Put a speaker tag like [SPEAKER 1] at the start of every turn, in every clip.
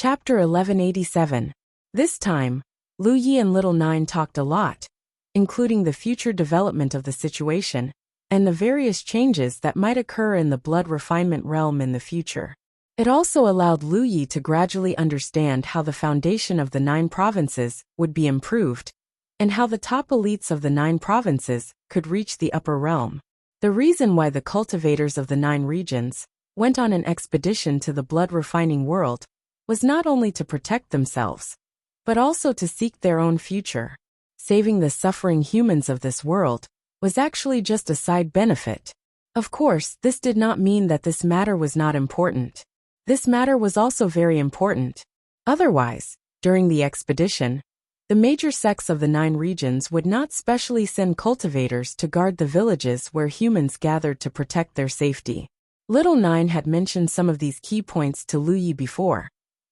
[SPEAKER 1] Chapter 1187. This time, Lu Yi and Little Nine talked a lot, including the future development of the situation, and the various changes that might occur in the blood refinement realm in the future. It also allowed Lu Yi to gradually understand how the foundation of the 9 provinces would be improved, and how the top elites of the 9 provinces could reach the upper realm. The reason why the cultivators of the 9 regions went on an expedition to the blood refining world was not only to protect themselves, but also to seek their own future. Saving the suffering humans of this world was actually just a side benefit. Of course, this did not mean that this matter was not important. This matter was also very important. Otherwise, during the expedition, the major sects of the 9 regions would not specially send cultivators to guard the villages where humans gathered to protect their safety. Little Nine had mentioned some of these key points to Lu Yi before,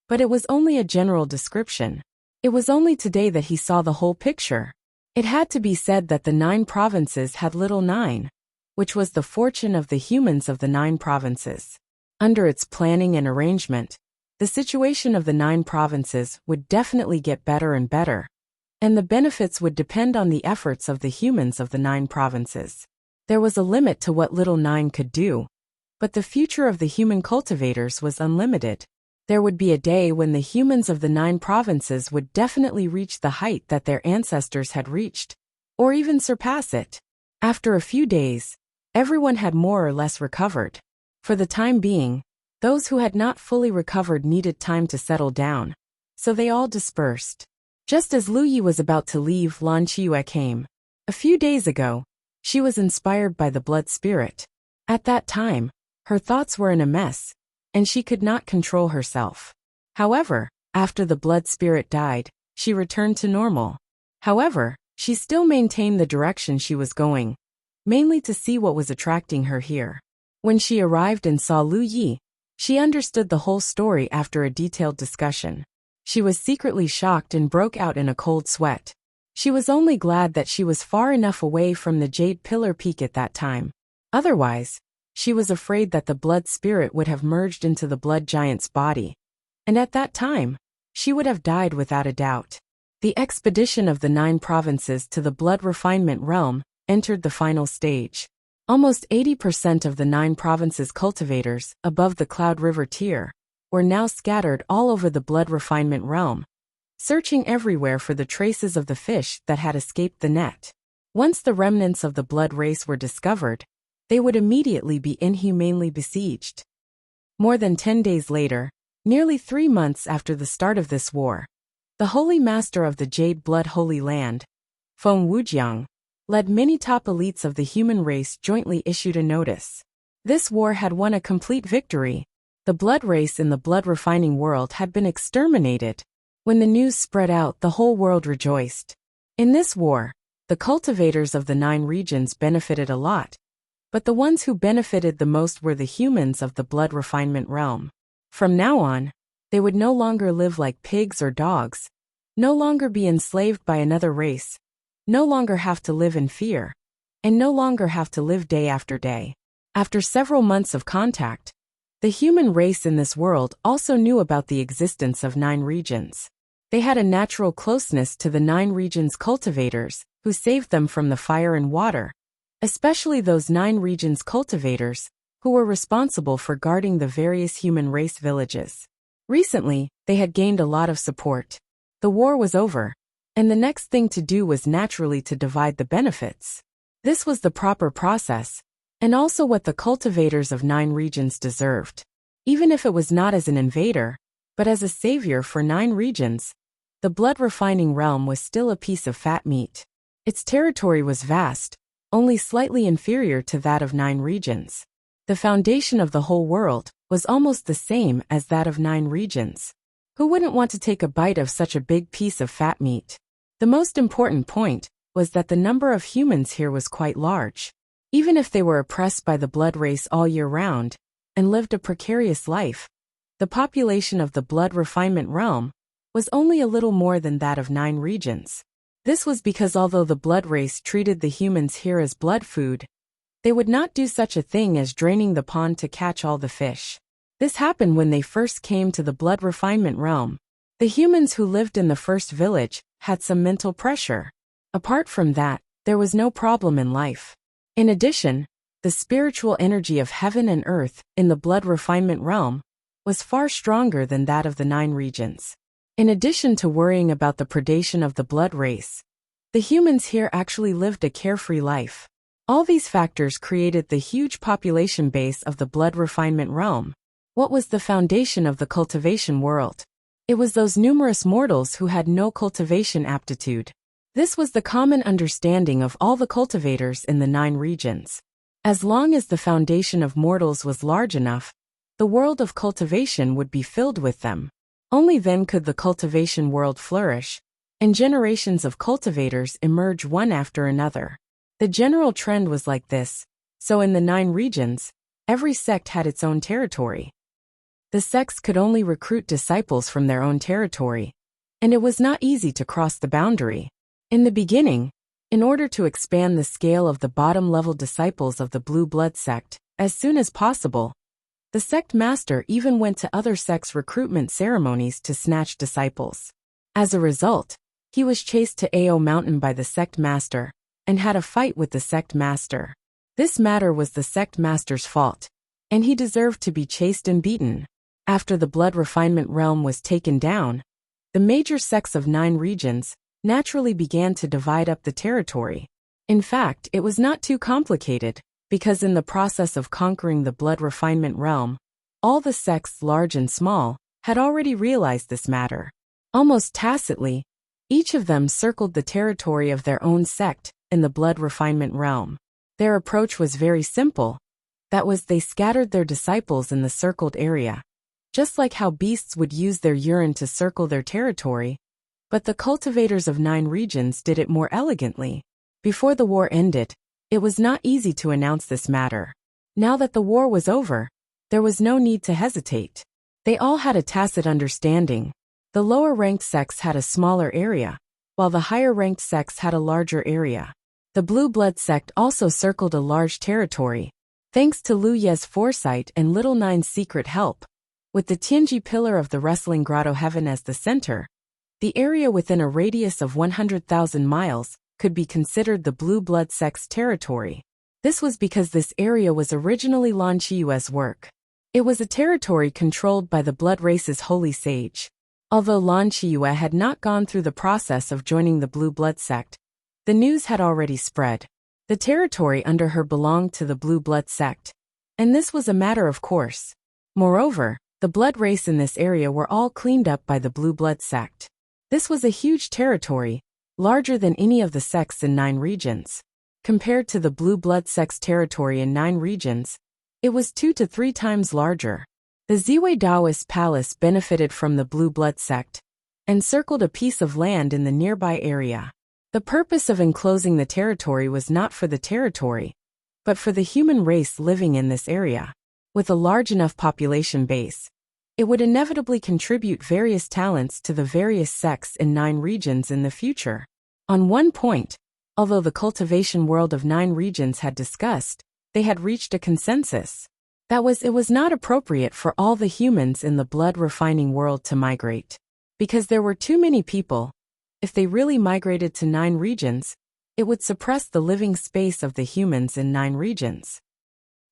[SPEAKER 1] but it was only a general description. It was only today that he saw the whole picture. It had to be said that the 9 provinces had Little Nine, which was the fortune of the humans of the 9 provinces. Under its planning and arrangement, the situation of the 9 provinces would definitely get better and better, and the benefits would depend on the efforts of the humans of the 9 provinces. There was a limit to what Little Nine could do, but the future of the human cultivators was unlimited. There would be a day when the humans of the 9 provinces would definitely reach the height that their ancestors had reached, or even surpass it. After a few days, everyone had more or less recovered. For the time being, those who had not fully recovered needed time to settle down, so they all dispersed. Just as Lu Yi was about to leave, Lan Qiue came. A few days ago, she was inspired by the blood spirit. At that time, her thoughts were in a mess, and she could not control herself. However, after the blood spirit died, she returned to normal. However, she still maintained the direction she was going, mainly to see what was attracting her here. When she arrived and saw Lu Yi, she understood the whole story after a detailed discussion. She was secretly shocked and broke out in a cold sweat. She was only glad that she was far enough away from the Jade Pillar Peak at that time. Otherwise, she was afraid that the blood spirit would have merged into the blood giant's body, and at that time, she would have died without a doubt. The expedition of the 9 provinces to the blood refinement realm entered the final stage. Almost 80% of the 9 provinces' cultivators above the Cloud River tier were now scattered all over the blood refinement realm, searching everywhere for the traces of the fish that had escaped the net. Once the remnants of the blood race were discovered, they would immediately be inhumanely besieged. More than 10 days later, nearly 3 months after the start of this war, the Holy Master of the Jade Blood Holy Land, Feng Wujiang, led many top elites of the human race jointly issued a notice. This war had won a complete victory. The blood race in the blood refining world had been exterminated. When the news spread out, the whole world rejoiced. In this war, the cultivators of the 9 regions benefited a lot, but the ones who benefited the most were the humans of the blood refinement realm. From now on, they would no longer live like pigs or dogs, no longer be enslaved by another race, no longer have to live in fear, and no longer have to live day after day. After several months of contact, the human race in this world also knew about the existence of 9 regions. They had a natural closeness to the 9 regions' cultivators, who saved them from the fire and water, especially those 9 regions' cultivators, who were responsible for guarding the various human race villages. Recently, they had gained a lot of support. The war was over, and the next thing to do was naturally to divide the benefits. This was the proper process, and also what the cultivators of 9 regions deserved. Even if it was not as an invader, but as a savior for 9 regions, the blood refining realm was still a piece of fat meat. Its territory was vast, only slightly inferior to that of 9 regions. The foundation of the whole world was almost the same as that of 9 regions. Who wouldn't want to take a bite of such a big piece of fat meat? The most important point was that the number of humans here was quite large. Even if they were oppressed by the blood race all year round and lived a precarious life, the population of the blood refinement realm was only a little more than that of 9 regions. This was because although the blood race treated the humans here as blood food, they would not do such a thing as draining the pond to catch all the fish. This happened when they first came to the blood refinement realm. The humans who lived in the first village had some mental pressure. Apart from that, there was no problem in life. In addition, the spiritual energy of heaven and earth in the blood refinement realm was far stronger than that of the 9 regions. In addition to worrying about the predation of the blood race, the humans here actually lived a carefree life. All these factors created the huge population base of the blood refinement realm. What was the foundation of the cultivation world? It was those numerous mortals who had no cultivation aptitude. This was the common understanding of all the cultivators in the 9 regions. As long as the foundation of mortals was large enough, the world of cultivation would be filled with them. Only then could the cultivation world flourish, and generations of cultivators emerge one after another. The general trend was like this, so in the 9 regions, every sect had its own territory. The sects could only recruit disciples from their own territory, and it was not easy to cross the boundary. In the beginning, in order to expand the scale of the bottom-level disciples of the Blue Blood sect as soon as possible, the sect master even went to other sects' recruitment ceremonies to snatch disciples. As a result, he was chased to Ao Mountain by the sect master and had a fight with the sect master. This matter was the sect master's fault, and he deserved to be chased and beaten. After the blood refinement realm was taken down, the major sects of 9 regions naturally began to divide up the territory. In fact, it was not too complicated, because in the process of conquering the blood refinement realm, all the sects, large and small, had already realized this matter. Almost tacitly, each of them circled the territory of their own sect in the blood refinement realm. Their approach was very simple. That was, they scattered their disciples in the circled area, just like how beasts would use their urine to circle their territory, but the cultivators of 9 regions did it more elegantly. Before the war ended, it was not easy to announce this matter. Now that the war was over, there was no need to hesitate. They all had a tacit understanding. The lower-ranked sects had a smaller area, while the higher-ranked sects had a larger area. The Blue Blood sect also circled a large territory, thanks to Lu Ye's foresight and Little Nine's secret help. With the Tianji pillar of the wrestling grotto heaven as the center, the area within a radius of 100,000 miles could be considered the Blue Blood sect's territory. This was because this area was originally Lan Qiyue's work. It was a territory controlled by the blood race's holy sage. Although Lan Qiyue had not gone through the process of joining the Blue Blood sect, the news had already spread. The territory under her belonged to the Blue Blood sect, and this was a matter of course. Moreover, the blood race in this area were all cleaned up by the Blue Blood sect. This was a huge territory, larger than any of the sects in 9 regions. Compared to the Blue Blood sect's territory in 9 regions, it was 2 to 3 times larger. The Ziwei Daoist Palace benefited from the Blue Blood sect and circled a piece of land in the nearby area. The purpose of enclosing the territory was not for the territory, but for the human race living in this area. With a large enough population base, it would inevitably contribute various talents to the various sects in 9 regions in the future. On one point, although the cultivation world of 9 regions had discussed, they had reached a consensus. That was, it was not appropriate for all the humans in the blood refining world to migrate. Because there were too many people. If they really migrated to 9 regions, it would suppress the living space of the humans in 9 regions.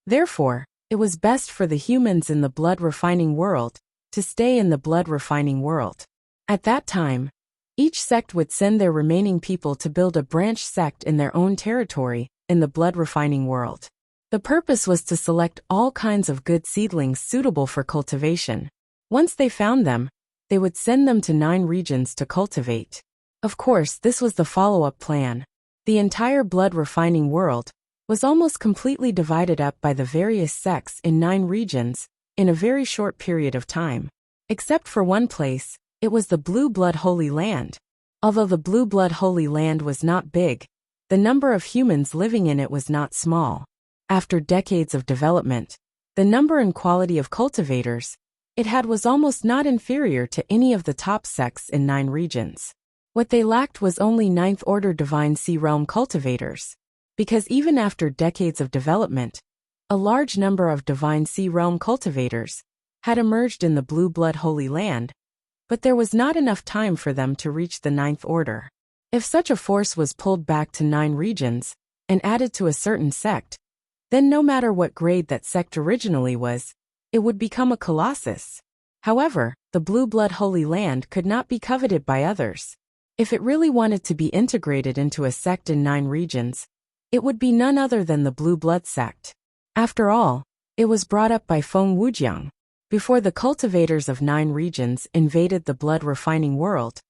[SPEAKER 1] Therefore, it was best for the humans in the blood refining world to stay in the blood refining world. At that time, each sect would send their remaining people to build a branch sect in their own territory in the blood refining world. The purpose was to select all kinds of good seedlings suitable for cultivation. Once they found them, they would send them to 9 regions to cultivate. Of course, this was the follow-up plan. The entire blood refining world was almost completely divided up by the various sects in 9 regions in a very short period of time. Except for one place, it was the Blue Blood Holy Land. Although the Blue Blood Holy Land was not big, the number of humans living in it was not small. After decades of development, the number and quality of cultivators it had was almost not inferior to any of the top sects in 9 regions. What they lacked was only 9th-order Divine Sea Realm cultivators. Because even after decades of development, a large number of Divine Sea Realm cultivators had emerged in the Blue Blood Holy Land, but there was not enough time for them to reach the Ninth Order. If such a force was pulled back to 9 regions and added to a certain sect, then no matter what grade that sect originally was, it would become a colossus. However, the Blue Blood Holy Land could not be coveted by others. If it really wanted to be integrated into a sect in 9 regions, it would be none other than the Blue Blood sect. After all, it was brought up by Feng Wujiang. Before the cultivators of 9 regions invaded the blood refining world,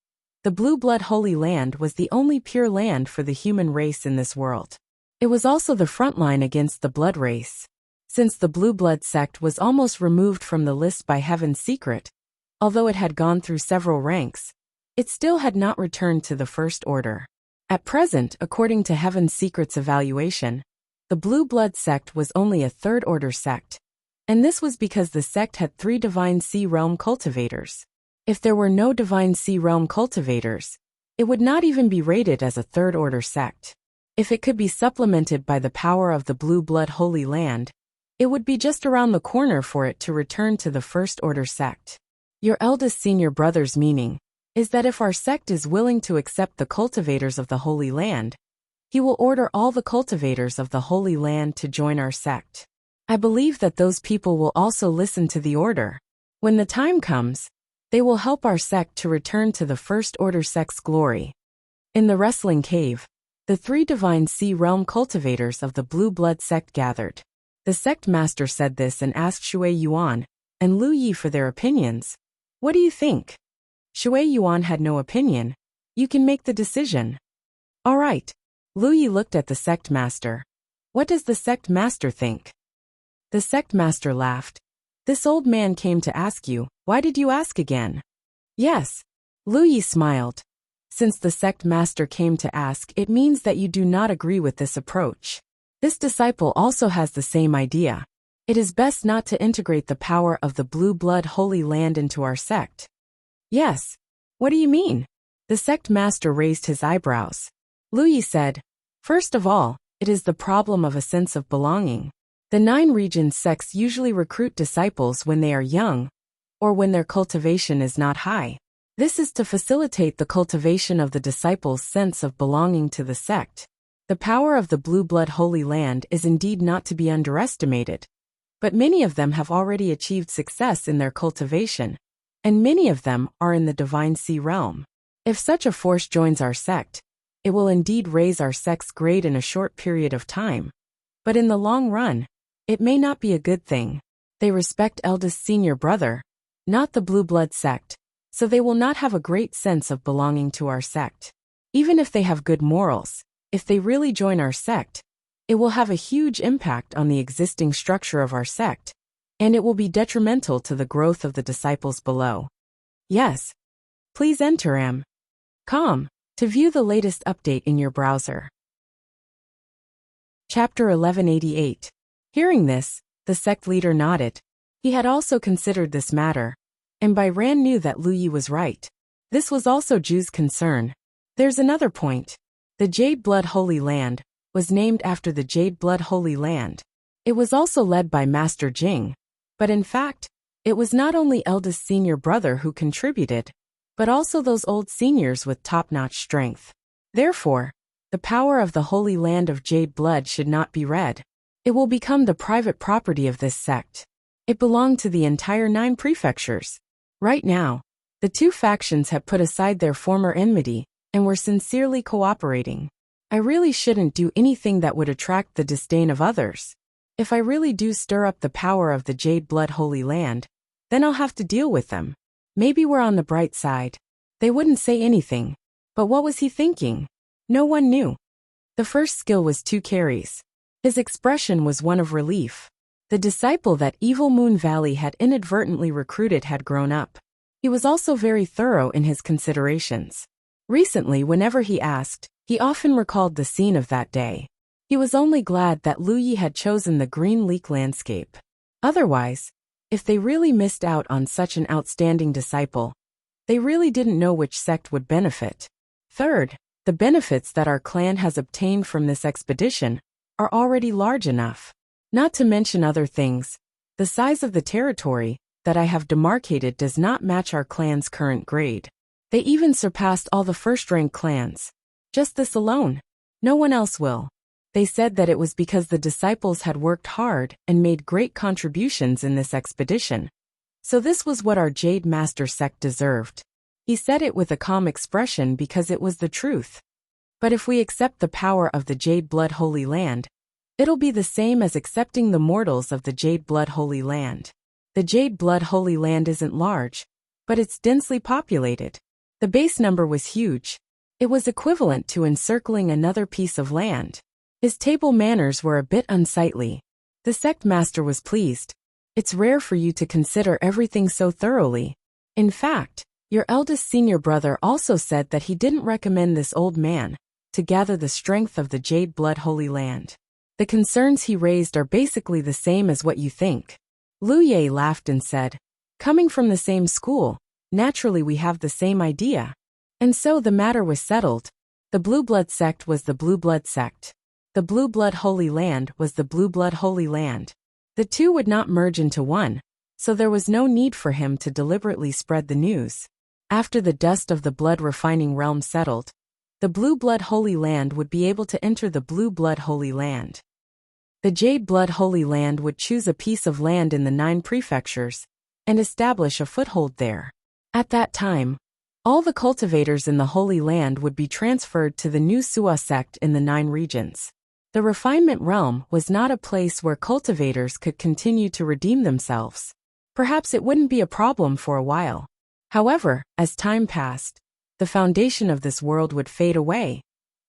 [SPEAKER 1] the Blue Blood Holy Land was the only pure land for the human race in this world. It was also the front line against the blood race. Since the Blue Blood sect was almost removed from the list by Heaven's Secret, although it had gone through several ranks, it still had not returned to the First Order. At present, according to Heaven's Secret's evaluation, the Blue Blood sect was only a Third Order sect, and this was because the sect had 3 Divine Sea Realm cultivators. If there were no Divine Sea Realm cultivators, it would not even be rated as a Third Order sect. If it could be supplemented by the power of the Blue Blood Holy Land, it would be just around the corner for it to return to the First Order sect. Your eldest senior brother's meaning is that if our sect is willing to accept the cultivators of the Holy Land, he will order all the cultivators of the Holy Land to join our sect. I believe that those people will also listen to the order. When the time comes, they will help our sect to return to the First Order sect's glory. In the wrestling cave, the 3 Divine Sea Realm cultivators of the Blue Blood sect gathered. The sect master said this and asked Shui Yuan and Lu Yi for their opinions. What do you think? Shui Yuan had no opinion. You can make the decision. All right. Lu Yi looked at the sect master. What does the sect master think? The sect master laughed. This old man came to ask you, why did you ask again? Yes. Lu Yi smiled. Since the sect master came to ask, it means that you do not agree with this approach. This disciple also has the same idea. It is best not to integrate the power of the Blue Blood Holy Land into our sect. Yes. What do you mean? The sect master raised his eyebrows. Lu Yi said, first of all, it is the problem of a sense of belonging. The 9 region sects usually recruit disciples when they are young, or when their cultivation is not high. This is to facilitate the cultivation of the disciples' sense of belonging to the sect. The power of the Blue Blood Holy Land is indeed not to be underestimated, but many of them have already achieved success in their cultivation, and many of them are in the Divine Sea Realm. If such a force joins our sect, it will indeed raise our sect's grade in a short period of time. But in the long run, it may not be a good thing. They respect eldest senior brother, not the Blue Blood sect, so they will not have a great sense of belonging to our sect. Even if they have good morals, if they really join our sect, it will have a huge impact on the existing structure of our sect, and it will be detrimental to the growth of the disciples below. Yes. Please enter m.com to view the latest update in your browser. Chapter 1188. Hearing this, the sect leader nodded. He had also considered this matter, and Bai Ran knew that Lu Yi was right. This was also Ju's concern. There's another point. The Jade Blood Holy Land was named after the Jade Blood Holy Land. It was also led by Master Jing, but in fact, it was not only eldest senior brother who contributed, but also those old seniors with top-notch strength. Therefore, the power of the Holy Land of Jade Blood should not be read. It will become the private property of this sect. It belonged to the entire 9 prefectures. Right now, the 2 factions had put aside their former enmity and were sincerely cooperating. I really shouldn't do anything that would attract the disdain of others. If I really do stir up the power of the Jade Blood Holy Land, then I'll have to deal with them. Maybe we're on the bright side. They wouldn't say anything. But what was he thinking? No one knew. The first skill was 2 carries. His expression was one of relief. The disciple that Evil Moon Valley had inadvertently recruited had grown up. He was also very thorough in his considerations. Recently, whenever he asked, he often recalled the scene of that day. He was only glad that Lu Yi had chosen the green leek landscape. Otherwise, if they really missed out on such an outstanding disciple, they really didn't know which sect would benefit. Third, the benefits that our clan has obtained from this expedition are already large enough. Not to mention other things, the size of the territory, that I have demarcated does not match our clan's current grade. They even surpassed all the first-rank clans. Just this alone. No one else will. They said that it was because the disciples had worked hard and made great contributions in this expedition. So this was what our Jade Master sect deserved. He said it with a calm expression because it was the truth. But if we accept the power of the Jade Blood Holy Land, it'll be the same as accepting the mortals of the Jade Blood Holy Land. The Jade Blood Holy Land isn't large, but it's densely populated. The base number was huge. It was equivalent to encircling another piece of land. His table manners were a bit unsightly. The sect master was pleased. It's rare for you to consider everything so thoroughly. In fact, your eldest senior brother also said that he didn't recommend this old man to gather the strength of the Jade Blood Holy Land. The concerns he raised are basically the same as what you think. Lu Ye laughed and said, coming from the same school, naturally we have the same idea. And so the matter was settled. The Blue Blood sect was the Blue Blood sect. The Blue Blood Holy Land was the Blue Blood Holy Land. The two would not merge into one, so there was no need for him to deliberately spread the news. After the dust of the blood refining realm settled, the Blue Blood Holy Land would be able to enter the Blue Blood Holy Land. The Jade Blood Holy Land would choose a piece of land in the 9 prefectures and establish a foothold there. At that time, all the cultivators in the Holy Land would be transferred to the new Sua sect in the 9 regions. The refinement realm was not a place where cultivators could continue to redeem themselves. Perhaps it wouldn't be a problem for a while. However, as time passed, the foundation of this world would fade away,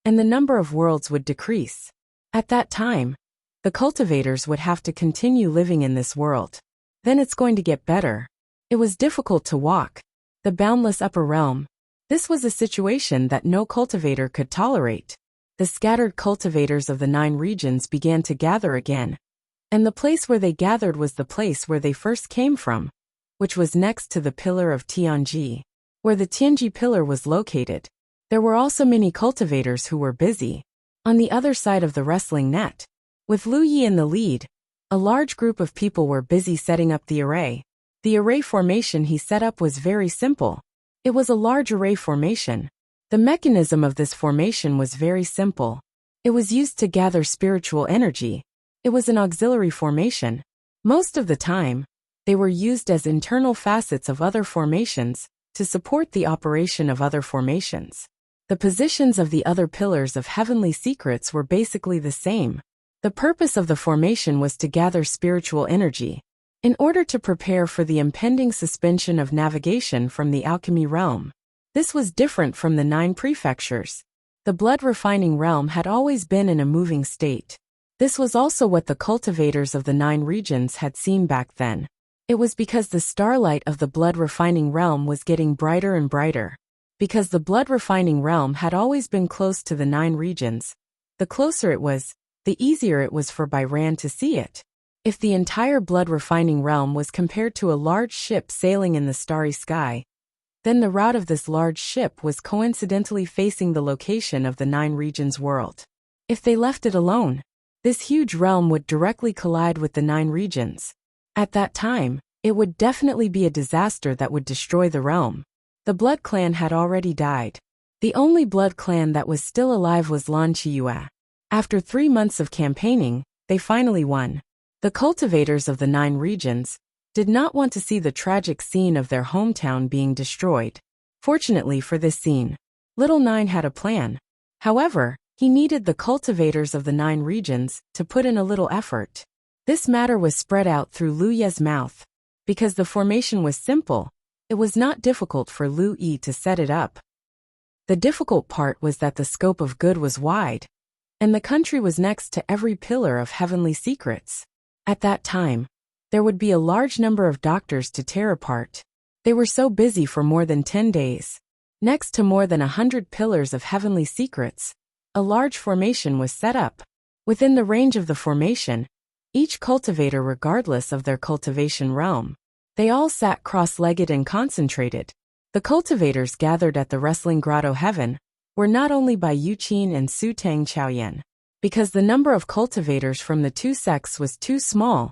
[SPEAKER 1] and the number of worlds would decrease. At that time, the cultivators would have to continue living in this world. Then it's going to get better. It was difficult to walk. The boundless upper realm. This was a situation that no cultivator could tolerate. The scattered cultivators of the 9 regions began to gather again, and the place where they gathered was the place where they first came from, which was next to the pillar of Tianji. Where the Tianji pillar was located, there were also many cultivators who were busy. On the other side of the wrestling net, with Lu Yi in the lead, a large group of people were busy setting up the array. The array formation he set up was very simple. It was a large array formation. The mechanism of this formation was very simple. It was used to gather spiritual energy. It was an auxiliary formation. Most of the time, they were used as internal facets of other formations to support the operation of other formations. The positions of the other pillars of heavenly secrets were basically the same. The purpose of the formation was to gather spiritual energy in order to prepare for the impending suspension of navigation from the alchemy realm. This was different from the 9 prefectures. The blood refining realm had always been in a moving state. This was also what the cultivators of the 9 regions had seen back then. It was because the starlight of the blood refining realm was getting brighter and brighter. Because the blood refining realm had always been close to the 9 regions, the closer it was, the easier it was for Byran to see it. If the entire blood refining realm was compared to a large ship sailing in the starry sky, then the route of this large ship was coincidentally facing the location of the 9 regions world. If they left it alone, this huge realm would directly collide with the 9 regions. At that time, it would definitely be a disaster that would destroy the realm. The Blood Clan had already died. The only Blood Clan that was still alive was Lan Qiua. After 3 months of campaigning, they finally won. The cultivators of the 9 regions did not want to see the tragic scene of their hometown being destroyed. Fortunately for this scene, Little Nine had a plan. However, he needed the cultivators of the 9 regions to put in a little effort. This matter was spread out through Lu Ye's mouth. Because the formation was simple, it was not difficult for Lu Yi to set it up. The difficult part was that the scope of good was wide, and the country was next to every pillar of heavenly secrets. At that time, there would be a large number of doctors to tear apart. They were so busy for more than 10 days. Next to more than 100 pillars of heavenly secrets, a large formation was set up. Within the range of the formation, each cultivator regardless of their cultivation realm, they all sat cross-legged and concentrated. The cultivators gathered at the Wrestling Grotto Heaven were not only by Yuqin and Su Tang Chaoyan. Because the number of cultivators from the 2 sects was too small,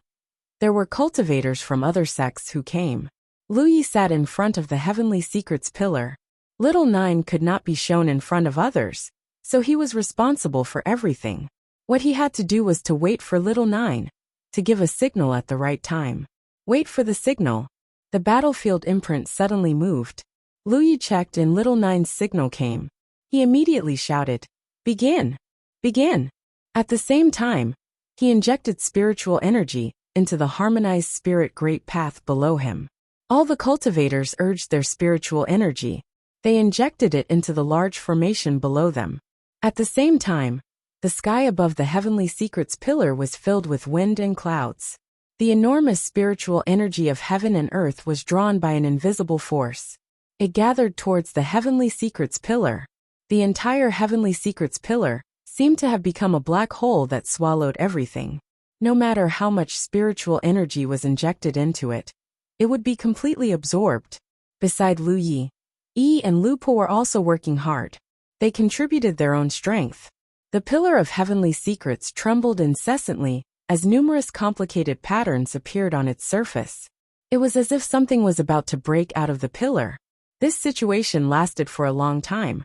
[SPEAKER 1] There were cultivators from other sects who came. Lu Yi sat in front of the Heavenly Secrets pillar. Little Nine could not be shown in front of others, so he was responsible for everything. What he had to do was to wait for Little Nine to give a signal at the right time. Wait for the signal. The battlefield imprint suddenly moved. Lu Yi checked and Little Nine's signal came. He immediately shouted, "Begin! Begin!" At the same time, he injected spiritual energy into the harmonized spirit great path below him. All the cultivators urged their spiritual energy. They injected it into the large formation below them. At the same time, the sky above the Heavenly Secrets pillar was filled with wind and clouds. The enormous spiritual energy of heaven and earth was drawn by an invisible force. It gathered towards the Heavenly Secrets pillar. The entire Heavenly Secrets pillar seemed to have become a black hole that swallowed everything. No matter how much spiritual energy was injected into it, it would be completely absorbed. Beside Lu Yi, Yi and Lu Po were also working hard. They contributed their own strength. The pillar of Heavenly Secrets trembled incessantly as numerous complicated patterns appeared on its surface. It was as if something was about to break out of the pillar. This situation lasted for a long time.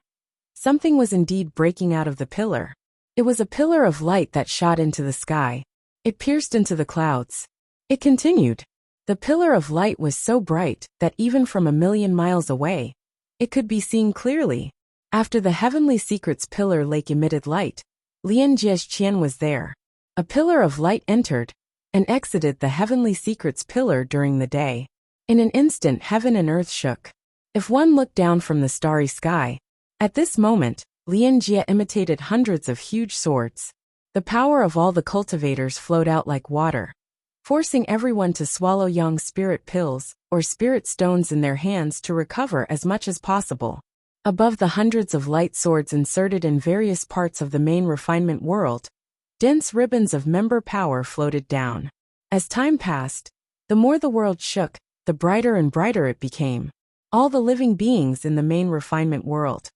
[SPEAKER 1] Something was indeed breaking out of the pillar. It was a pillar of light that shot into the sky. It pierced into the clouds. It continued. The pillar of light was so bright that even from 1,000,000 miles away, it could be seen clearly. After the Heavenly Secrets pillar lake emitted light, Lian Jieqian was there. A pillar of light entered and exited the Heavenly Secrets pillar during the day. In an instant heaven and earth shook. If one looked down from the starry sky, at this moment, Lian Jie imitated hundreds of huge swords. The power of all the cultivators flowed out like water, forcing everyone to swallow yang spirit pills or spirit stones in their hands to recover as much as possible. Above the hundreds of light swords inserted in various parts of the main refinement world, dense ribbons of member power floated down. As time passed, the more the world shook, the brighter and brighter it became. All the living beings in the main refinement world.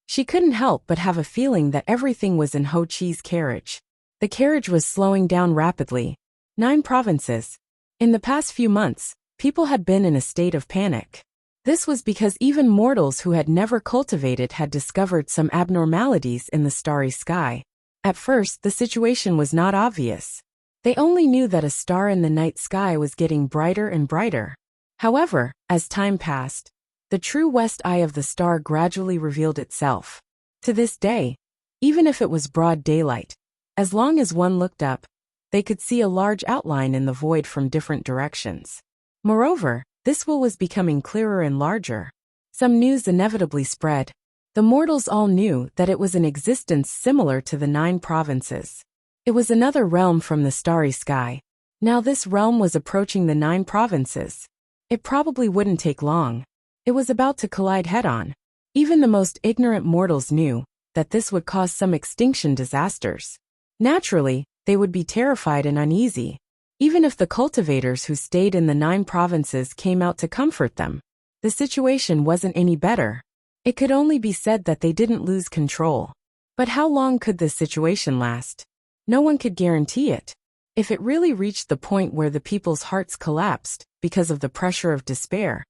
[SPEAKER 1] She couldn't help but have a feeling that everything was in Ho Chi's carriage. The carriage was slowing down rapidly. 9 provinces. In the past few months, people had been in a state of panic. This was because even mortals who had never cultivated had discovered some abnormalities in the starry sky. At first, the situation was not obvious. They only knew that a star in the night sky was getting brighter and brighter. However, as time passed, the true west eye of the star gradually revealed itself. To this day, even if it was broad daylight, as long as one looked up, they could see a large outline in the void from different directions. Moreover, this will was becoming clearer and larger. Some news inevitably spread. The mortals all knew that it was an existence similar to the 9 provinces. It was another realm from the starry sky. Now this realm was approaching the 9 provinces. It probably wouldn't take long. It was about to collide head-on. Even the most ignorant mortals knew that this would cause some extinction disasters. Naturally, they would be terrified and uneasy. Even if the cultivators who stayed in the 9 provinces came out to comfort them, the situation wasn't any better. It could only be said that they didn't lose control. But how long could this situation last? No one could guarantee it. If it really reached the point where the people's hearts collapsed because of the pressure of despair,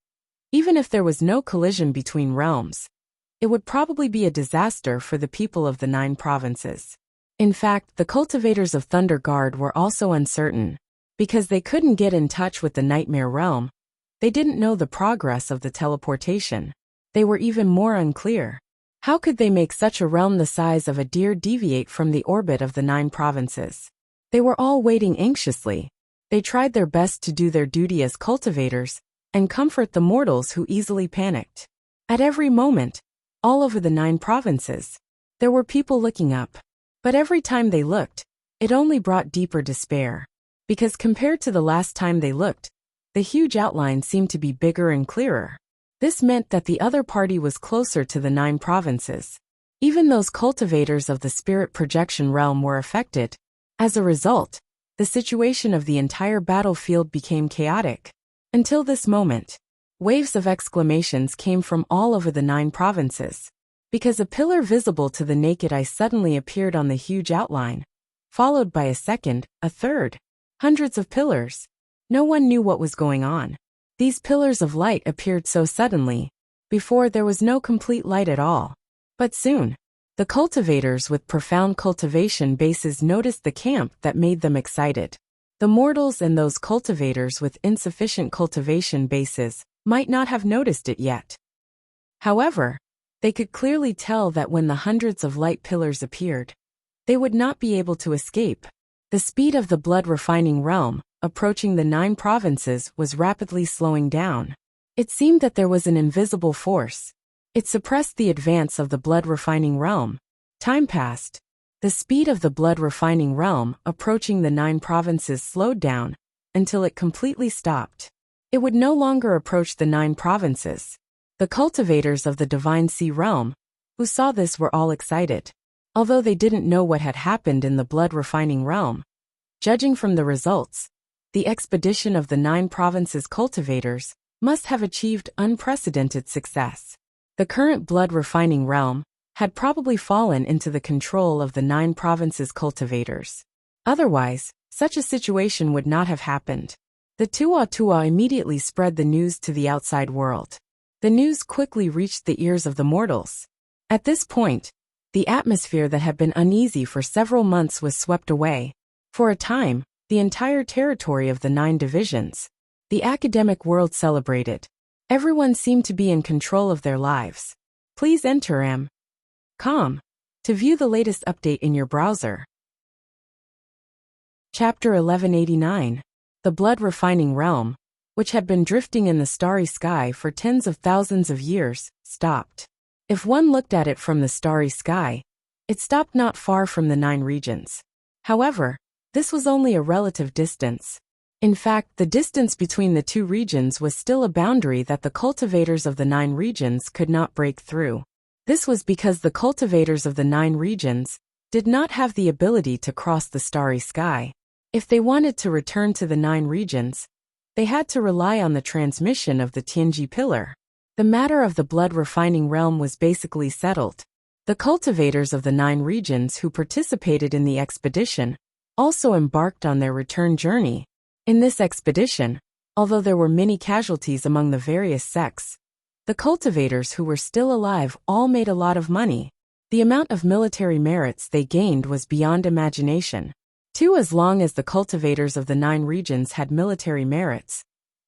[SPEAKER 1] even if there was no collision between realms, it would probably be a disaster for the people of the 9 provinces. In fact, the cultivators of Thunder Guard were also uncertain. Because they couldn't get in touch with the Nightmare Realm, they didn't know the progress of the teleportation. They were even more unclear. How could they make such a realm the size of a deer deviate from the orbit of the 9 provinces? They were all waiting anxiously. They tried their best to do their duty as cultivators and comfort the mortals who easily panicked. At every moment, all over the 9 provinces, there were people looking up. But every time they looked, it only brought deeper despair. Because compared to the last time they looked, the huge outline seemed to be bigger and clearer. This meant that the other party was closer to the 9 provinces. Even those cultivators of the spirit projection realm were affected. As a result, the situation of the entire battlefield became chaotic. Until this moment, waves of exclamations came from all over the 9 provinces. Because a pillar visible to the naked eye suddenly appeared on the huge outline, followed by a second, a third. Hundreds of pillars. No one knew what was going on. These pillars of light appeared so suddenly. Before there was no complete light at all. But soon, the cultivators with profound cultivation bases noticed the camp that made them excited. The mortals and those cultivators with insufficient cultivation bases might not have noticed it yet. However, they could clearly tell that when the hundreds of light pillars appeared, they would not be able to escape. The speed of the blood-refining realm, approaching the 9 provinces, was rapidly slowing down. It seemed that there was an invisible force. It suppressed the advance of the blood-refining realm. Time passed. The speed of the blood-refining realm, approaching the 9 provinces, slowed down until it completely stopped. It would no longer approach the 9 provinces. The cultivators of the Divine Sea realm, who saw this, were all excited. Although they didn't know what had happened in the blood-refining realm. Judging from the results, the expedition of the 9 provinces cultivators must have achieved unprecedented success. The current blood-refining realm had probably fallen into the control of the 9 provinces cultivators. Otherwise, such a situation would not have happened. The Tua immediately spread the news to the outside world. The news quickly reached the ears of the mortals. At this point, the atmosphere that had been uneasy for several months was swept away. For a time, the entire territory of the 9 divisions, the academic world celebrated. Everyone seemed to be in control of their lives. Please enter embark to view the latest update in your browser. Chapter 1189. The blood-refining realm, which had been drifting in the starry sky for tens of thousands of years, stopped. If one looked at it from the starry sky, it stopped not far from the 9 regions. However, this was only a relative distance. In fact, the distance between the 2 regions was still a boundary that the cultivators of the 9 regions could not break through. This was because the cultivators of the 9 regions did not have the ability to cross the starry sky. If they wanted to return to the 9 regions, they had to rely on the transmission of the Tianji pillar. The matter of the blood-refining realm was basically settled. The cultivators of the 9 regions who participated in the expedition also embarked on their return journey. In this expedition, although there were many casualties among the various sects, the cultivators who were still alive all made a lot of money. The amount of military merits they gained was beyond imagination. As long as the cultivators of the 9 regions had military merits,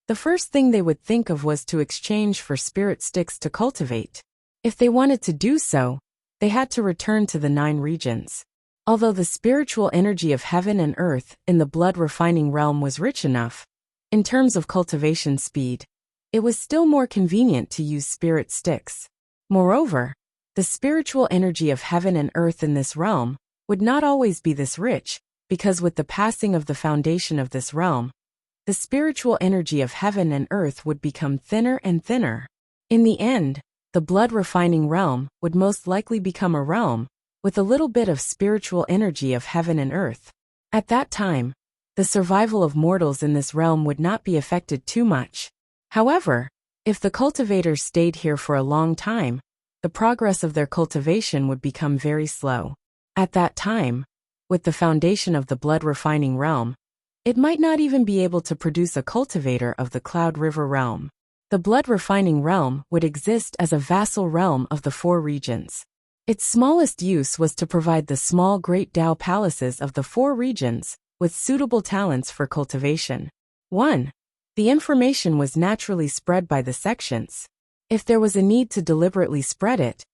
[SPEAKER 1] the first thing they would think of was to exchange for spirit sticks to cultivate. If they wanted to do so, they had to return to the 9 regions. Although the spiritual energy of heaven and earth in the blood-refining realm was rich enough, in terms of cultivation speed, it was still more convenient to use spirit sticks. Moreover, the spiritual energy of heaven and earth in this realm would not always be this rich, because with the passing of the foundation of this realm, the spiritual energy of heaven and earth would become thinner and thinner. In the end, the blood-refining realm would most likely become a realm with a little bit of spiritual energy of heaven and earth. At that time, the survival of mortals in this realm would not be affected too much. However, if the cultivators stayed here for a long time, the progress of their cultivation would become very slow. At that time, with the foundation of the blood-refining realm, it might not even be able to produce a cultivator of the Cloud River realm. The blood-refining realm would exist as a vassal realm of the 4 regions. Its smallest use was to provide the small Great Dao palaces of the 4 regions with suitable talents for cultivation. 1. The information was naturally spread by the sections. If there was a need to deliberately spread it,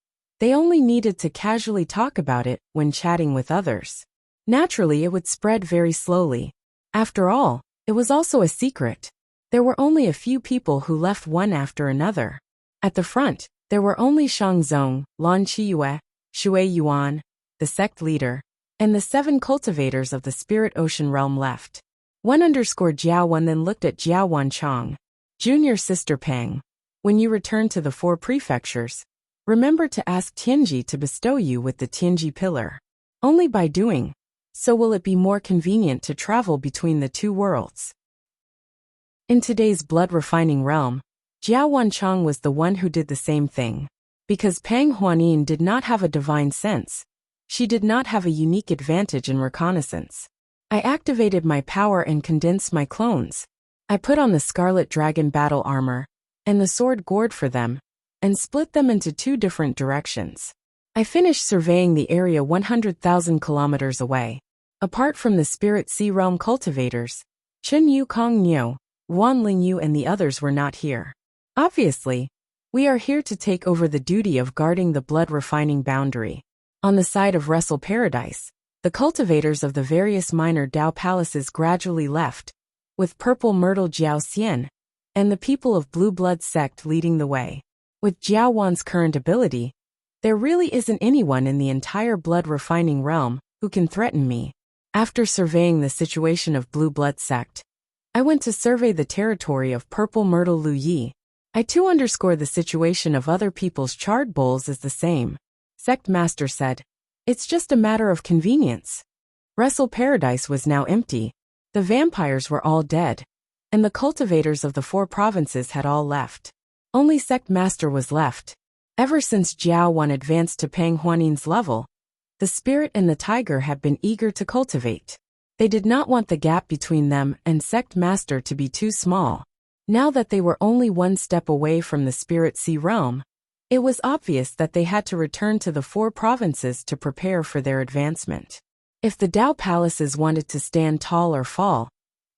[SPEAKER 1] they only needed to casually talk about it when chatting with others. Naturally, it would spread very slowly. After all, it was also a secret. There were only a few people who left one after another. At the front, there were only Shangzong, Lan Qiyue, Shui Yuan, the sect leader, and the 7 cultivators of the Spirit Ocean realm left. 1_Jiawan then looked at Jiawan Chang, junior sister Peng. When you return to the 4 prefectures, remember to ask Tianji to bestow you with the Tianji pillar. Only by doing so will it be more convenient to travel between the 2 worlds. In today's blood-refining realm, Jiawan Chang was the one who did the same thing. Because Peng Huanin did not have a divine sense, she did not have a unique advantage in reconnaissance. I activated my power and condensed my clones. I put on the Scarlet Dragon battle armor and the sword gourd for them, and split them into 2 different directions. I finished surveying the area 100,000 kilometers away. Apart from the Spirit Sea Realm cultivators, Chen Yu Kong Nyo, Wan Ling Yu and the others were not here. Obviously, we are here to take over the duty of guarding the blood-refining boundary. On the side of Wrestle Paradise, the cultivators of the various minor Dao palaces gradually left, with Purple Myrtle Jiao Xian and the people of Blue Blood sect leading the way. With Jiao Wan's current ability, there really isn't anyone in the entire blood-refining realm who can threaten me. After surveying the situation of Blue Blood sect, I went to survey the territory of Purple Myrtle Lu Yi. I too underscore the situation of other people's charred bowls is the same. Sect Master said, "It's just a matter of convenience." Wrestle Paradise was now empty. The vampires were all dead, and the cultivators of the 4 provinces had all left. Only Sect Master was left. Ever since Jiao Wan advanced to Pang Huanin's level, the spirit and the tiger had been eager to cultivate. They did not want the gap between them and Sect Master to be too small. Now that they were only 1 step away from the Spirit Sea Realm, it was obvious that they had to return to the 4 provinces to prepare for their advancement. If the Dao palaces wanted to stand tall or fall,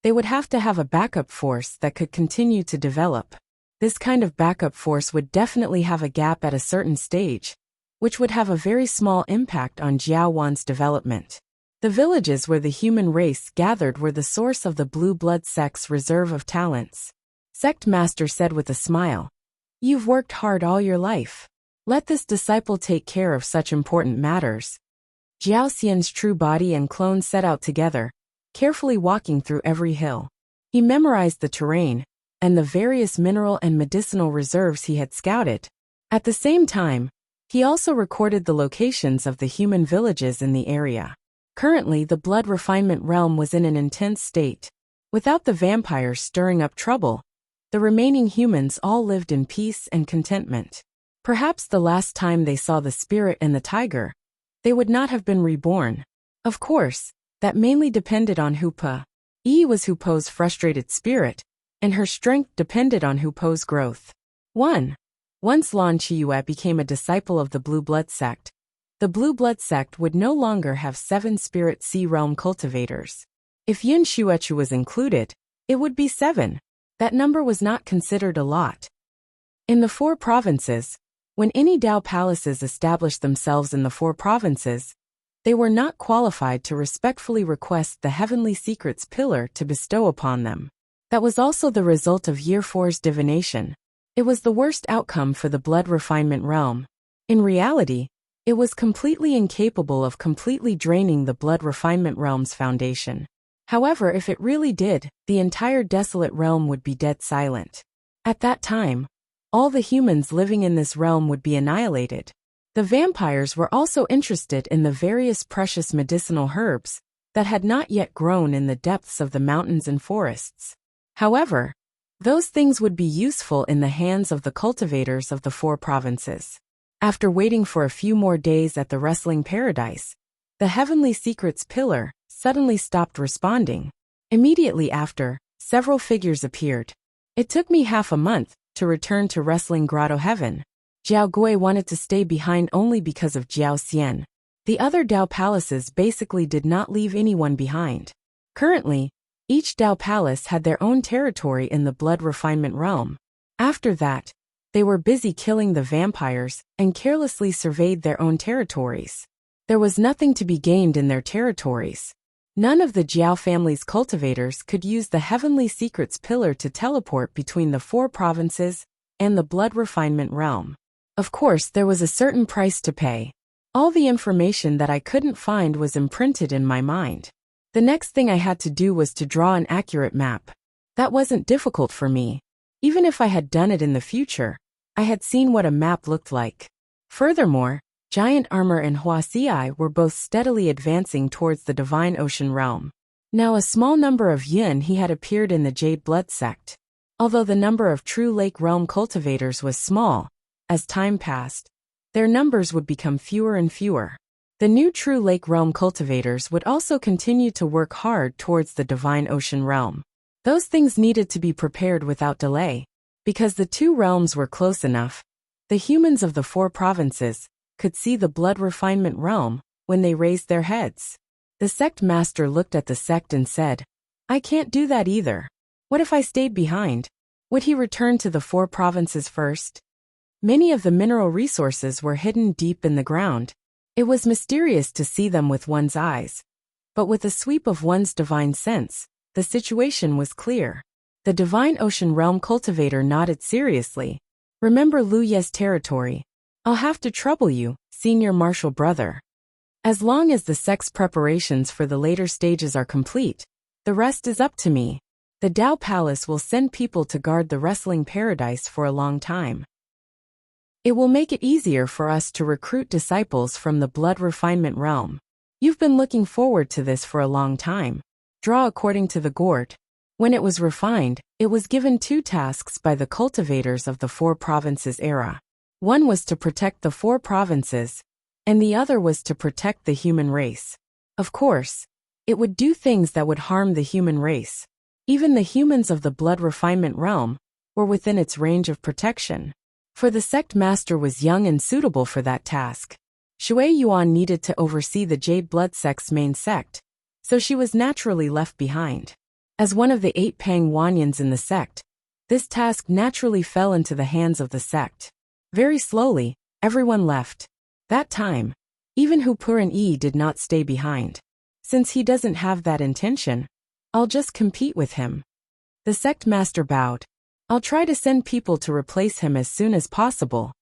[SPEAKER 1] they would have to have a backup force that could continue to develop. This kind of backup force would definitely have a gap at a certain stage, which would have a very small impact on Jiao Wan's development. The villages where the human race gathered were the source of the Blue Blood sect's reserve of talents. Sect Master said with a smile, "You've worked hard all your life. Let this disciple take care of such important matters." Jiao Xian's true body and clone set out together, carefully walking through every hill. He memorized the terrain and the various mineral and medicinal reserves he had scouted. At the same time, he also recorded the locations of the human villages in the area. Currently, the blood refinement realm was in an intense state. Without the vampires stirring up trouble, the remaining humans all lived in peace and contentment. Perhaps the last time they saw the spirit and the tiger, they would not have been reborn. Of course, that mainly depended on Hupa. Yi was Hupo's frustrated spirit, and her strength depended on Hupo's growth. 1. Once Lan Chiyue became a disciple of the Blue Blood sect, the Blue Blood sect would no longer have 7 Spirit Sea Realm cultivators. If Yin Shuechu was included, it would be 7. That number was not considered a lot. In the 4 provinces, when any Dao palaces established themselves in the 4 provinces, they were not qualified to respectfully request the Heavenly Secrets pillar to bestow upon them. That was also the result of Year 4's divination. It was the worst outcome for the blood refinement realm. In reality, it was completely incapable of completely draining the blood refinement realm's foundation. However, if it really did, the entire desolate realm would be dead silent. At that time, all the humans living in this realm would be annihilated. The vampires were also interested in the various precious medicinal herbs that had not yet grown in the depths of the mountains and forests. However, those things would be useful in the hands of the cultivators of the 4 provinces. After waiting for a few more days at the Wrestling Paradise, the Heavenly Secrets pillar suddenly stopped responding. Immediately after, several figures appeared. It took me half a month to return to Wrestling Grotto Heaven. Jiao Gui wanted to stay behind only because of Jiao Xian. The other Dao palaces basically did not leave anyone behind. Currently, each Dao palace had their own territory in the blood refinement realm. After that, they were busy killing the vampires and carelessly surveyed their own territories. There was nothing to be gained in their territories. None of the Jiao family's cultivators could use the Heavenly Secrets pillar to teleport between the 4 provinces and the blood refinement realm. Of course, there was a certain price to pay. All the information that I couldn't find was imprinted in my mind. The next thing I had to do was to draw an accurate map. That wasn't difficult for me. Even if I had done it in the future, I had seen what a map looked like. Furthermore, Giant Armor and Huaxia were both steadily advancing towards the Divine Ocean realm. Now a small number of Yin he had appeared in the Jade Blood sect. Although the number of true Lake Realm cultivators was small, as time passed, their numbers would become fewer and fewer. The new true Lake Realm cultivators would also continue to work hard towards the Divine Ocean realm. Those things needed to be prepared without delay. Because the two realms were close enough, the humans of the 4 provinces could see the blood refinement realm when they raised their heads. The sect master looked at the sect and said, "I can't do that either. What if I stayed behind? Would he return to the 4 provinces first?" Many of the mineral resources were hidden deep in the ground. It was mysterious to see them with one's eyes. But with a sweep of one's divine sense, the situation was clear. The Divine Ocean Realm cultivator nodded seriously. "Remember Luye's territory. I'll have to trouble you, senior martial brother. As long as the sect's preparations for the later stages are complete, the rest is up to me. The Dao Palace will send people to guard the wrestling paradise for a long time. It will make it easier for us to recruit disciples from the blood refinement realm. You've been looking forward to this for a long time. Draw according to the gourd." When it was refined, it was given 2 tasks by the cultivators of the 4 provinces era. One was to protect the 4 provinces, and the other was to protect the human race. Of course, it would do things that would harm the human race. Even the humans of the blood refinement realm were within its range of protection. For the sect master was young and suitable for that task. Shui Yuan needed to oversee the Jade Blood sect's main sect, so she was naturally left behind. As one of the 8 Pang Wanyans in the sect, this task naturally fell into the hands of the sect. Very slowly, everyone left. That time, even Hu Puran Yi did not stay behind. Since he doesn't have that intention, I'll just compete with him. The sect master bowed. I'll try to send people to replace him as soon as possible.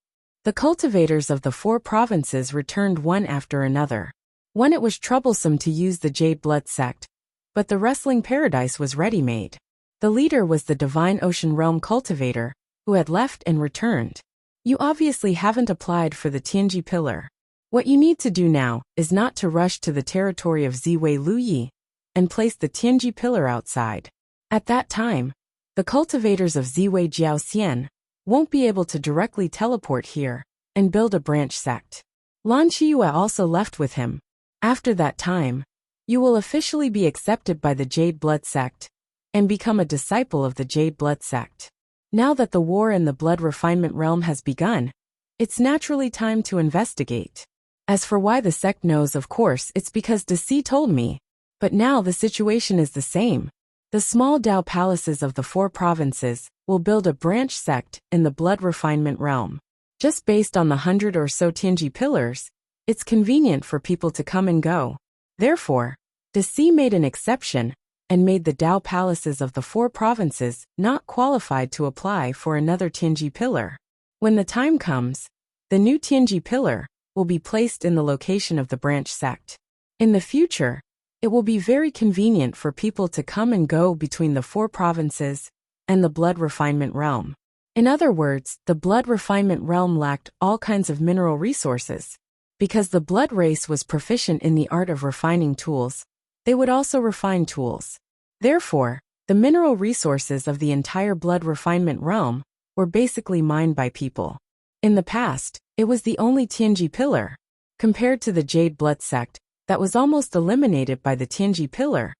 [SPEAKER 1] The cultivators of the 4 provinces returned one after another. One, it was troublesome to use the Jade Blood sect, but the wrestling paradise was ready-made. The leader was the Divine Ocean Realm cultivator, who had left and returned. "You obviously haven't applied for the Tianji pillar. What you need to do now is not to rush to the territory of Ziwei Luyi and place the Tianji pillar outside. At that time, the cultivators of Ziwei Jiaoxian won't be able to directly teleport here and build a branch sect." Lan Qiyu also left with him. After that time, you will officially be accepted by the Jade Blood sect and become a disciple of the Jade Blood sect. Now that the war in the blood refinement realm has begun, it's naturally time to investigate. As for why the sect knows, of course, it's because Deci told me. But now the situation is the same. The small Dao palaces of the 4 provinces will build a branch sect in the blood refinement realm. Just based on the 100 or so Tianji pillars, it's convenient for people to come and go. Therefore, Deci made an exception and made the Dao palaces of the 4 provinces not qualified to apply for another Tianji pillar. When the time comes, the new Tianji pillar will be placed in the location of the branch sect. In the future, it will be very convenient for people to come and go between the 4 provinces and the blood refinement realm. In other words, the blood refinement realm lacked all kinds of mineral resources. Because the blood race was proficient in the art of refining tools, they would also refine tools. Therefore, the mineral resources of the entire blood refinement realm were basically mined by people. In the past, it was the only Tianji pillar. Compared to the Jade Blood sect, that was almost eliminated by the Tianji pillar,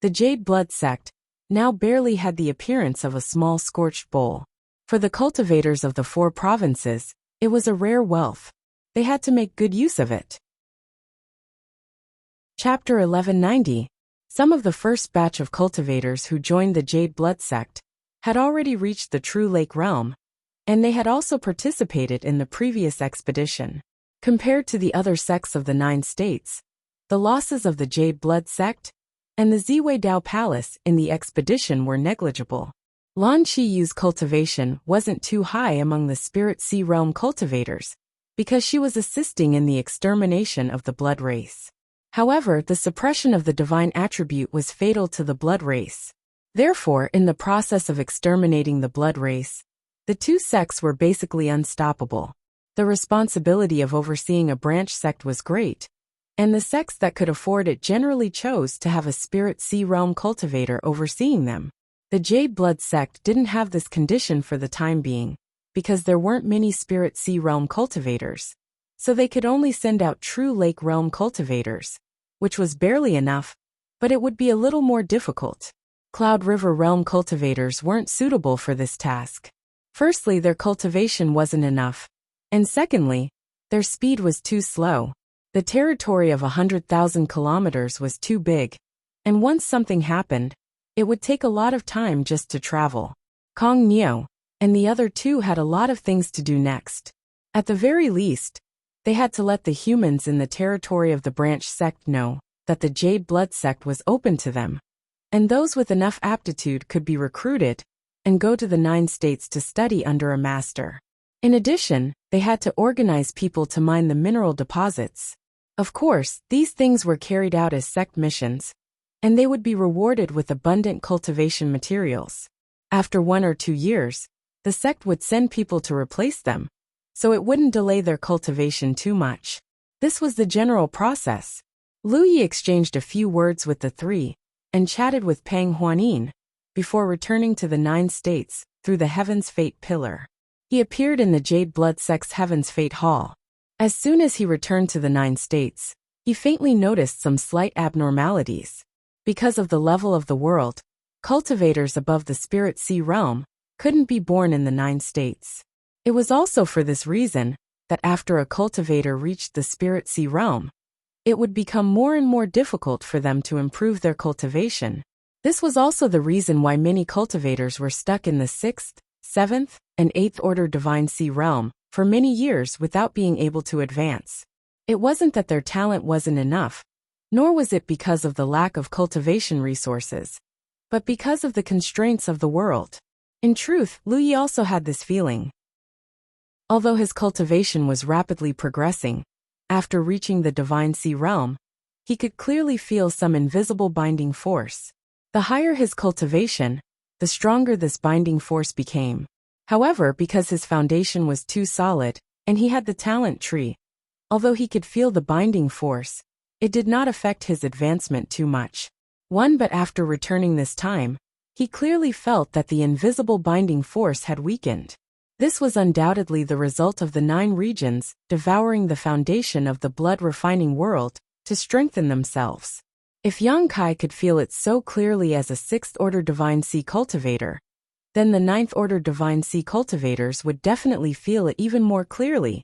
[SPEAKER 1] the Jade Blood sect now barely had the appearance of a small scorched bowl. For the cultivators of the 4 provinces, it was a rare wealth. They had to make good use of it. Chapter 1190. Some of the first batch of cultivators who joined the Jade Blood sect had already reached the True Lake realm, and they had also participated in the previous expedition. Compared to the other sects of the 9 states, the losses of the Jade Blood sect and the Ziwei Dao Palace in the expedition were negligible. Lan Qiyu's cultivation wasn't too high among the Spirit Sea Realm cultivators, because she was assisting in the extermination of the blood race. However, the suppression of the divine attribute was fatal to the blood race. Therefore, in the process of exterminating the blood race, the 2 sects were basically unstoppable. The responsibility of overseeing a branch sect was great, and the sects that could afford it generally chose to have a Spirit Sea Realm cultivator overseeing them. The Jade Blood sect didn't have this condition for the time being, because there weren't many Spirit Sea Realm cultivators, so they could only send out True Lake Realm cultivators, which was barely enough, but it would be a little more difficult. Cloud River Realm cultivators weren't suitable for this task. Firstly, their cultivation wasn't enough. And secondly, their speed was too slow. The territory of 100,000 kilometers was too big. And once something happened, it would take a lot of time just to travel. Kong Neo and the other two had a lot of things to do next. At the very least, they had to let the humans in the territory of the branch sect know that the Jade Blood sect was open to them, and those with enough aptitude could be recruited and go to the 9 states to study under a master. In addition, they had to organize people to mine the mineral deposits. Of course, these things were carried out as sect missions, and they would be rewarded with abundant cultivation materials. After 1 or 2 years, the sect would send people to replace them, so it wouldn't delay their cultivation too much. This was the general process. Lu Yi exchanged a few words with the 3, and chatted with Pang Huanin, before returning to the 9 states, through the Heaven's Fate Pillar. He appeared in the Jade Blood Sect's Heaven's Fate Hall. As soon as he returned to the 9 states, he faintly noticed some slight abnormalities. Because of the level of the world, cultivators above the Spirit Sea realm couldn't be born in the 9 states. It was also for this reason that after a cultivator reached the Spirit Sea realm, it would become more and more difficult for them to improve their cultivation. This was also the reason why many cultivators were stuck in the 6th, 7th, and 8th order Divine Sea realm for many years without being able to advance. It wasn't that their talent wasn't enough, nor was it because of the lack of cultivation resources, but because of the constraints of the world. In truth, Lu Yi also had this feeling. Although his cultivation was rapidly progressing, after reaching the Divine Sea realm, he could clearly feel some invisible binding force. The higher his cultivation, the stronger this binding force became. However, because his foundation was too solid, and he had the talent tree, although he could feel the binding force, it did not affect his advancement too much. But after returning this time, he clearly felt that the invisible binding force had weakened. This was undoubtedly the result of the 9 regions devouring the foundation of the blood-refining world to strengthen themselves. If Yang Kai could feel it so clearly as a 6th-order Divine Sea cultivator, then the 9th-order Divine Sea cultivators would definitely feel it even more clearly,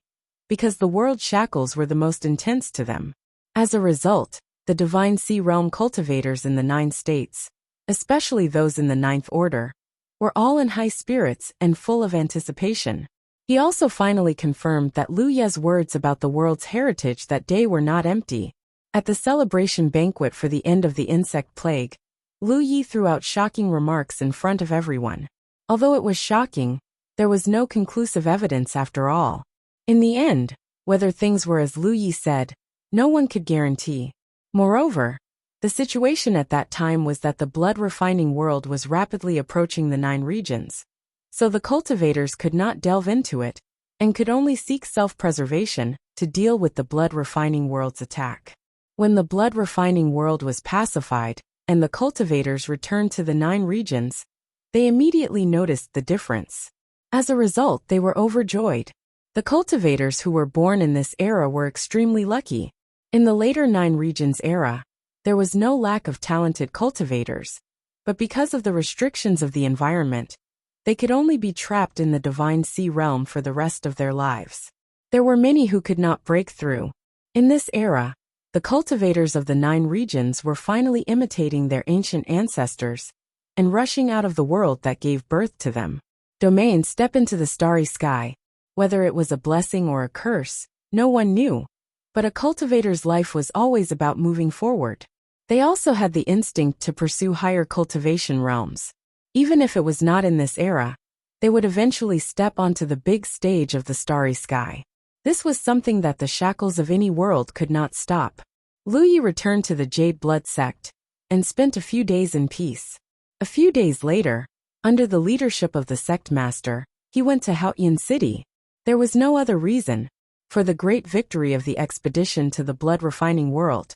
[SPEAKER 1] because the world shackles were the most intense to them. As a result, the Divine Sea realm cultivators in the 9 states, especially those in the 9th order, were all in high spirits and full of anticipation. He also finally confirmed that Lu Ye's words about the world's heritage that day were not empty. At the celebration banquet for the end of the insect plague, Lu Yi threw out shocking remarks in front of everyone. Although it was shocking, there was no conclusive evidence after all. In the end, whether things were as Lu Yi said, no one could guarantee. Moreover, the situation at that time was that the blood-refining world was rapidly approaching the 9 regions, so the cultivators could not delve into it, and could only seek self-preservation to deal with the blood-refining world's attack. When the blood-refining world was pacified, and the cultivators returned to the 9 regions, they immediately noticed the difference. As a result, they were overjoyed. The cultivators who were born in this era were extremely lucky. In the later 9 regions era, there was no lack of talented cultivators, but because of the restrictions of the environment, they could only be trapped in the Divine Sea realm for the rest of their lives. There were many who could not break through. In this era, the cultivators of the 9 regions were finally imitating their ancient ancestors and rushing out of the world that gave birth to them. Domain step into the starry sky. Whether it was a blessing or a curse, no one knew, but a cultivator's life was always about moving forward. They also had the instinct to pursue higher cultivation realms. Even if it was not in this era, they would eventually step onto the big stage of the starry sky. This was something that the shackles of any world could not stop. Lu Yi returned to the Jade Blood sect and spent a few days in peace. A few days later, under the leadership of the sect master, he went to Haoyan City. There was no other reason for the great victory of the expedition to the blood-refining world.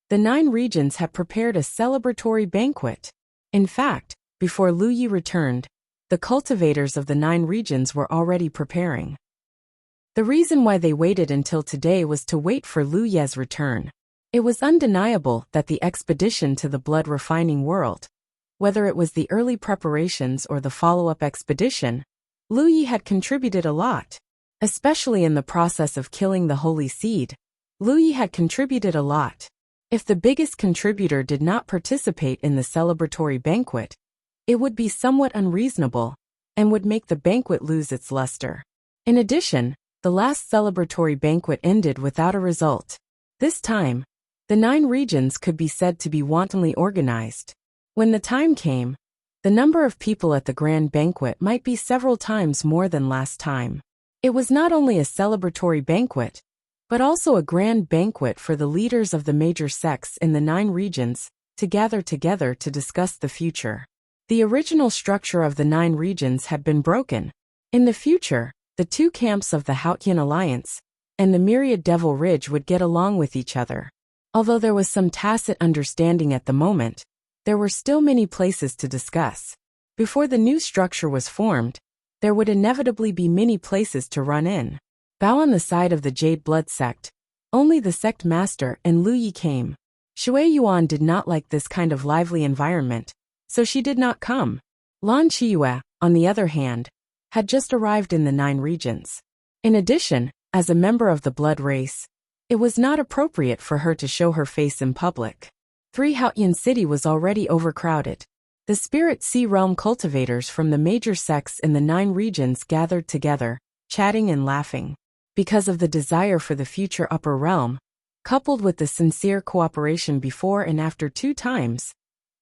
[SPEAKER 1] The 9 regions had prepared a celebratory banquet. In fact, before Lu Yi returned, the cultivators of the 9 regions were already preparing. The reason why they waited until today was to wait for Lu Ye's return. It was undeniable that the expedition to the blood-refining world Whether it was the early preparations or the follow-up expedition, Lu Yi had contributed a lot. Especially in the process of killing the holy seed, Lu Yi had contributed a lot. If the biggest contributor did not participate in the celebratory banquet, it would be somewhat unreasonable and would make the banquet lose its luster. In addition, the last celebratory banquet ended without a result. This time, the 9 regions could be said to be wantonly organized. When the time came, the number of people at the grand banquet might be several times more than last time. It was not only a celebratory banquet, but also a grand banquet for the leaders of the major sects in the 9 regions to gather together to discuss the future. The original structure of the 9 regions had been broken. In the future, the 2 camps of the Haotian Alliance and the Myriad Devil Ridge would get along with each other. Although there was some tacit understanding at the moment, there were still many places to discuss. Before the new structure was formed, there would inevitably be many places to run in. Bao on the side of the Jade Blood sect, only the sect master and Lu Yi came. Shui Yuan did not like this kind of lively environment, so she did not come. Lan Qiyue, on the other hand, had just arrived in the 9 regions. In addition, as a member of the blood race, it was not appropriate for her to show her face in public. 3 Haotian City was already overcrowded. The Spirit Sea Realm cultivators from the major sects in the 9 regions gathered together, chatting and laughing. Because of the desire for the future upper realm, coupled with the sincere cooperation before and after 2 times,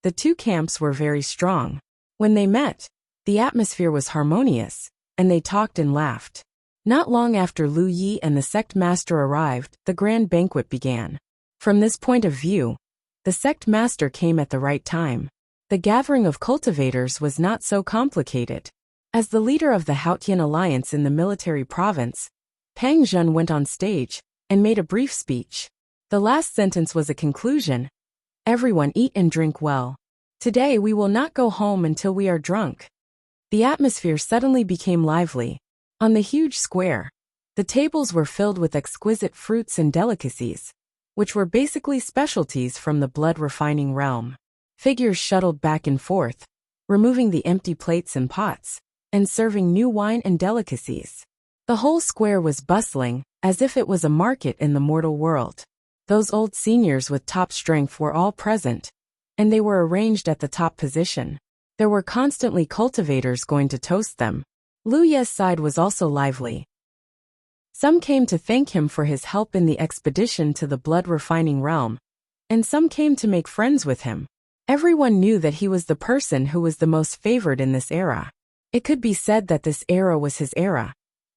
[SPEAKER 1] the 2 camps were very strong. When they met, the atmosphere was harmonious, and they talked and laughed. Not long after Lu Yi and the sect master arrived, the grand banquet began. From this point of view, the sect master came at the right time. The gathering of cultivators was not so complicated. As the leader of the Haotian Alliance in the military province, Pang Zhen went on stage and made a brief speech. The last sentence was a conclusion. Everyone eat and drink well. Today we will not go home until we are drunk. The atmosphere suddenly became lively. On the huge square, the tables were filled with exquisite fruits and delicacies, which were basically specialties from the blood refining realm. Figures shuttled back and forth, removing the empty plates and pots, and serving new wine and delicacies. The whole square was bustling, as if it was a market in the mortal world. Those old seniors with top strength were all present, and they were arranged at the top position. There were constantly cultivators going to toast them. Lu Ye's side was also lively. Some came to thank him for his help in the expedition to the blood refining realm, and some came to make friends with him. Everyone knew that he was the person who was the most favored in this era. It could be said that this era was his era,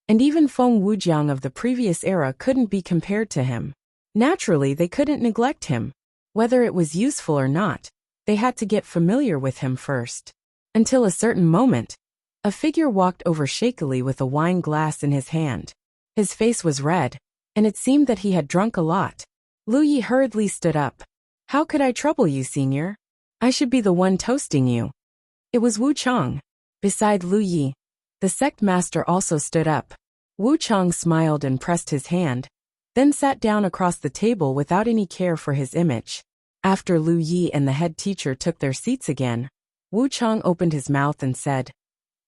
[SPEAKER 1] and even Feng Wujiang of the previous era couldn't be compared to him. Naturally, they couldn't neglect him. Whether it was useful or not, they had to get familiar with him first. Until a certain moment, a figure walked over shakily with a wine glass in his hand. His face was red, and it seemed that he had drunk a lot. Lu Yi hurriedly stood up. "How could I trouble you, senior? I should be the one toasting you." It was Wu Chang. Beside Lu Yi, the sect master also stood up. Wu Chang smiled and pressed his hand, then sat down across the table without any care for his image. After Lu Yi and the head teacher took their seats again, Wu Chang opened his mouth and said,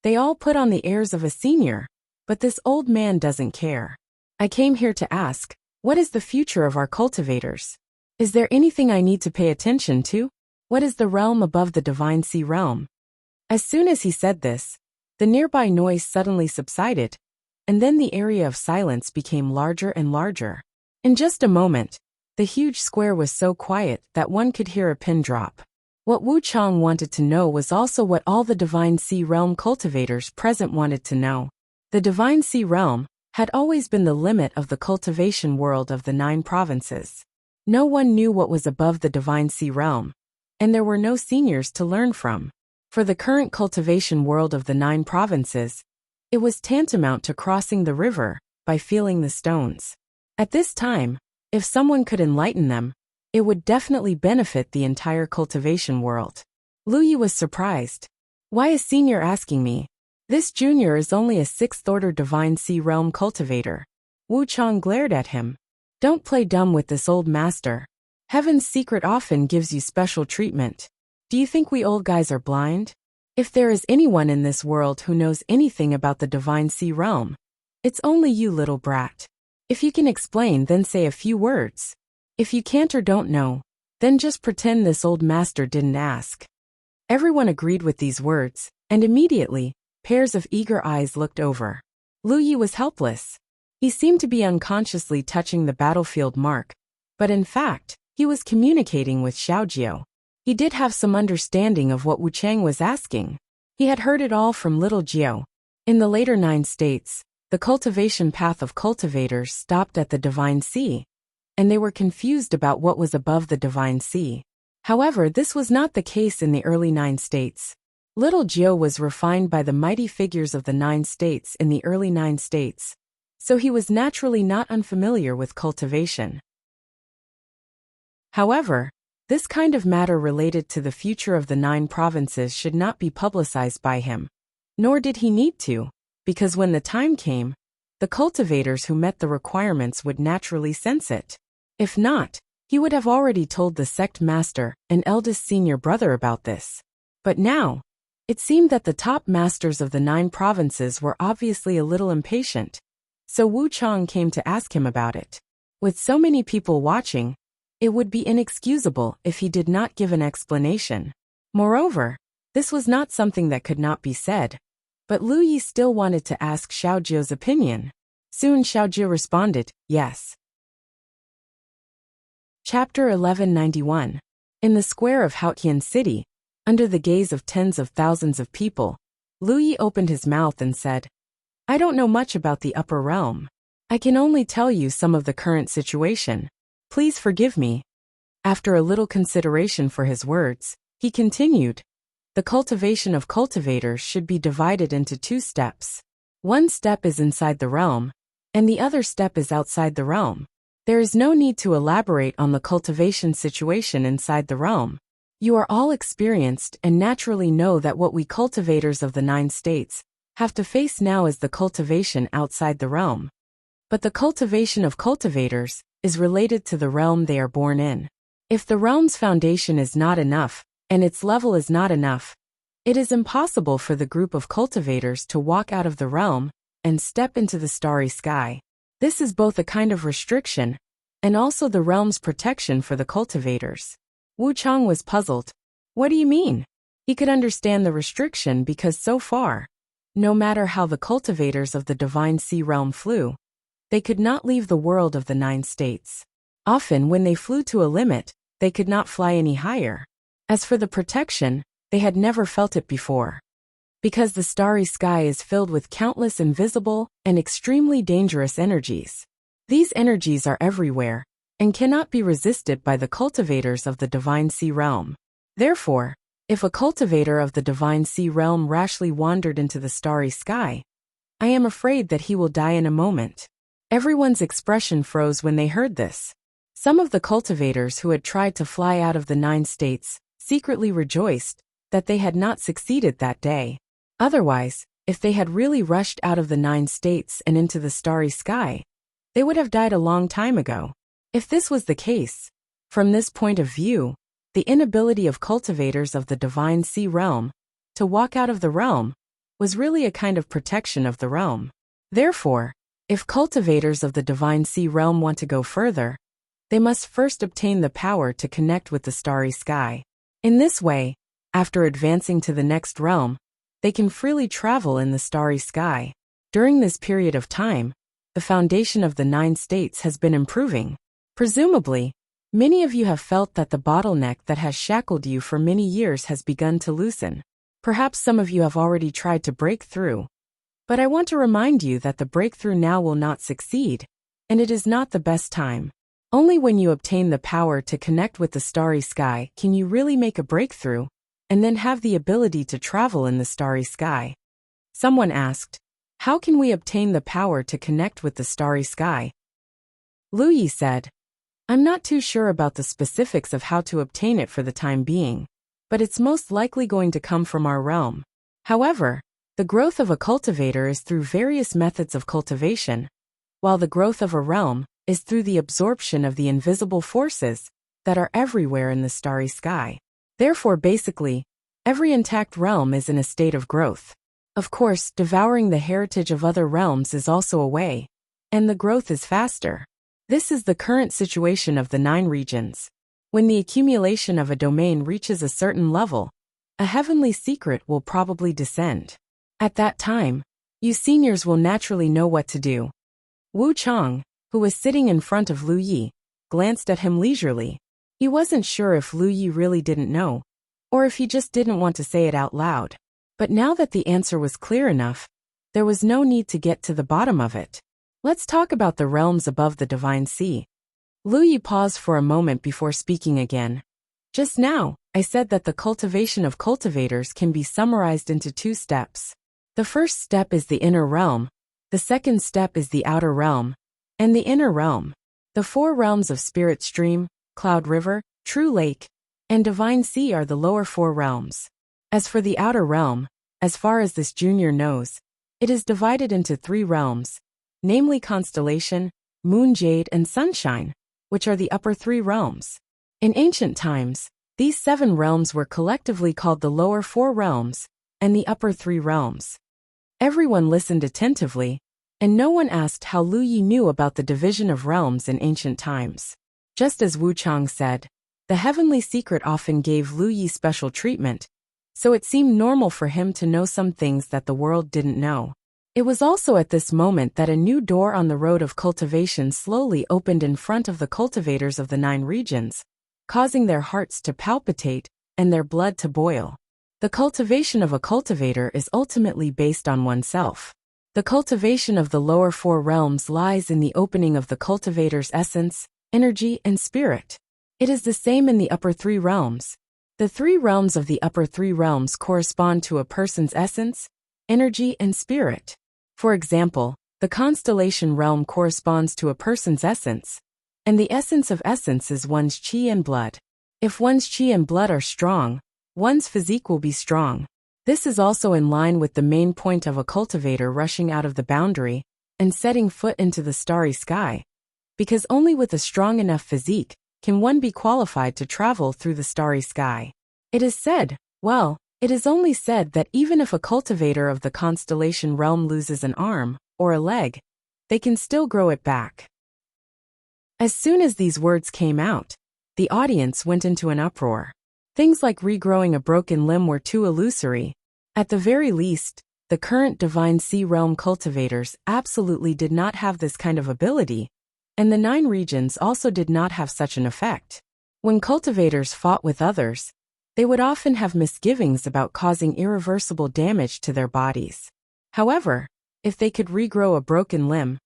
[SPEAKER 1] "They all put on the airs of a senior, but this old man doesn't care. I came here to ask, what is the future of our cultivators? Is there anything I need to pay attention to? What is the realm above the Divine Sea realm?" As soon as he said this, the nearby noise suddenly subsided, and then the area of silence became larger and larger. In just a moment, the huge square was so quiet that one could hear a pin drop. What Wu Chang wanted to know was also what all the Divine Sea realm cultivators present wanted to know. The Divine Sea realm had always been the limit of the cultivation world of the 9 provinces. No one knew what was above the Divine Sea realm, and there were no seniors to learn from. For the current cultivation world of the 9 provinces, it was tantamount to crossing the river by feeling the stones. At this time, if someone could enlighten them, it would definitely benefit the entire cultivation world. Lu Yi was surprised. "Why is senior asking me? This junior is only a 6th-order Divine Sea realm cultivator." Wu Chang glared at him. "Don't play dumb with this old master. Heaven's secret often gives you special treatment. Do you think we old guys are blind? If there is anyone in this world who knows anything about the Divine Sea realm, it's only you, little brat. If you can explain, then say a few words. If you can't or don't know, then just pretend this old master didn't ask. Everyone agreed with these words, and immediately, pairs of eager eyes looked over. Lu Yi was helpless. He seemed to be unconsciously touching the battlefield mark, but in fact, he was communicating with Xiaojiu. He did have some understanding of what Wu Chang was asking. He had heard it all from little Jiu. In the later 9 states, the cultivation path of cultivators stopped at the Divine Sea, and they were confused about what was above the Divine Sea. However, this was not the case in the early 9 states. Little Jiu was refined by the mighty figures of the 9 states in the early 9 states, so he was naturally not unfamiliar with cultivation. However, this kind of matter related to the future of the 9 provinces should not be publicized by him. Nor did he need to, because when the time came, the cultivators who met the requirements would naturally sense it. If not, he would have already told the sect master and eldest senior brother about this. But now, it seemed that the top masters of the 9 provinces were obviously a little impatient, so Wu Chang came to ask him about it. With so many people watching, it would be inexcusable if he did not give an explanation. Moreover, this was not something that could not be said, but Lu Yi still wanted to ask Xiaojiu's opinion. Soon Xiaojiu responded, yes. Chapter 1191. In the square of Haotian City, under the gaze of tens of thousands of people, Lu Yi opened his mouth and said, I don't know much about the upper realm. I can only tell you some of the current situation. Please forgive me. After a little consideration for his words, he continued, the cultivation of cultivators should be divided into 2 steps. One step is inside the realm, and the other step is outside the realm. There is no need to elaborate on the cultivation situation inside the realm. You are all experienced and naturally know that what we cultivators of the 9 states have to face now is the cultivation outside the realm. But the cultivation of cultivators is related to the realm they are born in. If the realm's foundation is not enough, and its level is not enough, it is impossible for the group of cultivators to walk out of the realm and step into the starry sky. This is both a kind of restriction and also the realm's protection for the cultivators. Wu Chang was puzzled. What do you mean? He could understand the restriction because so far, no matter how the cultivators of the Divine Sea realm flew, they could not leave the world of the 9 states. Often when they flew to a limit, they could not fly any higher. As for the protection, they had never felt it before. Because the starry sky is filled with countless invisible and extremely dangerous energies. These energies are everywhere, and cannot be resisted by the cultivators of the Divine Sea realm. Therefore, if a cultivator of the Divine Sea realm rashly wandered into the starry sky, I am afraid that he will die in a moment. Everyone's expression froze when they heard this. Some of the cultivators who had tried to fly out of the 9 states secretly rejoiced that they had not succeeded that day. Otherwise, if they had really rushed out of the 9 states and into the starry sky, they would have died a long time ago. If this was the case, from this point of view, the inability of cultivators of the Divine Sea realm to walk out of the realm was really a kind of protection of the realm. Therefore, if cultivators of the Divine Sea realm want to go further, they must first obtain the power to connect with the starry sky. In this way, after advancing to the next realm, they can freely travel in the starry sky. During this period of time, the foundation of the 9 states has been improving. Presumably, many of you have felt that the bottleneck that has shackled you for many years has begun to loosen. Perhaps some of you have already tried to break through. But I want to remind you that the breakthrough now will not succeed, and it is not the best time. Only when you obtain the power to connect with the starry sky can you really make a breakthrough, and then have the ability to travel in the starry sky. Someone asked, how can we obtain the power to connect with the starry sky? Lu Yi said, I'm not too sure about the specifics of how to obtain it for the time being, but it's most likely going to come from our realm. However, the growth of a cultivator is through various methods of cultivation, while the growth of a realm is through the absorption of the invisible forces that are everywhere in the starry sky. Therefore, basically, every intact realm is in a state of growth. Of course, devouring the heritage of other realms is also a way, and the growth is faster. This is the current situation of the 9 regions. When the accumulation of a domain reaches a certain level, a heavenly secret will probably descend. At that time, you seniors will naturally know what to do. Wu Chang, who was sitting in front of Lu Yi, glanced at him leisurely. He wasn't sure if Lu Yi really didn't know, or if he just didn't want to say it out loud. But now that the answer was clear enough, there was no need to get to the bottom of it. Let's talk about the realms above the divine sea. Lu Yi paused for a moment before speaking again. Just now, I said that the cultivation of cultivators can be summarized into 2 steps. The first step is the inner realm, the second step is the outer realm, and the inner realm. The 4 realms of Spirit Stream, Cloud River, True Lake, and Divine Sea are the lower 4 realms. As for the outer realm, as far as this junior knows, it is divided into 3 realms, namely Constellation, Moon Jade, and Sunshine, which are the upper 3 realms. In ancient times, these 7 realms were collectively called the lower 4 realms and the upper 3 realms. Everyone listened attentively, and no one asked how Lu Yi knew about the division of realms in ancient times. Just as Wu Chang said, the heavenly secret often gave Lu Yi special treatment, so it seemed normal for him to know some things that the world didn't know. It was also at this moment that a new door on the road of cultivation slowly opened in front of the cultivators of the 9 regions, causing their hearts to palpitate and their blood to boil. The cultivation of a cultivator is ultimately based on oneself. The cultivation of the lower 4 realms lies in the opening of the cultivator's essence, energy, and spirit. It is the same in the upper 3 realms. The 3 realms of the upper 3 realms correspond to a person's essence, energy, and spirit. For example, the constellation realm corresponds to a person's essence, and the essence of essence is one's qi and blood. If one's qi and blood are strong, one's physique will be strong. This is also in line with the main point of a cultivator rushing out of the boundary and setting foot into the starry sky, because only with a strong enough physique can one be qualified to travel through the starry sky. It is said, it is only said that even if a cultivator of the constellation realm loses an arm or a leg, they can still grow it back. As soon as these words came out, the audience went into an uproar. Things like regrowing a broken limb were too illusory. At the very least, the current Divine Sea Realm cultivators absolutely did not have this kind of ability, and the 9 regions also did not have such an effect. When cultivators fought with others, they would often have misgivings about causing irreversible damage to their bodies. However, if they could regrow a broken limb,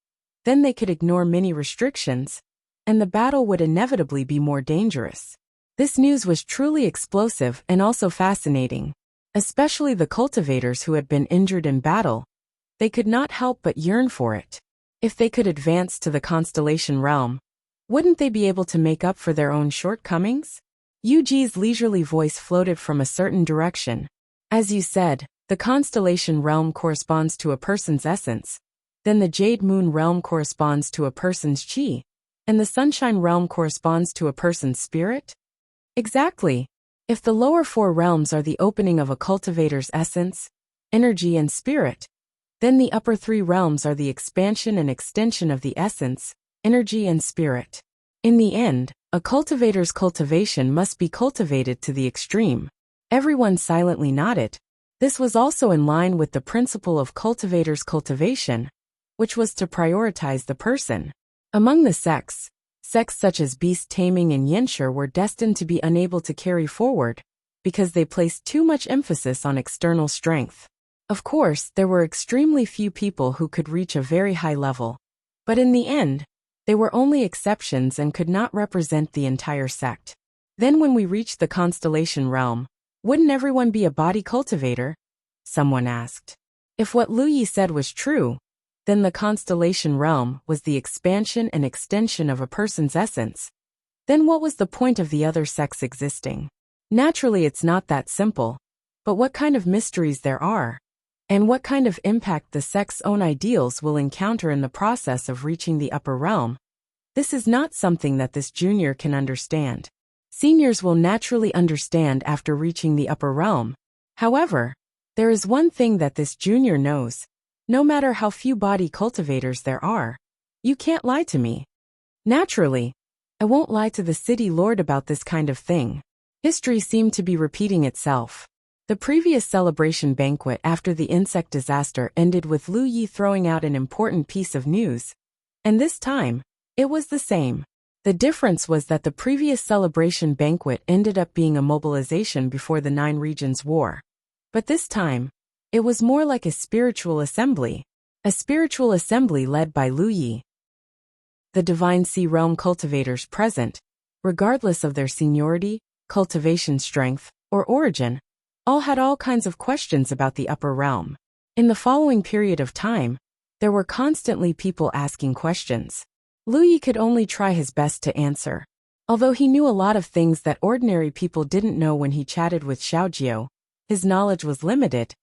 [SPEAKER 1] then they could ignore many restrictions, and the battle would inevitably be more dangerous. This news was truly explosive and also fascinating, especially the cultivators who had been injured in battle. They could not help but yearn for it. If they could advance to the constellation realm, wouldn't they be able to make up for their own shortcomings? Yu Ji's leisurely voice floated from a certain direction. As you said, the constellation realm corresponds to a person's essence, then the Jade Moon realm corresponds to a person's qi, and the Sunshine realm corresponds to a person's spirit? Exactly. If the lower 4 realms are the opening of a cultivator's essence, energy, and spirit, then the upper 3 realms are the expansion and extension of the essence, energy, and spirit. In the end, a cultivator's cultivation must be cultivated to the extreme. Everyone silently nodded. This was also in line with the principle of cultivator's cultivation, which was to prioritize the person. Among the sects such as beast taming and Yenshur were destined to be unable to carry forward, because they placed too much emphasis on external strength. Of course, there were extremely few people who could reach a very high level, but in the end, they were only exceptions and could not represent the entire sect. Then when we reached the constellation realm, wouldn't everyone be a body cultivator? Someone asked. If what Lu Yi said was true, then the constellation realm was the expansion and extension of a person's essence. Then what was the point of the other sects existing? Naturally, it's not that simple. But what kind of mysteries there are, and what kind of impact the sect's own ideals will encounter in the process of reaching the upper realm, this is not something that this junior can understand. Seniors will naturally understand after reaching the upper realm. However, there is one thing that this junior knows. No matter how few body cultivators there are, you can't lie to me. Naturally, I won't lie to the city lord about this kind of thing. History seemed to be repeating itself. The previous celebration banquet after the insect disaster ended with Lu Yi throwing out an important piece of news. And this time, it was the same. The difference was that the previous celebration banquet ended up being a mobilization before the 9 Regions War. But this time, it was more like a spiritual assembly. A spiritual assembly led by Lu Yi. The Divine Sea Realm cultivators present, regardless of their seniority, cultivation strength, or origin, all had all kinds of questions about the upper realm. In the following period of time, there were constantly people asking questions. Lu Yi could only try his best to answer. Although he knew a lot of things that ordinary people didn't know when he chatted with Xiaojiu, his knowledge was limited,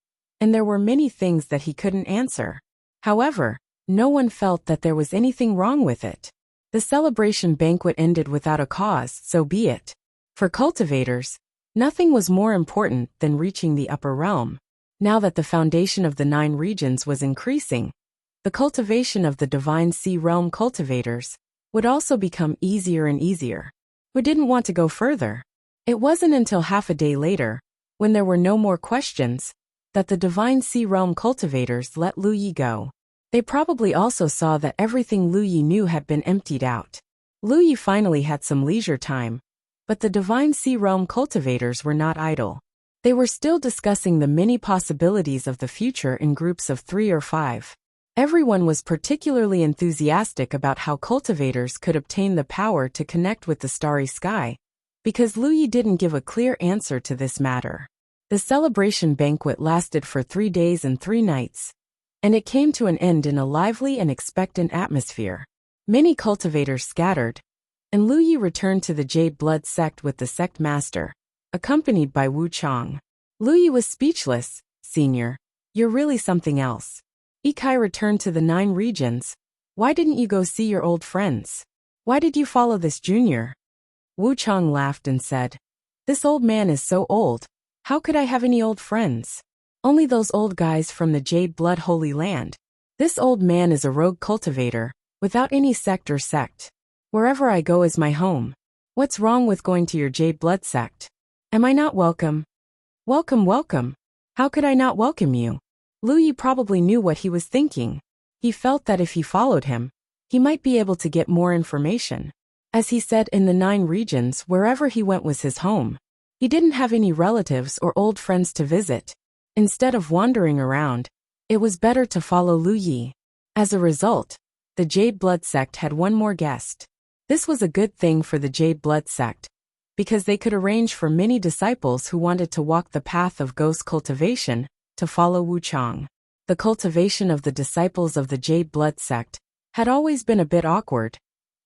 [SPEAKER 1] and there were many things that he couldn't answer. However, no one felt that there was anything wrong with it. The celebration banquet ended without a cause, so be it. For cultivators, nothing was more important than reaching the upper realm. Now that the foundation of the 9 regions was increasing, the cultivation of the Divine Sea Realm cultivators would also become easier and easier. Who didn't want to go further? It wasn't until half a day later, when there were no more questions, that the Divine Sea Realm cultivators let Lu Yi go. They probably also saw that everything Lu Yi knew had been emptied out. Lu Yi finally had some leisure time, but the Divine Sea Realm cultivators were not idle. They were still discussing the many possibilities of the future in groups of 3 or 5. Everyone was particularly enthusiastic about how cultivators could obtain the power to connect with the starry sky, because Lu Yi didn't give a clear answer to this matter. The celebration banquet lasted for 3 days and 3 nights, and it came to an end in a lively and expectant atmosphere. Many cultivators scattered, and Lu Yi returned to the Jade Blood sect with the sect master, accompanied by Wu Chang. Lu Yi was speechless. Senior, you're really something else. Ikai returned to the 9 regions. Why didn't you go see your old friends? Why did you follow this junior? Wu Chang laughed and said, This old man is so old. How could I have any old friends? Only those old guys from the Jade Blood Holy Land. This old man is a rogue cultivator, without any sect or sect. Wherever I go is my home. What's wrong with going to your Jade Blood sect? Am I not welcome? Welcome, welcome. How could I not welcome you? Lu Yi probably knew what he was thinking. He felt that if he followed him, he might be able to get more information. As he said, in the 9 regions, wherever he went was his home. He didn't have any relatives or old friends to visit. Instead of wandering around, it was better to follow Lu Yi. As a result, the Jade Blood sect had one more guest. This was a good thing for the Jade Blood sect, because they could arrange for many disciples who wanted to walk the path of ghost cultivation to follow Wu Chang. The cultivation of the disciples of the Jade Blood sect had always been a bit awkward,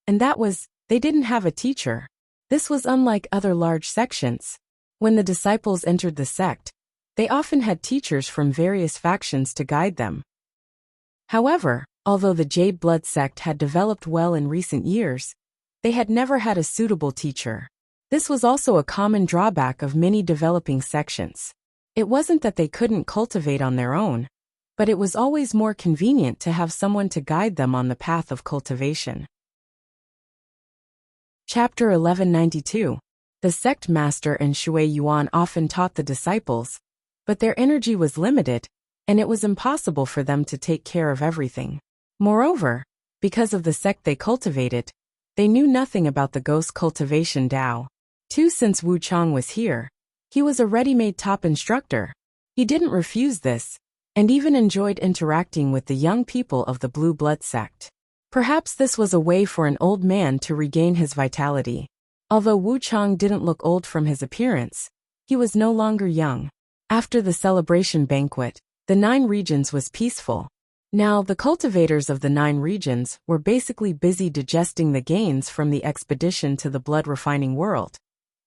[SPEAKER 1] and that was, they didn't have a teacher. This was unlike other large sections. When the disciples entered the sect, they often had teachers from various factions to guide them. However, although the Jade Blood sect had developed well in recent years, they had never had a suitable teacher. This was also a common drawback of many developing sections. It wasn't that they couldn't cultivate on their own, but it was always more convenient to have someone to guide them on the path of cultivation. Chapter 1192. The sect master and Shui Yuan often taught the disciples, but their energy was limited, and it was impossible for them to take care of everything. Moreover, because of the sect they cultivated, they knew nothing about the ghost cultivation Tao. Since Wu Chang was here, he was a ready-made top instructor. He didn't refuse this, and even enjoyed interacting with the young people of the Blue Blood sect. Perhaps this was a way for an old man to regain his vitality. Although Wu Chang didn't look old from his appearance, he was no longer young. After the celebration banquet, the 9 regions was peaceful. Now, the cultivators of the 9 regions were basically busy digesting the gains from the expedition to the blood-refining world.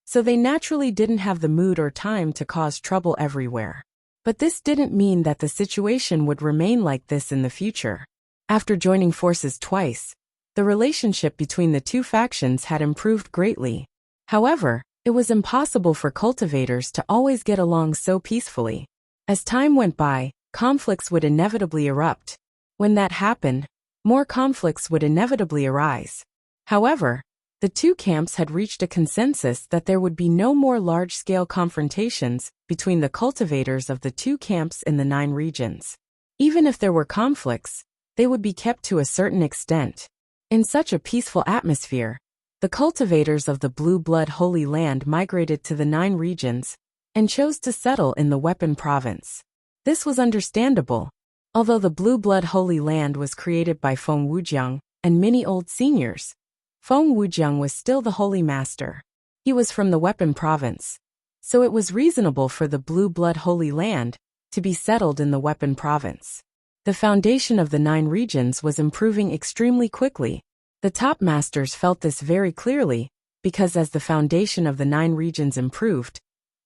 [SPEAKER 1] So they naturally didn't have the mood or time to cause trouble everywhere. But this didn't mean that the situation would remain like this in the future. After joining forces twice, the relationship between the 2 factions had improved greatly. However, It was impossible for cultivators to always get along so peacefully. As time went by, conflicts would inevitably erupt. When that happened, more conflicts would inevitably arise. However, the two camps had reached a consensus that there would be no more large-scale confrontations between the cultivators of the two camps in the 9 regions. Even if there were conflicts, they would be kept to a certain extent. In such a peaceful atmosphere, the cultivators of the Blue Blood Holy Land migrated to the 9 regions and chose to settle in the Weapon Province. This was understandable. Although the Blue Blood Holy Land was created by Feng Wujiang and many old seniors, Feng Wujiang was still the Holy Master. He was from the Weapon Province, so it was reasonable for the Blue Blood Holy Land to be settled in the Weapon Province. The foundation of the 9 regions was improving extremely quickly. The top masters felt this very clearly, because as the foundation of the 9 regions improved,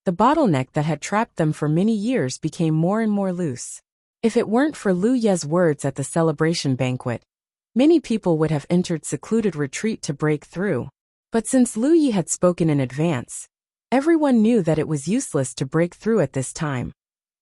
[SPEAKER 1] the bottleneck that had trapped them for many years became more and more loose. If it weren't for Lu Ye's words at the celebration banquet, many people would have entered secluded retreat to break through. But since Lu Ye had spoken in advance, everyone knew that it was useless to break through at this time.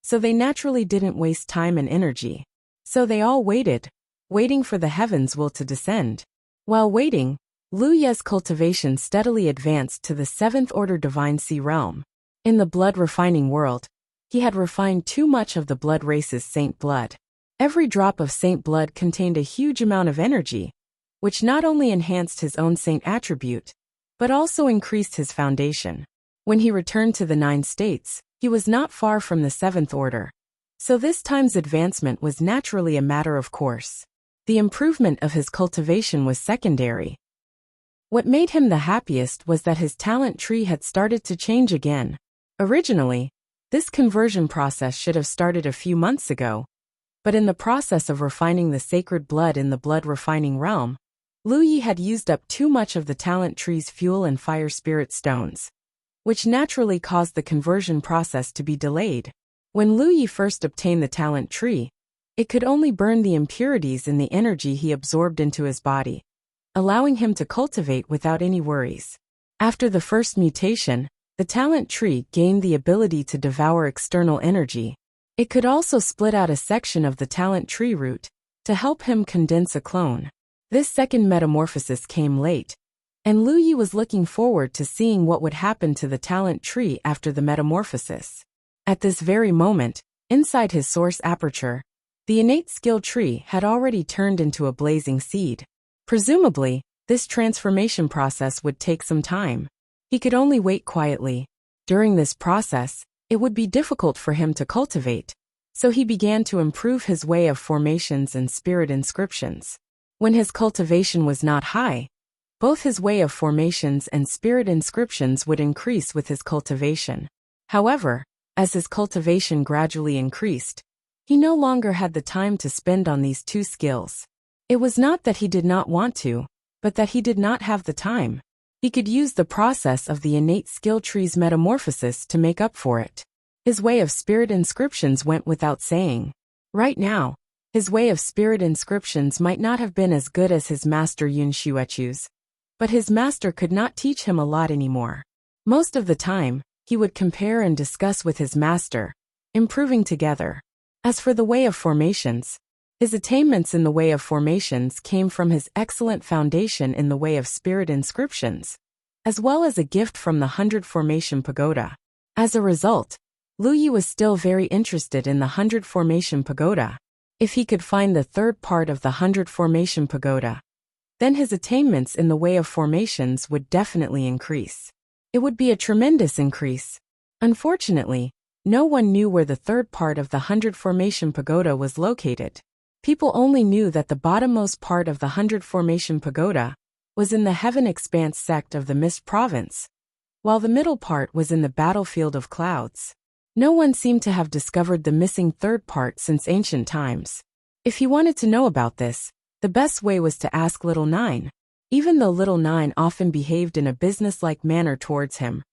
[SPEAKER 1] So they naturally didn't waste time and energy. So they all waited, waiting for the heavens' will to descend. While waiting, Lu Ye's cultivation steadily advanced to the 7th order Divine Sea realm. In the blood refining world, he had refined too much of the blood race's saint blood. Every drop of saint blood contained a huge amount of energy, which not only enhanced his own saint attribute, but also increased his foundation. When he returned to the 9 states, he was not far from the 7th order. So this time's advancement was naturally a matter of course. The improvement of his cultivation was secondary. What made him the happiest was that his talent tree had started to change again. Originally, this conversion process should have started a few months ago, but in the process of refining the sacred blood in the blood refining realm, Lu Ye had used up too much of the talent tree's fuel and fire spirit stones, which naturally caused the conversion process to be delayed. When Lu Ye first obtained the talent tree, it could only burn the impurities in the energy he absorbed into his body, allowing him to cultivate without any worries. After the first mutation, the talent tree gained the ability to devour external energy. It could also split out a section of the talent tree root to help him condense a clone. This second metamorphosis came late, and Lu Ye was looking forward to seeing what would happen to the talent tree after the metamorphosis. At this very moment, inside his source aperture, the innate skill tree had already turned into a blazing seed. Presumably, this transformation process would take some time. He could only wait quietly. During this process, it would be difficult for him to cultivate, so he began to improve his way of formations and spirit inscriptions. When his cultivation was not high, both his way of formations and spirit inscriptions would increase with his cultivation. However, as his cultivation gradually increased, he no longer had the time to spend on these 2 skills. It was not that he did not want to, but that he did not have the time. He could use the process of the innate skill tree's metamorphosis to make up for it. His way of spirit inscriptions went without saying. Right now, his way of spirit inscriptions might not have been as good as his master Yun Xuechu's, but his master could not teach him a lot anymore. Most of the time, he would compare and discuss with his master, improving together. As for the way of formations, his attainments in the way of formations came from his excellent foundation in the way of spirit inscriptions, as well as a gift from the 100 Formation Pagoda. As a result, Lu Ye was still very interested in the 100 Formation Pagoda. If he could find the 3rd part of the 100 Formation Pagoda, then his attainments in the way of formations would definitely increase. It would be a tremendous increase. Unfortunately, no one knew where the 3rd part of the 100 Formation Pagoda was located. People only knew that the bottommost part of the 100 Formation Pagoda was in the Heaven Expanse sect of the Mist Province, while the middle part was in the Battlefield of Clouds. No one seemed to have discovered the missing 3rd part since ancient times. If he wanted to know about this, the best way was to ask Little Nine. Even though Little Nine often behaved in a businesslike manner towards him,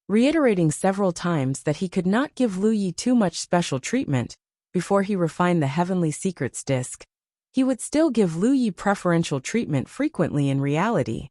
[SPEAKER 1] reiterating several times that he could not give Lu Ye too much special treatment before he refined the Heavenly Secrets disc, he would still give Lu Ye preferential treatment frequently in reality.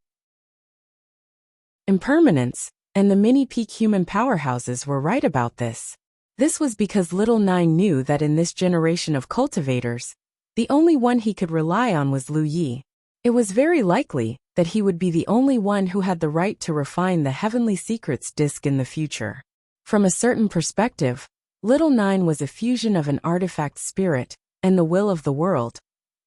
[SPEAKER 1] Impermanence, And the mini-peak human powerhouses were right about this. This was because little Nine knew that in this generation of cultivators, the only one he could rely on was Lu Yi. It was very likely that he would be the only one who had the right to refine the Heavenly Secrets disc in the future. From a certain perspective, little Nine was a fusion of an artifact spirit and the will of the world.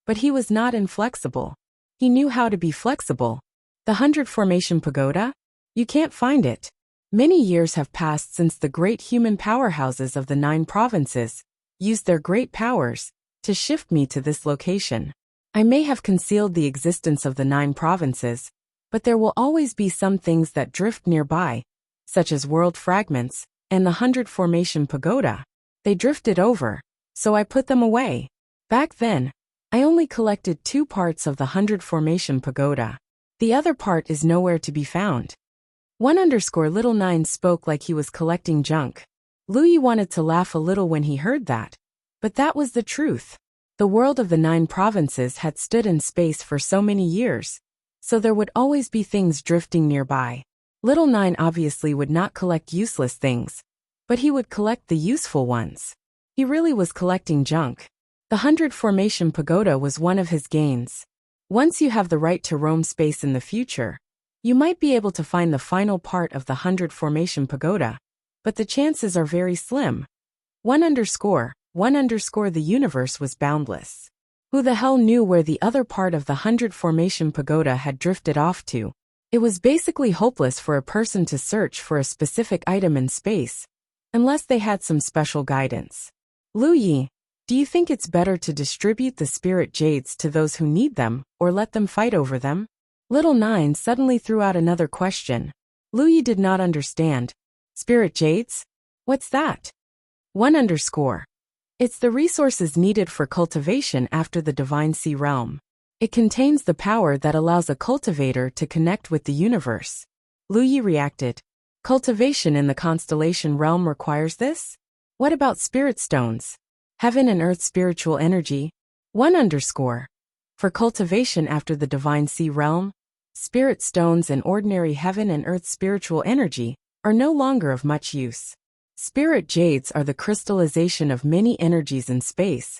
[SPEAKER 1] But he was not inflexible. He knew how to be flexible. The 100 Formation Pagoda? You can't find it. Many years have passed since the great human powerhouses of the 9 provinces used their great powers to shift me to this location. I may have concealed the existence of the 9 provinces, but there will always be some things that drift nearby, such as world fragments and the 100 Formation Pagoda. They drifted over, so I put them away. Back then, I only collected 2 parts of the 100 Formation Pagoda. The other part is nowhere to be found. Little Nine spoke like he was collecting junk. Lu Yi wanted to laugh a little when he heard that. But that was the truth. The world of the 9 provinces had stood in space for so many years, so there would always be things drifting nearby. Little Nine obviously would not collect useless things, but he would collect the useful ones. He really was collecting junk. The 100 Formation Pagoda was one of his gains. Once you have the right to roam space in the future, you might be able to find the final part of the 100 Formation Pagoda, but the chances are very slim. 1_1_ the universe was boundless. Who the hell knew where the other part of the 100 Formation Pagoda had drifted off to? It was basically hopeless for a person to search for a specific item in space, unless they had some special guidance. Lu Yi, do you think it's better to distribute the spirit jades to those who need them, or let them fight over them? Little Nine suddenly threw out another question. Lu Yi did not understand. Spirit jades? What's that? 1_. It's the resources needed for cultivation after the Divine Sea Realm. It contains the power that allows a cultivator to connect with the universe. Lu Yi reacted. Cultivation in the constellation realm requires this? What about spirit stones? Heaven and earth spiritual energy? 1_. For cultivation after the Divine Sea Realm, spirit stones and ordinary heaven and earth spiritual energy are no longer of much use. Spirit jades are the crystallization of many energies in space,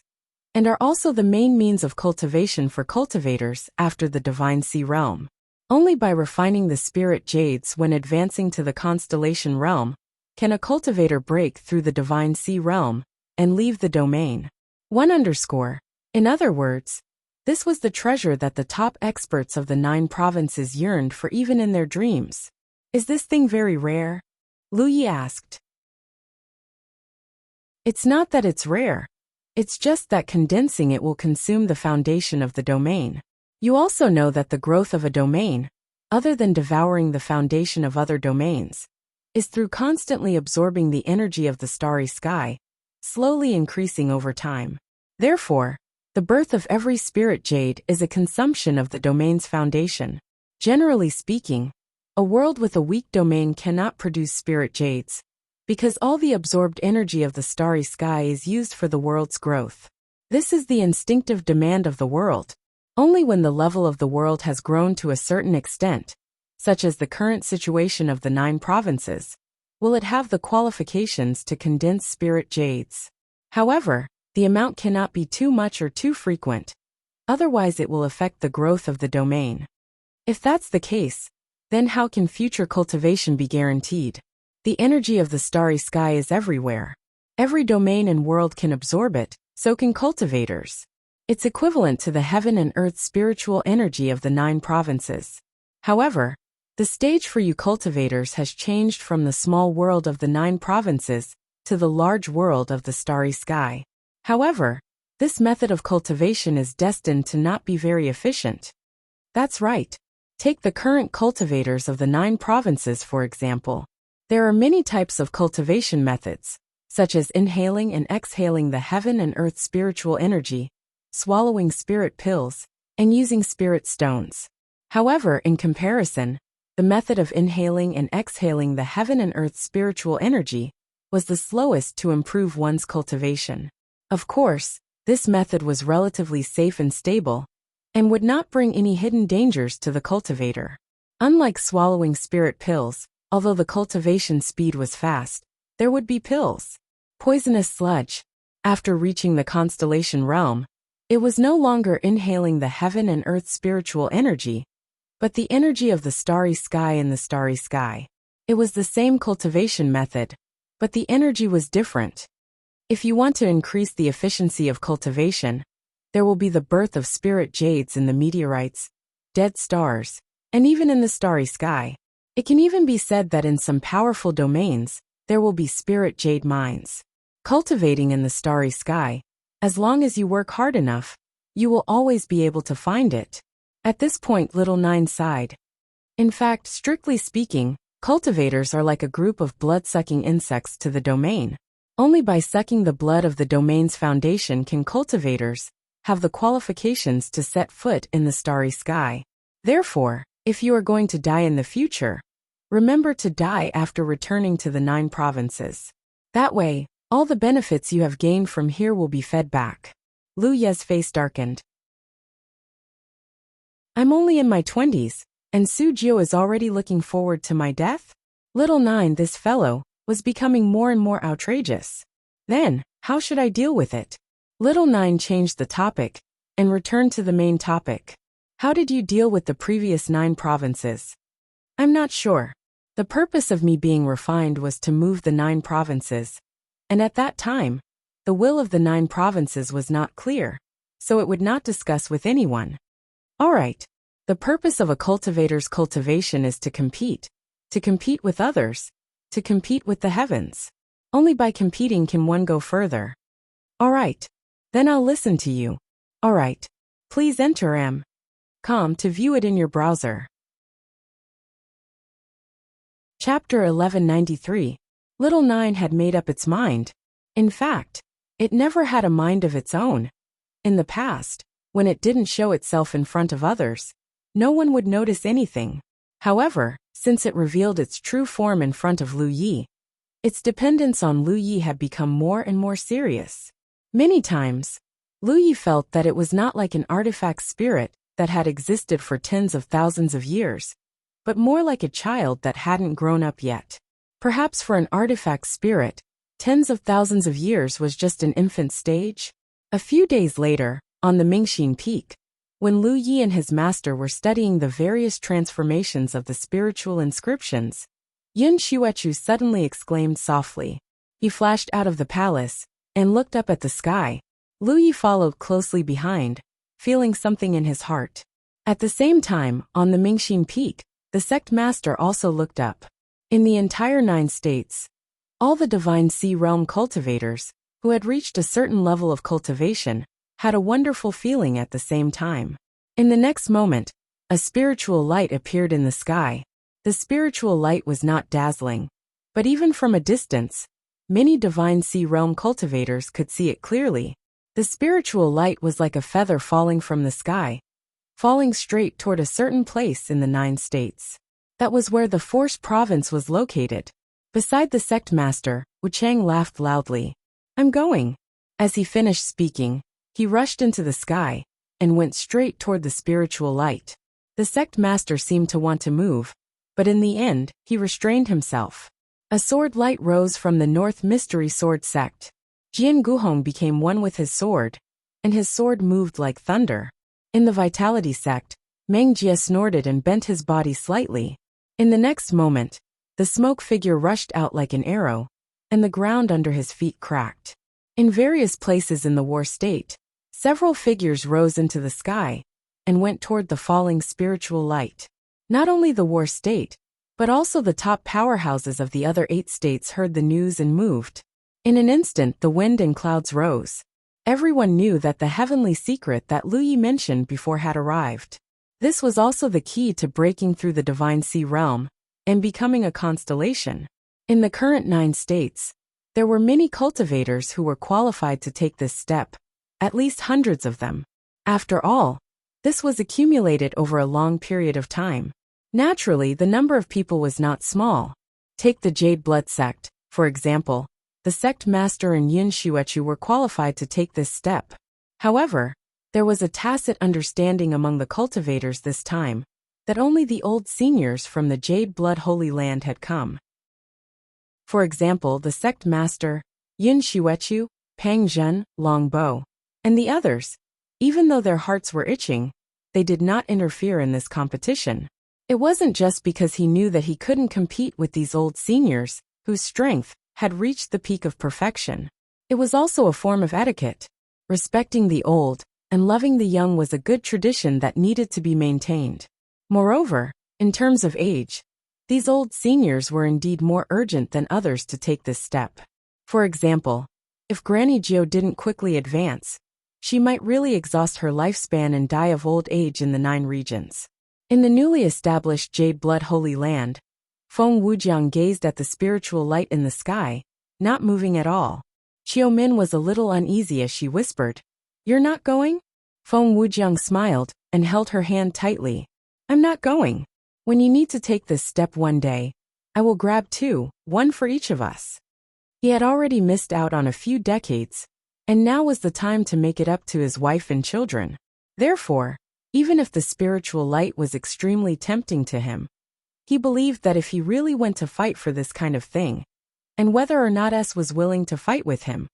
[SPEAKER 1] and are also the main means of cultivation for cultivators after the Divine Sea Realm. Only by refining the spirit jades when advancing to the constellation realm can a cultivator break through the Divine Sea Realm and leave the domain. 1_. In other words, this was the treasure that the top experts of the 9 provinces yearned for even in their dreams. Is this thing very rare? Lu Yi asked. It's not that it's rare. It's just that condensing it will consume the foundation of the domain. You also know that the growth of a domain, other than devouring the foundation of other domains, is through constantly absorbing the energy of the starry sky, slowly increasing over time. Therefore, the birth of every spirit jade is a consumption of the domain's foundation. Generally speaking, a world with a weak domain cannot produce spirit jades, because all the absorbed energy of the starry sky is used for the world's growth. This is the instinctive demand of the world. Only when the level of the world has grown to a certain extent, such as the current situation of the 9 provinces, will it have the qualifications to condense spirit jades. However, the amount cannot be too much or too frequent, otherwise it will affect the growth of the domain. If that's the case, then how can future cultivation be guaranteed? The energy of the starry sky is everywhere. Every domain and world can absorb it, so can cultivators. It's equivalent to the heaven and earth spiritual energy of the 9 provinces. However, the stage for you cultivators has changed from the small world of the 9 provinces to the large world of the starry sky. However, this method of cultivation is destined to not be very efficient. That's right. Take the current cultivators of the 9 provinces, for example. There are many types of cultivation methods, such as inhaling and exhaling the heaven and earth spiritual energy, swallowing spirit pills, and using spirit stones. However, in comparison, the method of inhaling and exhaling the heaven and earth spiritual energy was the slowest to improve one's cultivation. Of course, this method was relatively safe and stable, and would not bring any hidden dangers to the cultivator. Unlike swallowing spirit pills, Although the cultivation speed was fast, there would be pills. Poisonous sludge. After reaching the constellation realm, it was no longer inhaling the heaven and earth spiritual energy, but the energy of the starry sky in the starry sky. It was the same cultivation method, but the energy was different. If you want to increase the efficiency of cultivation, there will be the birth of spirit jades in the meteorites, dead stars, and even in the starry sky. It can even be said that in some powerful domains, there will be spirit jade mines. Cultivating in the starry sky, as long as you work hard enough, you will always be able to find it. At this point, little Nine sighed. In fact, strictly speaking, cultivators are like a group of blood-sucking insects to the domain. Only by sucking the blood of the domain's foundation can cultivators have the qualifications to set foot in the starry sky. Therefore, if you are going to die in the future, remember to die after returning to the 9 provinces. That way, all the benefits you have gained from here will be fed back. Lu Ye's face darkened. I'm only in my 20s, and Su Jiu is already looking forward to my death? Little Nine, this fellow, was becoming more and more outrageous. Then, how should I deal with it? Little Nine changed the topic, and returned to the main topic. How did you deal with the previous 9 provinces? I'm not sure. The purpose of me being refined was to move the 9 provinces, and at that time, the will of the 9 provinces was not clear, so it would not discuss with anyone. Alright, the purpose of a cultivator's cultivation is to compete with others, to compete with the heavens. Only by competing can one go further. Alright, then I'll listen to you. Alright, please enter com to view it in your browser. Chapter 1193. Little Nine had made up its mind. In fact, it never had a mind of its own. In the past, when it didn't show itself in front of others, no one would notice anything. However, since it revealed its true form in front of Lu Yi, its dependence on Lu Yi had become more and more serious. Many times, Lu Yi felt that it was not like an artifact spirit that had existed for tens of thousands of years, but more like a child that hadn't grown up yet. Perhaps for an artifact spirit, tens of thousands of years was just an infant stage. A few days later, on the Mingxin Peak, when Lu Yi and his master were studying the various transformations of the spiritual inscriptions, Yun Xuechu suddenly exclaimed softly. He flashed out of the palace and looked up at the sky. Lu Yi followed closely behind, feeling something in his heart. At the same time, on the Mingxin Peak, the sect master also looked up. In the entire 9 states, all the Divine Sea Realm cultivators, who had reached a certain level of cultivation, had a wonderful feeling at the same time. In the next moment, a spiritual light appeared in the sky. The spiritual light was not dazzling, but even from a distance, many Divine Sea Realm cultivators could see it clearly. The spiritual light was like a feather falling from the sky, falling straight toward a certain place in the 9 states. That was where the Force province was located. Beside the sect master, Wu Chang laughed loudly. I'm going. As he finished speaking, he rushed into the sky and went straight toward the spiritual light. The sect master seemed to want to move, but in the end, he restrained himself. A sword light rose from the North Mystery Sword sect. Jian Guhong became one with his sword, and his sword moved like thunder. In the Vitality sect, Meng Jie snorted and bent his body slightly. In the next moment, the smoke figure rushed out like an arrow, and the ground under his feet cracked. In various places in the war state, several figures rose into the sky and went toward the falling spiritual light. Not only the war state, but also the top powerhouses of the other 8 states heard the news and moved. In an instant, the wind and clouds rose. Everyone knew that the heavenly secret that Lu Yi mentioned before had arrived. This was also the key to breaking through the Divine Sea Realm and becoming a constellation. In the current 9 states, there were many cultivators who were qualified to take this step, at least hundreds of them. After all, this was accumulated over a long period of time. Naturally, the number of people was not small. Take the Jade Blood sect, for example. The sect master and Yun Xuechu were qualified to take this step. However, there was a tacit understanding among the cultivators this time, that only the old seniors from the Jade Blood Holy Land had come. For example, the sect master, Yin Xuechu, Pang Zhen, Long Bo, and the others. Even though their hearts were itching, they did not interfere in this competition. It wasn't just because he knew that he couldn't compete with these old seniors, whose strength had reached the peak of perfection. It was also a form of etiquette. Respecting the old and loving the young was a good tradition that needed to be maintained. Moreover, in terms of age, these old seniors were indeed more urgent than others to take this step. For example, if Granny Jiu didn't quickly advance, she might really exhaust her lifespan and die of old age in the 9 regions. In the newly established Jade Blood Holy Land, Feng Wujiang gazed at the spiritual light in the sky, not moving at all. Xiaomin was a little uneasy as she whispered, "You're not going?" Feng Wujiang smiled and held her hand tightly. "I'm not going. When you need to take this step one day, I will grab 2, 1 for each of us." He had already missed out on a few decades, and now was the time to make it up to his wife and children. Therefore, even if the spiritual light was extremely tempting to him, he believed that if he really went to fight for this kind of thing, and whether or not S was willing to fight with him,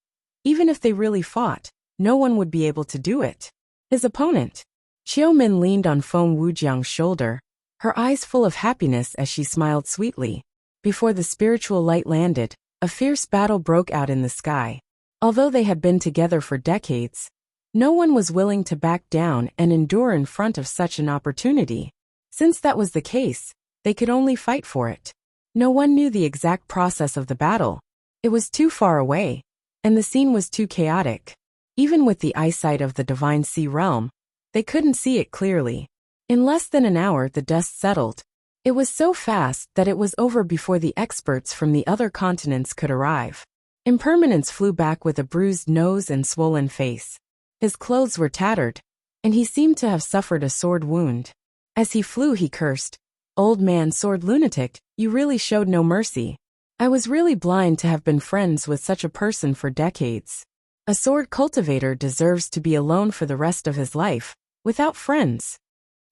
[SPEAKER 1] even if they really fought, no one would be able to do it. His opponent, Xiaomin, leaned on Feng Wujiang's shoulder, her eyes full of happiness as she smiled sweetly. Before the spiritual light landed, a fierce battle broke out in the sky. Although they had been together for decades, no one was willing to back down and endure in front of such an opportunity. Since that was the case, they could only fight for it. No one knew the exact process of the battle. It was too far away, and the scene was too chaotic. Even with the eyesight of the divine sea realm, they couldn't see it clearly. In less than an hour the dust settled. It was so fast that it was over before the experts from the other continents could arrive. Impermanence flew back with a bruised nose and swollen face. His clothes were tattered, and he seemed to have suffered a sword wound. As he flew he cursed, "Old man sword lunatic, you really showed no mercy. I was really blind to have been friends with such a person for decades. A sword cultivator deserves to be alone for the rest of his life, without friends."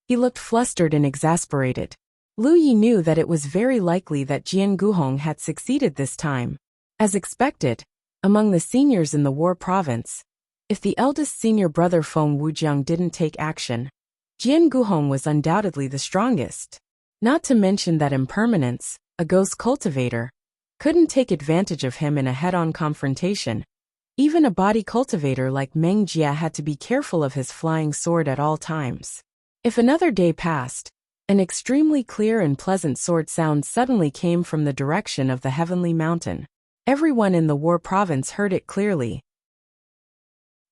[SPEAKER 1] He looked flustered and exasperated. Lu Yi knew that it was very likely that Jian Guhong had succeeded this time. As expected, among the seniors in the war province, if the eldest senior brother Feng Wujiang didn't take action, Jian Guhong was undoubtedly the strongest. Not to mention that Impermanence, a ghost cultivator, couldn't take advantage of him in a head-on confrontation. Even a body cultivator like Meng Jia had to be careful of his flying sword at all times. If another day passed, an extremely clear and pleasant sword sound suddenly came from the direction of the heavenly mountain. Everyone in the war province heard it clearly.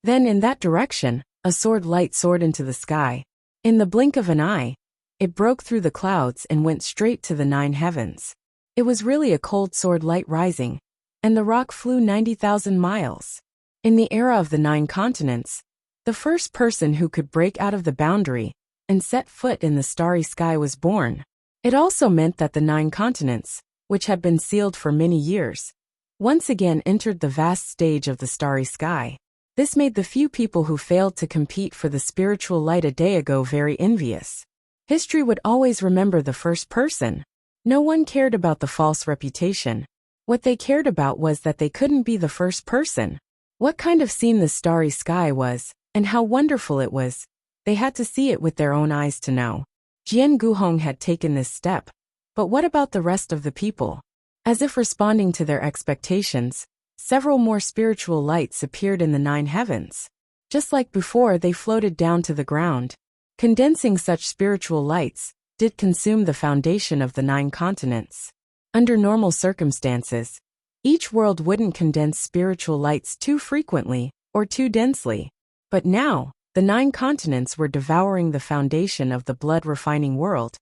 [SPEAKER 1] Then in that direction, a sword light soared into the sky. In the blink of an eye, it broke through the clouds and went straight to the 9 heavens. It was really a cold sword light rising, and the rock flew 90,000 miles. In the era of the 9 continents, the first person who could break out of the boundary and set foot in the starry sky was born. It also meant that the 9 continents, which had been sealed for many years, once again entered the vast stage of the starry sky. This made the few people who failed to compete for the spiritual light a day ago very envious. History would always remember the first person. No one cared about the false reputation. What they cared about was that they couldn't be the first person. What kind of scene the starry sky was, and how wonderful it was, they had to see it with their own eyes to know. Jian Guhong had taken this step, but what about the rest of the people? As if responding to their expectations, several more spiritual lights appeared in the 9 heavens. Just like before, they floated down to the ground. Condensing such spiritual lights did consume the foundation of the 9 continents. Under normal circumstances, each world wouldn't condense spiritual lights too frequently or too densely. But now, the 9 continents were devouring the foundation of the blood-refining world,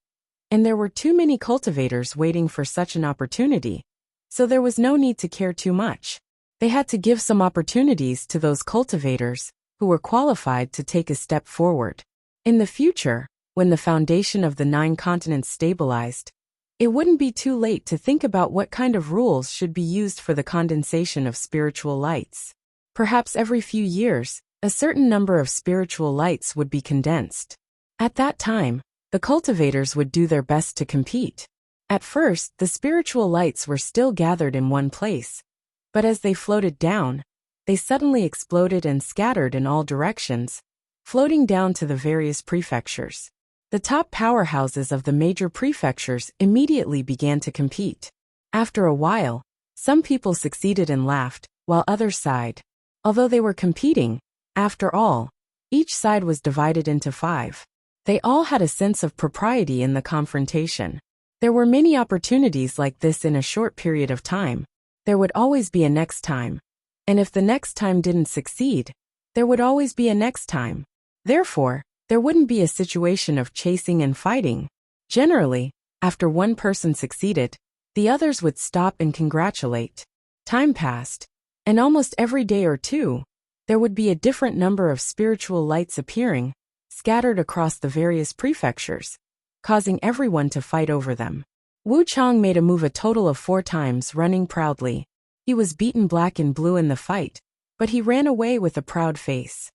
[SPEAKER 1] and there were too many cultivators waiting for such an opportunity, so there was no need to care too much. They had to give some opportunities to those cultivators who were qualified to take a step forward. In the future, when the foundation of the 9 continents stabilized, it wouldn't be too late to think about what kind of rules should be used for the condensation of spiritual lights. Perhaps every few years, a certain number of spiritual lights would be condensed. At that time, The cultivators would do their best to compete. At first, the spiritual lights were still gathered in one place, but as they floated down, they suddenly exploded and scattered in all directions, floating down to the various prefectures. The top powerhouses of the major prefectures immediately began to compete. After a while, some people succeeded and laughed, while others sighed. Although they were competing, after all, each side was divided into 5. They all had a sense of propriety in the confrontation. There were many opportunities like this in a short period of time. There would always be a next time. And if the next time didn't succeed, there would always be a next time. Therefore, there wouldn't be a situation of chasing and fighting. Generally, after one person succeeded, the others would stop and congratulate. Time passed, and almost every day or two, there would be a different number of spiritual lights appearing, scattered across the various prefectures, causing everyone to fight over them. Wuchang made a move a total of 4 times, running proudly. He was beaten black and blue in the fight, but he ran away with a proud face.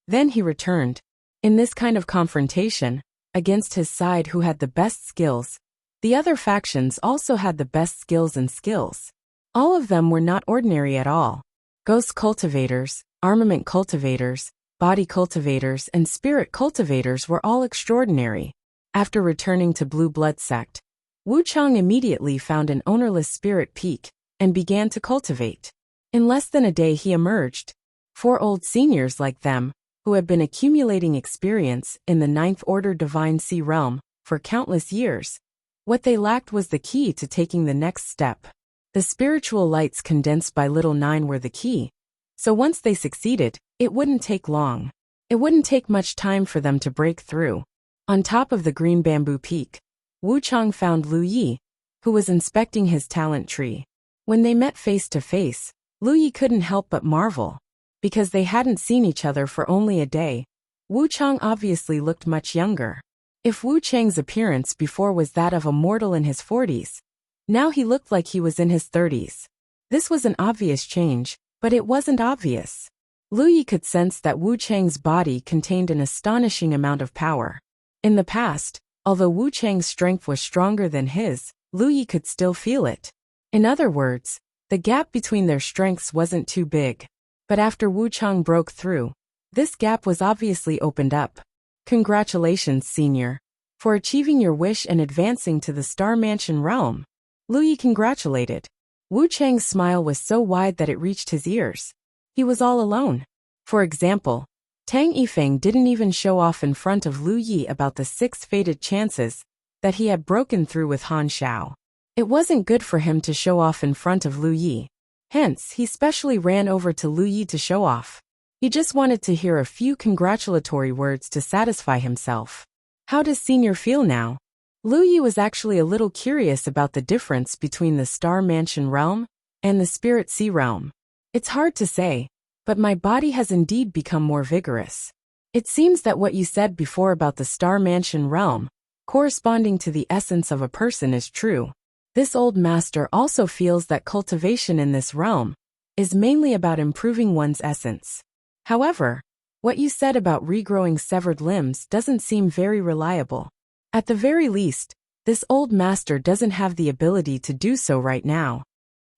[SPEAKER 1] Then he returned, in this kind of confrontation, against his side who had the best skills. The other factions also had the best skills and skills. All of them were not ordinary at all. Ghost cultivators, armament cultivators, body cultivators, and spirit cultivators were all extraordinary. After returning to Blue Blood Sect, Wuchang immediately found an ownerless spirit peak and began to cultivate. In less than a day he emerged. 4 old seniors like them, who had been accumulating experience in the 9th Order Divine Sea realm for countless years. What they lacked was the key to taking the next step. The spiritual lights condensed by Little 9 were the key. So once they succeeded, it wouldn't take long. It wouldn't take much time for them to break through. On top of the green bamboo peak, Wuchang found Lu Yi, who was inspecting his talent tree. When they met face to face, Lu Yi couldn't help but marvel. Because they hadn't seen each other for only a day, Wuchang obviously looked much younger. If Wuchang's appearance before was that of a mortal in his 40s, now he looked like he was in his 30s. This was an obvious change, but it wasn't obvious. Lu Yi could sense that Wuchang's body contained an astonishing amount of power. In the past, although Wuchang's strength was stronger than his, Lu Yi could still feel it. In other words, the gap between their strengths wasn't too big. But after Wuchang broke through, this gap was obviously opened up. Congratulations, senior, for achieving your wish and advancing to the Star Mansion realm. Lu Yi congratulated. Wuchang's smile was so wide that it reached his ears. He was all alone. For example, Tang Yifeng didn't even show off in front of Lu Yi about the 6 fated chances that he had broken through with Han Xiao. It wasn't good for him to show off in front of Lu Yi. Hence, he specially ran over to Lu Yi to show off. He just wanted to hear a few congratulatory words to satisfy himself. How does senior feel now? Lu Yi was actually a little curious about the difference between the Star Mansion realm and the Spirit Sea realm. It's hard to say, but my body has indeed become more vigorous. It seems that what you said before about the Star Mansion realm, corresponding to the essence of a person, is true. This old master also feels that cultivation in this realm is mainly about improving one's essence. However, what you said about regrowing severed limbs doesn't seem very reliable. At the very least, this old master doesn't have the ability to do so right now.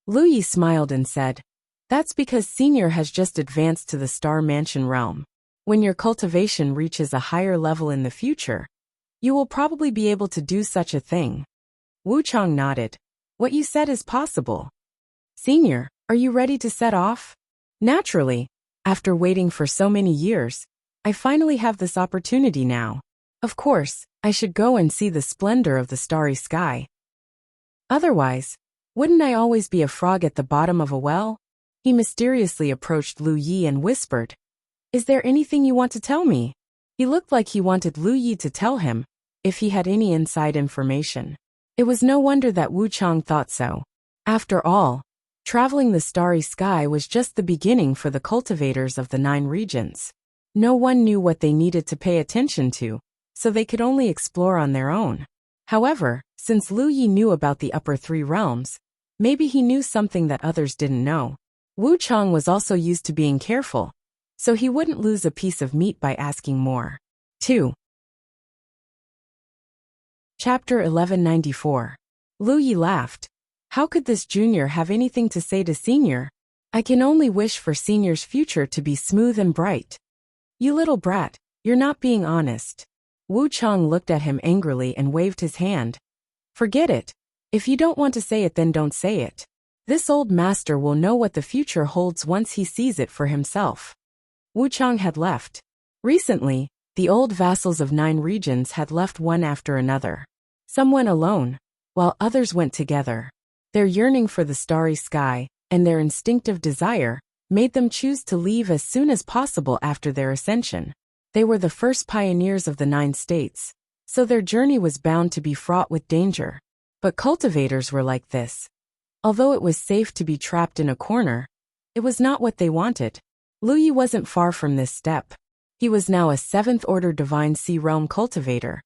[SPEAKER 1] Lu Yi smiled and said, "That's because senior has just advanced to the Star Mansion realm. When your cultivation reaches a higher level in the future, you will probably be able to do such a thing." Wuchang nodded. "What you said is possible. Senior, are you ready to set off?" "Naturally. After waiting for so many years, I finally have this opportunity now. Of course, I should go and see the splendor of the starry sky. Otherwise, wouldn't I always be a frog at the bottom of a well?" He mysteriously approached Lu Yi and whispered, "Is there anything you want to tell me?" He looked like he wanted Lu Yi to tell him if he had any inside information. It was no wonder that Wuchang thought so. After all, traveling the starry sky was just the beginning for the cultivators of the 9 regions. No one knew what they needed to pay attention to, so they could only explore on their own. However, since Lu Yi knew about the upper 3 realms, maybe he knew something that others didn't know. Wuchang was also used to being careful, so he wouldn't lose a piece of meat by asking more. 2. Chapter 1194. Lu Yi laughed. How could this junior have anything to say to senior? I can only wish for senior's future to be smooth and bright. You little brat, you're not being honest. Wu Chang looked at him angrily and waved his hand. Forget it. If you don't want to say it, then don't say it. This old master will know what the future holds once he sees it for himself. Wu Chang had left. Recently, the old vassals of 9 regions had left one after another. Some went alone, while others went together. Their yearning for the starry sky, and their instinctive desire, made them choose to leave as soon as possible after their ascension. They were the first pioneers of the 9 states, so their journey was bound to be fraught with danger. But cultivators were like this. Although it was safe to be trapped in a corner, it was not what they wanted. Lu Yi wasn't far from this step. He was now a 7th-order Divine Sea Realm cultivator,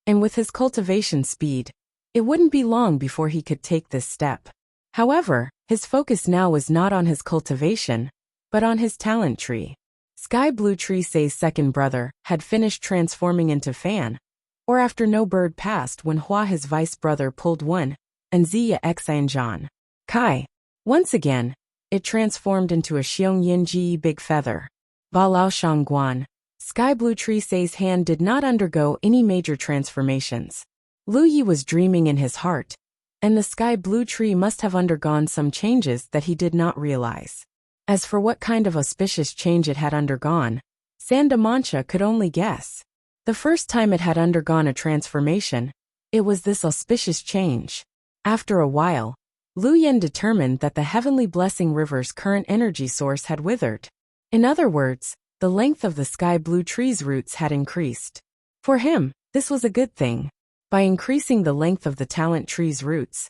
[SPEAKER 1] and with his cultivation speed, it wouldn't be long before he could take this step. However, his focus now was not on his cultivation, but on his talent tree. Sky Blue Tree Sei's second brother had finished transforming into Fan, or after no bird passed when Hua his vice brother pulled one, and Ziya Xianjian. Kai. Once again, it transformed into a Xiong Yin Ji Big Feather. Ba Lao Shangguan. Sky Blue Tree Sei's hand did not undergo any major transformations. Lu Yi was dreaming in his heart, and the Sky Blue Tree must have undergone some changes that he did not realize. As for what kind of auspicious change it had undergone, Sandamancha could only guess. The first time it had undergone a transformation, it was this auspicious change. After a while, Lu Yen determined that the Heavenly Blessing River's current energy source had withered. In other words, the length of the Sky Blue Tree's roots had increased. For him, this was a good thing. By increasing the length of the talent tree's roots,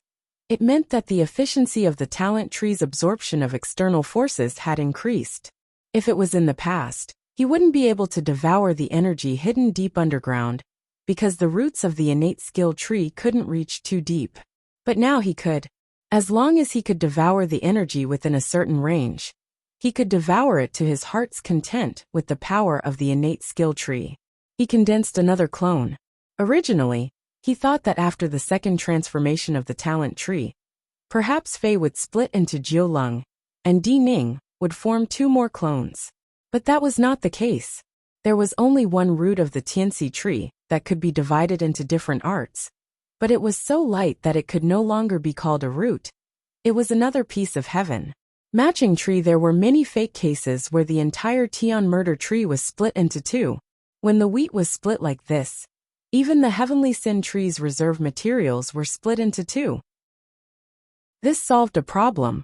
[SPEAKER 1] it meant that the efficiency of the talent tree's absorption of external forces had increased. If it was in the past, he wouldn't be able to devour the energy hidden deep underground, because the roots of the innate skill tree couldn't reach too deep. But now he could. As long as he could devour the energy within a certain range, he could devour it to his heart's content with the power of the innate skill tree. He condensed another clone. Originally, he thought that after the second transformation of the talent tree, perhaps Fei would split into Jiu Lung, and Di Ning would form 2 more clones. But that was not the case. There was only one root of the Tianxi tree that could be divided into different arts, but it was so light that it could no longer be called a root. It was another piece of heaven. Matching tree. There were many fake cases where the entire Tian murder tree was split into 2. When the wheat was split like this, even the Heavenly Sin tree's reserve materials were split into 2. This solved a problem,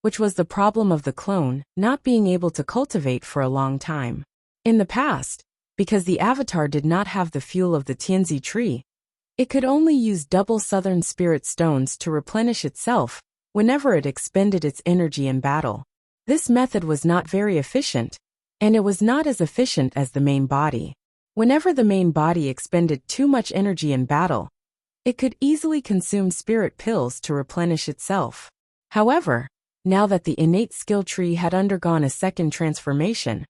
[SPEAKER 1] which was the problem of the clone not being able to cultivate for a long time. In the past, because the avatar did not have the fuel of the Tianzi tree, it could only use double Southern Spirit stones to replenish itself whenever it expended its energy in battle. This method was not very efficient, and it was not as efficient as the main body. Whenever the main body expended too much energy in battle, it could easily consume spirit pills to replenish itself. However, now that the innate skill tree had undergone a second transformation,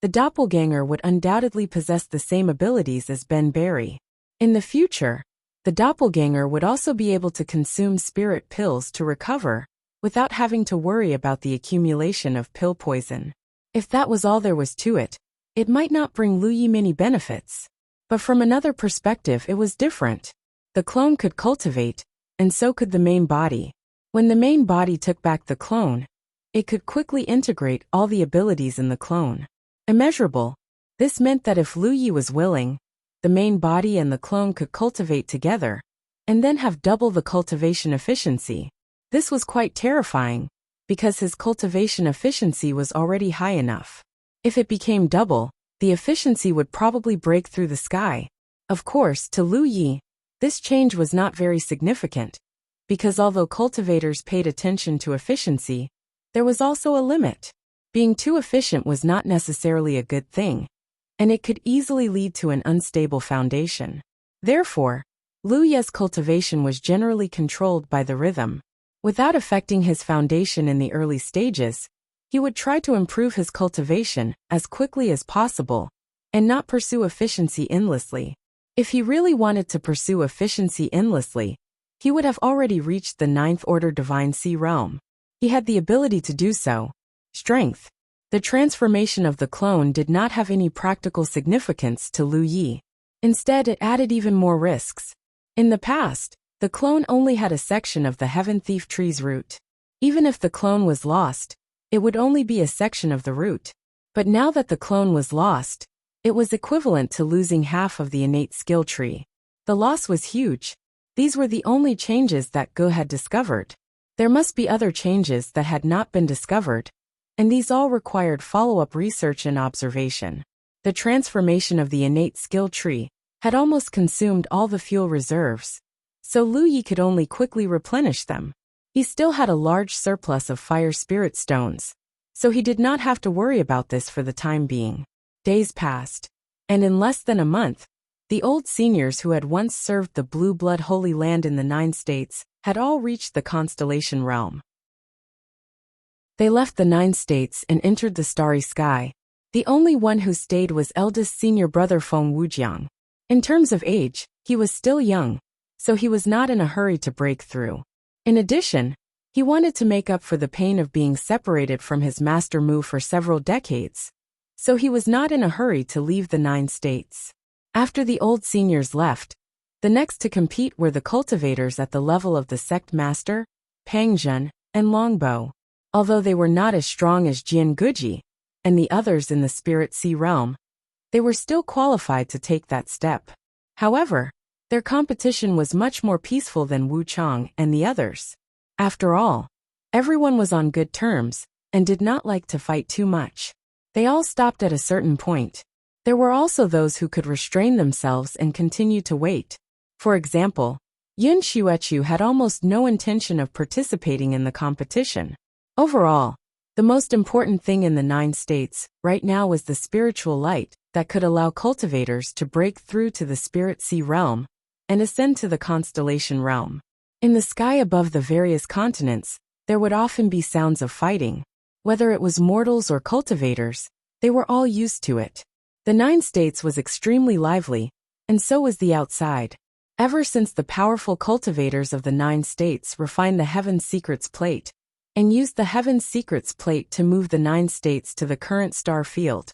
[SPEAKER 1] the doppelganger would undoubtedly possess the same abilities as Ben Berry. In the future, the doppelganger would also be able to consume spirit pills to recover, without having to worry about the accumulation of pill poison. If that was all there was to it, it might not bring Lu Yi many benefits. But from another perspective it was different. The clone could cultivate, and so could the main body. When the main body took back the clone, it could quickly integrate all the abilities in the clone. Immeasurable. This meant that if Lu Yi was willing, the main body and the clone could cultivate together, and then have double the cultivation efficiency. This was quite terrifying, because his cultivation efficiency was already high enough. If it became double, the efficiency would probably break through the sky. Of course, to Lu Yi, this change was not very significant, because although cultivators paid attention to efficiency, there was also a limit. Being too efficient was not necessarily a good thing, and it could easily lead to an unstable foundation. Therefore, Lu Ye's cultivation was generally controlled by the rhythm. Without affecting his foundation in the early stages, he would try to improve his cultivation as quickly as possible, and not pursue efficiency endlessly. If he really wanted to pursue efficiency endlessly, he would have already reached the ninth order divine sea realm. He had the ability to do so. Strength. The transformation of the clone did not have any practical significance to Lu Yi. Instead, it added even more risks. In the past, the clone only had a section of the Heaven Thief tree's root. Even if the clone was lost, it would only be a section of the root. But now that the clone was lost, it was equivalent to losing half of the innate skill tree. The loss was huge. These were the only changes that Ge had discovered. There must be other changes that had not been discovered, and these all required follow-up research and observation. The transformation of the innate skill tree had almost consumed all the fuel reserves, so Lu Yi could only quickly replenish them. He still had a large surplus of fire spirit stones, so he did not have to worry about this for the time being. Days passed, and in less than a month, the old seniors who had once served the Blue Blood Holy Land in the 9 states had all reached the constellation realm. They left the 9 states and entered the starry sky. The only one who stayed was eldest senior brother Feng Wujiang. In terms of age, he was still young, so he was not in a hurry to break through. In addition, he wanted to make up for the pain of being separated from his master Mu for several decades, so he was not in a hurry to leave the 9 states. After the old seniors left, the next to compete were the cultivators at the level of the sect master, Pangzhen, and Longbow. Although they were not as strong as Jian Guji and the others in the Spirit Sea realm, they were still qualified to take that step. However, their competition was much more peaceful than Wu Chang and the others. After all, everyone was on good terms and did not like to fight too much. They all stopped at a certain point. There were also those who could restrain themselves and continue to wait. For example, Yun Xuechu had almost no intention of participating in the competition. Overall, the most important thing in the 9 states right now was the spiritual light that could allow cultivators to break through to the Spirit Sea realm and ascend to the constellation realm. In the sky above the various continents, there would often be sounds of fighting. Whether it was mortals or cultivators, they were all used to it. The 9 states was extremely lively, and so was the outside. Ever since the powerful cultivators of the 9 states refined the Heaven Secrets Plate, and used the Heaven Secrets Plate to move the 9 states to the current star field,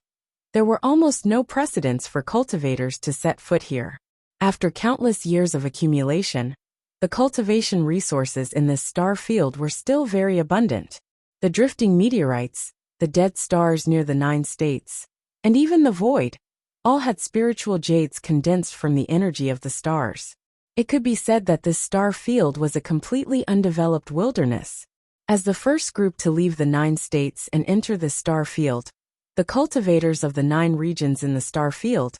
[SPEAKER 1] there were almost no precedents for cultivators to set foot here. After countless years of accumulation, the cultivation resources in this star field were still very abundant. The drifting meteorites, the dead stars near the 9 states, and even the void, all had spiritual jades condensed from the energy of the stars. It could be said that this star field was a completely undeveloped wilderness. As the first group to leave the 9 states and enter the star field, the cultivators of the 9 regions in the star field,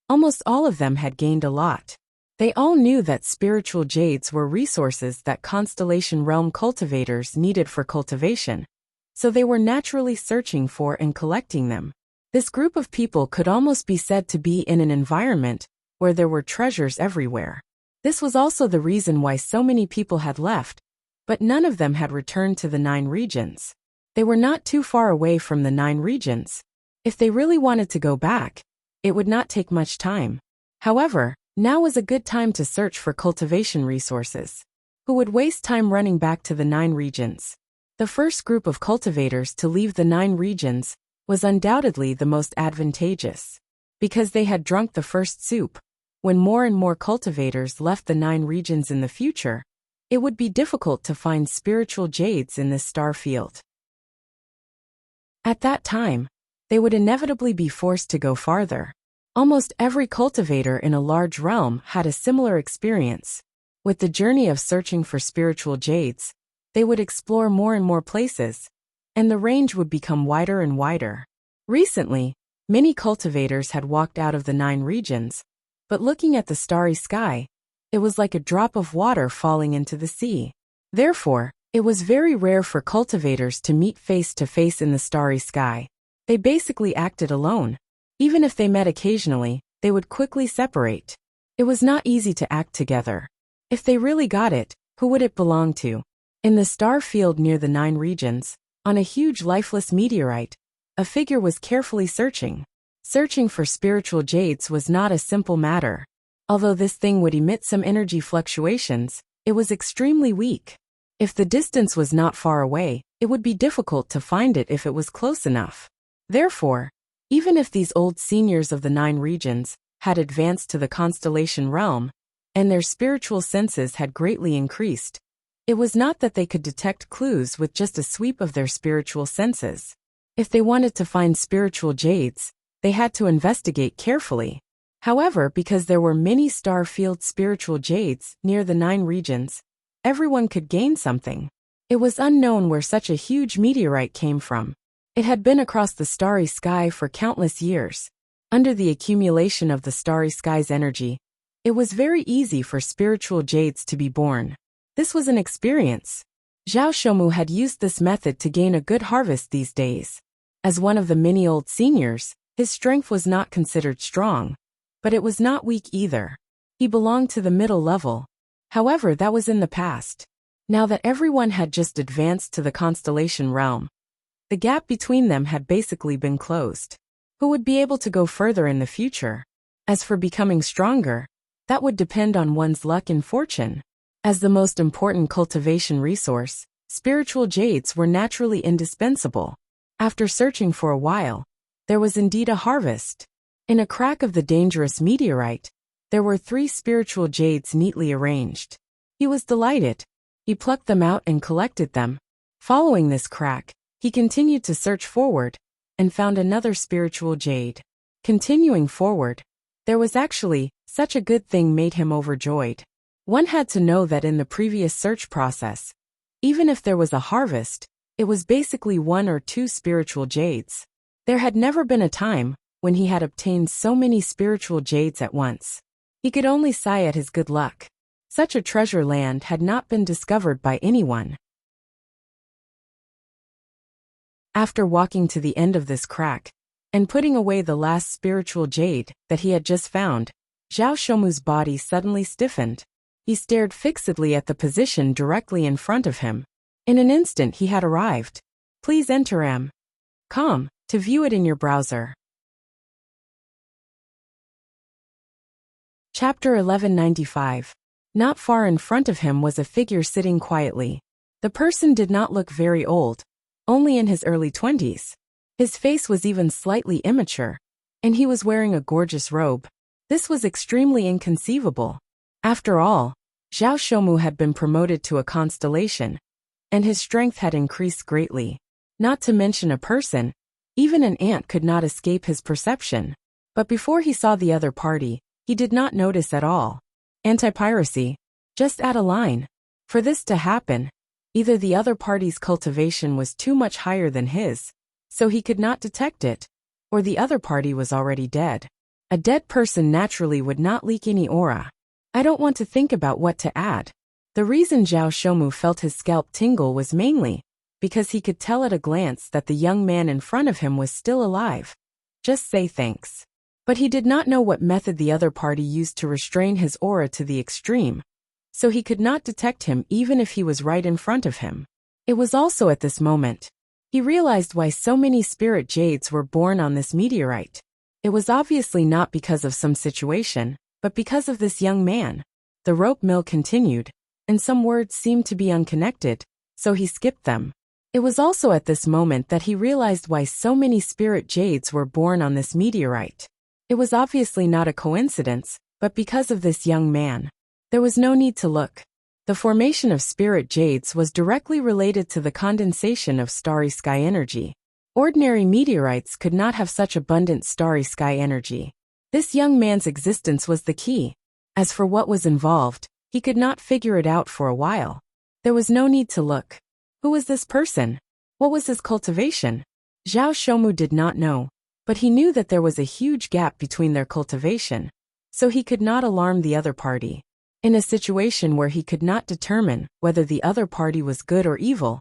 [SPEAKER 1] almost all of them had gained a lot. They all knew that spiritual jades were resources that constellation realm cultivators needed for cultivation, so they were naturally searching for and collecting them. This group of people could almost be said to be in an environment where there were treasures everywhere. This was also the reason why so many people had left, but none of them had returned to the 9 regions. They were not too far away from the 9 regions. If they really wanted to go back, it would not take much time. However, now was a good time to search for cultivation resources. Who would waste time running back to the 9 regions? The first group of cultivators to leave the 9 regions was undoubtedly the most advantageous. Because they had drunk the first soup, when more and more cultivators left the 9 regions in the future, it would be difficult to find spiritual jades in this star field. At that time, they would inevitably be forced to go farther. Almost every cultivator in a large realm had a similar experience. With the journey of searching for spiritual jades, they would explore more and more places, and the range would become wider and wider. Recently, many cultivators had walked out of the 9 regions, but looking at the starry sky, it was like a drop of water falling into the sea. Therefore, it was very rare for cultivators to meet face to face in the starry sky. They basically acted alone. Even if they met occasionally, they would quickly separate. It was not easy to act together. If they really got it, who would it belong to? In the star field near the 9 regions, on a huge lifeless meteorite, a figure was carefully searching. Searching for spiritual jades was not a simple matter. Although this thing would emit some energy fluctuations, it was extremely weak. If the distance was not far away, it would be difficult to find it if it was close enough. Therefore, even if these old seniors of the 9 regions had advanced to the constellation realm, and their spiritual senses had greatly increased, it was not that they could detect clues with just a sweep of their spiritual senses. If they wanted to find spiritual jades, they had to investigate carefully. However, because there were many star-field spiritual jades near the 9 regions, everyone could gain something. It was unknown where such a huge meteorite came from. It had been across the starry sky for countless years. Under the accumulation of the starry sky's energy, it was very easy for spiritual jades to be born. This was an experience. Zhao Shoumu had used this method to gain a good harvest these days. As one of the many old seniors, his strength was not considered strong, but it was not weak either. He belonged to the middle level. However, that was in the past. Now that everyone had just advanced to the constellation realm, the gap between them had basically been closed. Who would be able to go further in the future? As for becoming stronger, that would depend on one's luck and fortune. As the most important cultivation resource, spiritual jades were naturally indispensable. After searching for a while, there was indeed a harvest. In a crack of the dangerous meteorite, there were 3 spiritual jades neatly arranged. He was delighted. He plucked them out and collected them. Following this crack, he continued to search forward, and found another spiritual jade. Continuing forward, there was actually such a good thing made him overjoyed. One had to know that in the previous search process, even if there was a harvest, it was basically 1 or 2 spiritual jades. There had never been a time when he had obtained so many spiritual jades at once. He could only sigh at his good luck. Such a treasure land had not been discovered by anyone. After walking to the end of this crack, and putting away the last spiritual jade that he had just found, Zhao Shoumu's body suddenly stiffened. He stared fixedly at the position directly in front of him. In an instant he had arrived. Please enter m.com to view it in your browser. Chapter 1195. Not far in front of him was a figure sitting quietly. The person did not look very old, only in his early 20s. His face was even slightly immature, and he was wearing a gorgeous robe. This was extremely inconceivable. After all, Zhao Shoumu had been promoted to a constellation, and his strength had increased greatly. Not to mention a person, even an ant could not escape his perception. But before he saw the other party, he did not notice at all. Anti-piracy. Just add a line. For this to happen, either the other party's cultivation was too much higher than his, so he could not detect it, or the other party was already dead. A dead person naturally would not leak any aura. I don't want to think about what to add. The reason Zhao Shoumu felt his scalp tingle was mainly because he could tell at a glance that the young man in front of him was still alive. Just say thanks. But he did not know what method the other party used to restrain his aura to the extreme, so he could not detect him even if he was right in front of him. It was also at this moment he realized why so many spirit jades were born on this meteorite. It was obviously not because of some situation, but because of this young man. The rope mill continued, and some words seemed to be unconnected, so he skipped them. It was also at this moment that he realized why so many spirit jades were born on this meteorite. It was obviously not a coincidence, but because of this young man. There was no need to look. The formation of spirit jades was directly related to the condensation of starry sky energy. Ordinary meteorites could not have such abundant starry sky energy. This young man's existence was the key. As for what was involved, he could not figure it out for a while. There was no need to look. Who was this person? What was his cultivation? Zhao Shoumu did not know, but he knew that there was a huge gap between their cultivation, so he could not alarm the other party. In a situation where he could not determine whether the other party was good or evil,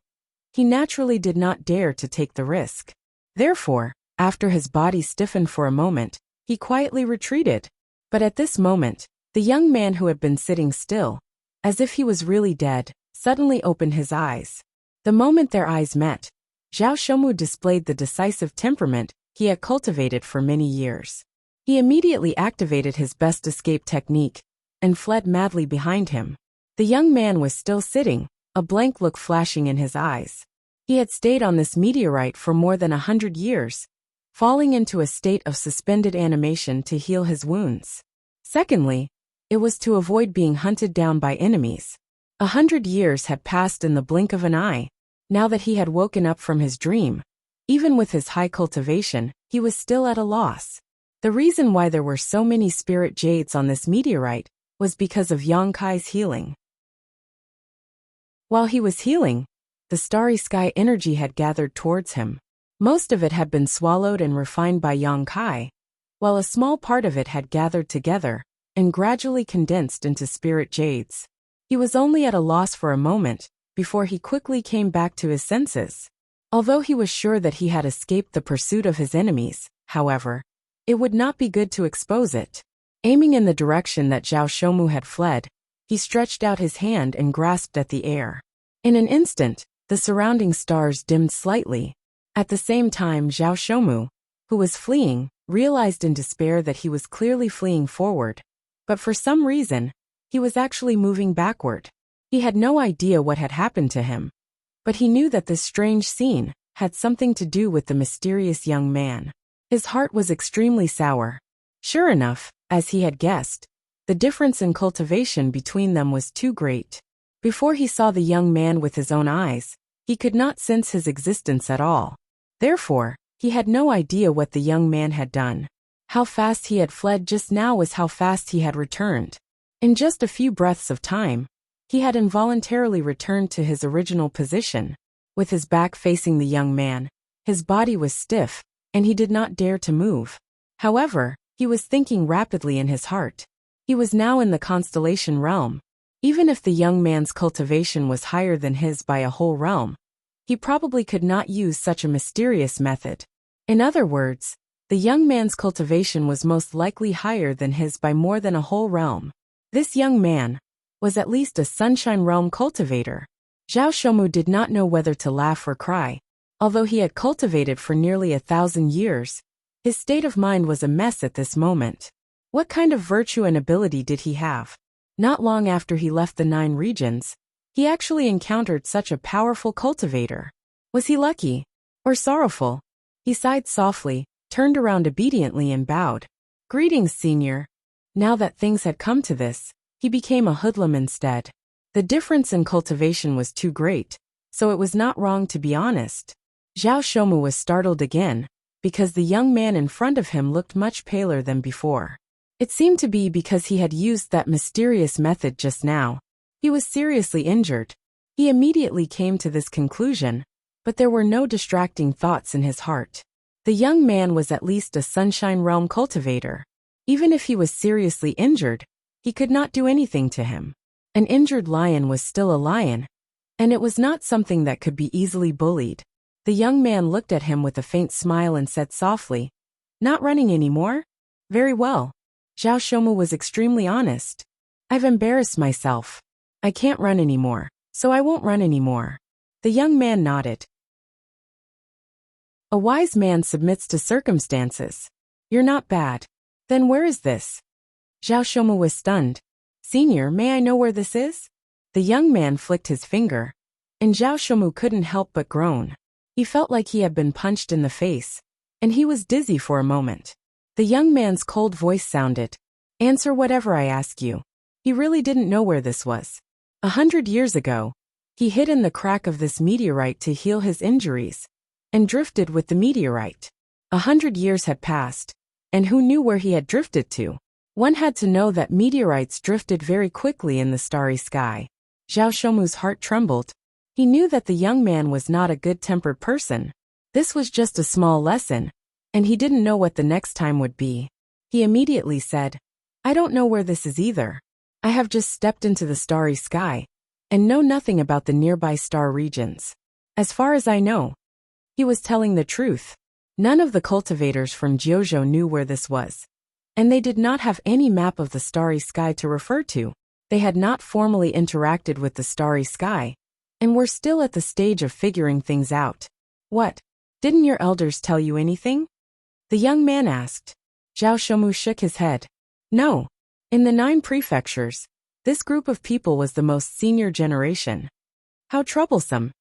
[SPEAKER 1] he naturally did not dare to take the risk. Therefore, after his body stiffened for a moment, he quietly retreated. But at this moment, the young man who had been sitting still, as if he was really dead, suddenly opened his eyes. The moment their eyes met, Zhao Shoumu displayed the decisive temperament he had cultivated for many years. He immediately activated his best escape technique and fled madly behind him. The young man was still sitting, a blank look flashing in his eyes. He had stayed on this meteorite for more than 100 years, falling into a state of suspended animation to heal his wounds. Secondly, it was to avoid being hunted down by enemies. 100 years had passed in the blink of an eye. Now that he had woken up from his dream, even with his high cultivation, he was still at a loss. The reason why there were so many spirit jades on this meteorite was because of Yang Kai's healing. While he was healing, the starry sky energy had gathered towards him. Most of it had been swallowed and refined by Yang Kai, while a small part of it had gathered together and gradually condensed into spirit jades. He was only at a loss for a moment before he quickly came back to his senses. Although he was sure that he had escaped the pursuit of his enemies, however, it would not be good to expose it. Aiming in the direction that Zhao Shoumu had fled, he stretched out his hand and grasped at the air. In an instant, the surrounding stars dimmed slightly. At the same time, Zhao Shoumu, who was fleeing, realized in despair that he was clearly fleeing forward. But for some reason, he was actually moving backward. He had no idea what had happened to him, but he knew that this strange scene had something to do with the mysterious young man. His heart was extremely sour. Sure enough, as he had guessed, the difference in cultivation between them was too great. Before he saw the young man with his own eyes, he could not sense his existence at all. Therefore, he had no idea what the young man had done. How fast he had fled just now was how fast he had returned. In just a few breaths of time, he had involuntarily returned to his original position. With his back facing the young man, his body was stiff, and he did not dare to move. However, he was thinking rapidly in his heart. He was now in the constellation realm. Even if the young man's cultivation was higher than his by a whole realm, he probably could not use such a mysterious method. In other words, the young man's cultivation was most likely higher than his by more than a whole realm. This young man was at least a Sunshine Realm cultivator. Zhao Shoumu did not know whether to laugh or cry. Although he had cultivated for nearly 1,000 years, his state of mind was a mess at this moment. What kind of virtue and ability did he have? Not long after he left the 9 regions, he actually encountered such a powerful cultivator. Was he lucky? Or sorrowful? He sighed softly, turned around obediently and bowed. Greetings, senior. Now that things had come to this, he became a hoodlum instead. The difference in cultivation was too great, so it was not wrong to be honest. Zhao Shoumu was startled again, because the young man in front of him looked much paler than before. It seemed to be because he had used that mysterious method just now. He was seriously injured. He immediately came to this conclusion, but there were no distracting thoughts in his heart. The young man was at least a Sunshine Realm cultivator. Even if he was seriously injured, he could not do anything to him. An injured lion was still a lion, and it was not something that could be easily bullied. The young man looked at him with a faint smile and said softly, "Not running anymore? Very well." Zhao Shoumu was extremely honest. "I've embarrassed myself. I can't run anymore, so I won't run anymore." The young man nodded. A wise man submits to circumstances. You're not bad. Then where is this? Zhao Shoumu was stunned. Senior, may I know where this is? The young man flicked his finger, and Zhao Shoumu couldn't help but groan. He felt like he had been punched in the face, and he was dizzy for a moment. The young man's cold voice sounded, "Answer whatever I ask you." He really didn't know where this was. 100 years ago, he hid in the crack of this meteorite to heal his injuries, and drifted with the meteorite. 100 years had passed, and who knew where he had drifted to? One had to know that meteorites drifted very quickly in the starry sky. Zhao Shoumu's heart trembled. He knew that the young man was not a good-tempered person. This was just a small lesson, and he didn't know what the next time would be. He immediately said, "I don't know where this is either. I have just stepped into the starry sky, and know nothing about the nearby star regions. As far as I know." He was telling the truth. None of the cultivators from Jiuzhou knew where this was, and they did not have any map of the starry sky to refer to. They had not formally interacted with the starry sky, and were still at the stage of figuring things out. "What? Didn't your elders tell you anything?" the young man asked. Zhao Shoumu shook his head. No. In the 9 prefectures, this group of people was the most senior generation. How troublesome.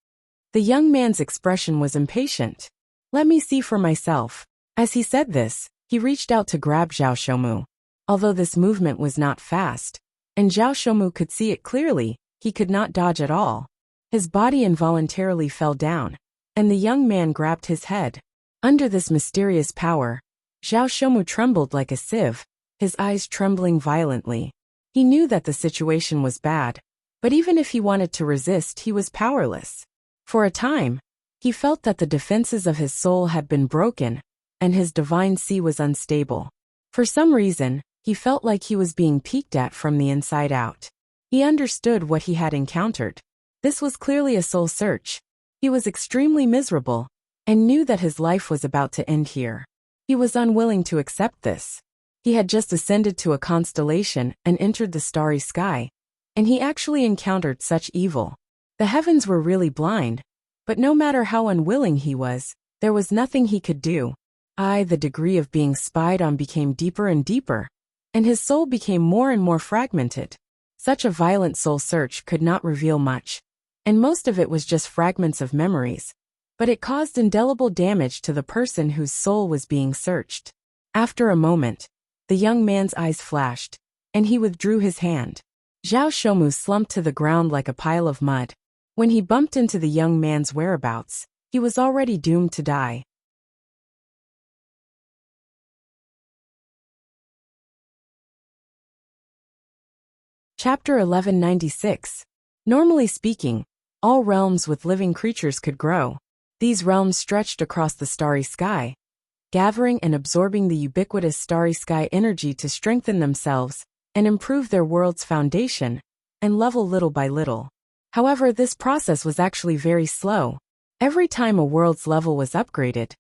[SPEAKER 1] The young man's expression was impatient. Let me see for myself. As he said this, he reached out to grab Zhao Shoumu. Although this movement was not fast, and Zhao Shoumu could see it clearly, he could not dodge at all. His body involuntarily fell down, and the young man grabbed his head. Under this mysterious power, Zhao Shoumu trembled like a sieve, his eyes trembling violently. He knew that the situation was bad, but even if he wanted to resist, he was powerless. For a time, he felt that the defenses of his soul had been broken, and his divine sea was unstable. For some reason, he felt like he was being peeked at from the inside out. He understood what he had encountered. This was clearly a soul search. He was extremely miserable, and knew that his life was about to end here. He was unwilling to accept this. He had just ascended to a constellation and entered the starry sky, and he actually encountered such evil. The heavens were really blind, but no matter how unwilling he was, there was nothing he could do. The degree of being spied on became deeper and deeper, and his soul became more and more fragmented. Such a violent soul search could not reveal much, and most of it was just fragments of memories, but it caused indelible damage to the person whose soul was being searched. After a moment, the young man's eyes flashed, and he withdrew his hand. Zhao Shoumu slumped to the ground like a pile of mud. When he bumped into the young man's whereabouts, he was already doomed to die. Chapter 1196. Normally speaking, all realms with living creatures could grow. These realms stretched across the starry sky, gathering and absorbing the ubiquitous starry sky energy to strengthen themselves and improve their world's foundation and level little by little. However, this process was actually very slow. Every time a world's level was upgraded,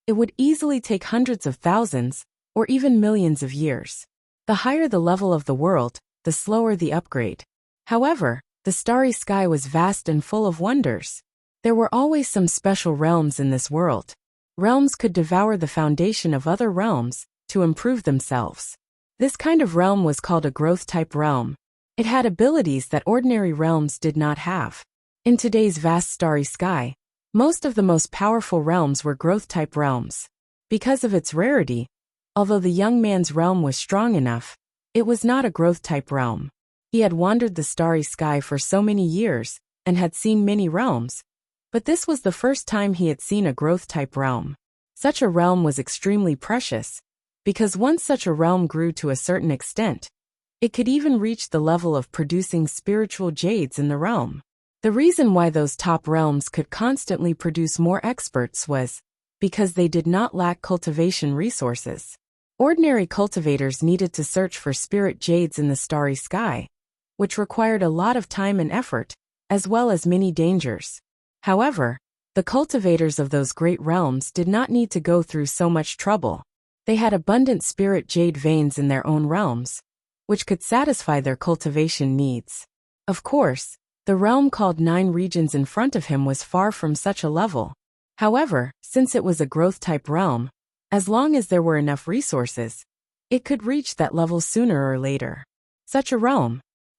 [SPEAKER 1] it would easily take hundreds of thousands or even millions of years. The higher the level of the world, the slower the upgrade. However, the starry sky was vast and full of wonders. There were always some special realms in this world. Realms could devour the foundation of other realms to improve themselves. This kind of realm was called a growth-type realm. It had abilities that ordinary realms did not have. In today's vast starry sky, most of the most powerful realms were growth-type realms. Because of its rarity, although the young man's realm was strong enough, it was not a growth-type realm. He had wandered the starry sky for so many years and had seen many realms, but this was the first time he had seen a growth-type realm. Such a realm was extremely precious, because once such a realm grew to a certain extent, it could even reach the level of producing spiritual jades in the realm. The reason why those top realms could constantly produce more experts was because they did not lack cultivation resources. Ordinary cultivators needed to search for spirit jades in the starry sky, which required a lot of time and effort, as well as many dangers. However, the cultivators of those great realms did not need to go through so much trouble. They had abundant spirit jade veins in their own realms, which could satisfy their cultivation needs. Of course, the realm called 9 regions in front of him was far from such a level. However, since it was a growth-type realm, as long as there were enough resources, it could reach that level sooner or later.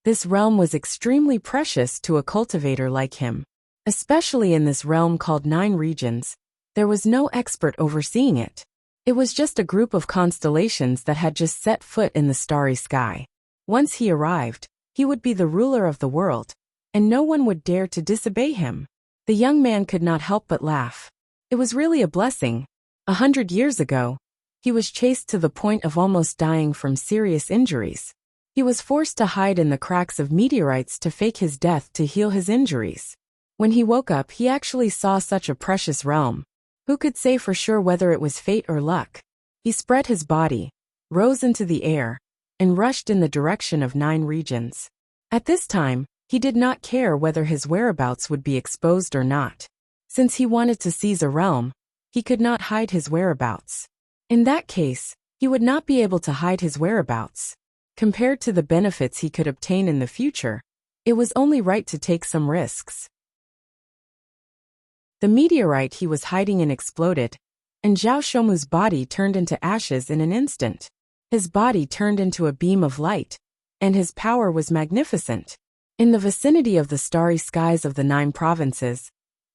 [SPEAKER 1] This realm was extremely precious to a cultivator like him. Especially in this realm called 9 regions, there was no expert overseeing it. It was just a group of constellations that had just set foot in the starry sky. Once he arrived, he would be the ruler of the world, and no one would dare to disobey him. The young man could not help but laugh. It was really a blessing. 100 years ago, he was chased to the point of almost dying from serious injuries. He was forced to hide in the cracks of meteorites to fake his death to heal his injuries. When he woke up, he actually saw such a precious realm. Who could say for sure whether it was fate or luck? He spread his body, rose into the air, and rushed in the direction of 9 regions. At this time, he did not care whether his whereabouts would be exposed or not. Since he wanted to seize a realm, he could not hide his whereabouts. In that case, he would not be able to hide his whereabouts. Compared to the benefits he could obtain in the future, it was only right to take some risks. The meteorite he was hiding in exploded, and Zhao Shomu's body turned into ashes in an instant. His body turned into a beam of light, and his power was magnificent. In the vicinity of the starry skies of the 9 provinces,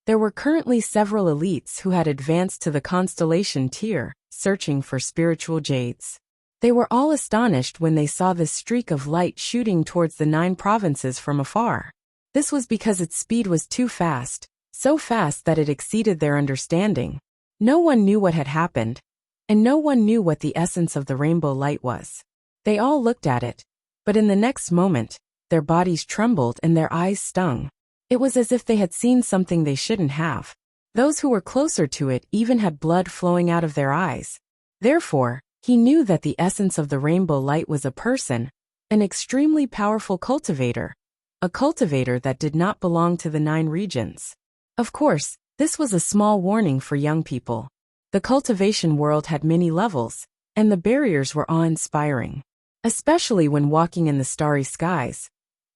[SPEAKER 1] there were currently several elites who had advanced to the constellation tier, searching for spiritual jades. They were all astonished when they saw this streak of light shooting towards the 9 provinces from afar. This was because its speed was too fast, so fast that it exceeded their understanding. No one knew what had happened, and no one knew what the essence of the rainbow light was. They all looked at it, but in the next moment, their bodies trembled and their eyes stung. It was as if they had seen something they shouldn't have. Those who were closer to it even had blood flowing out of their eyes. Therefore, he knew that the essence of the rainbow light was a person, an extremely powerful cultivator, a cultivator that did not belong to the 9 regions. Of course, this was a small warning for young people. The cultivation world had many levels, and the barriers were awe-inspiring. Especially when walking in the starry skies.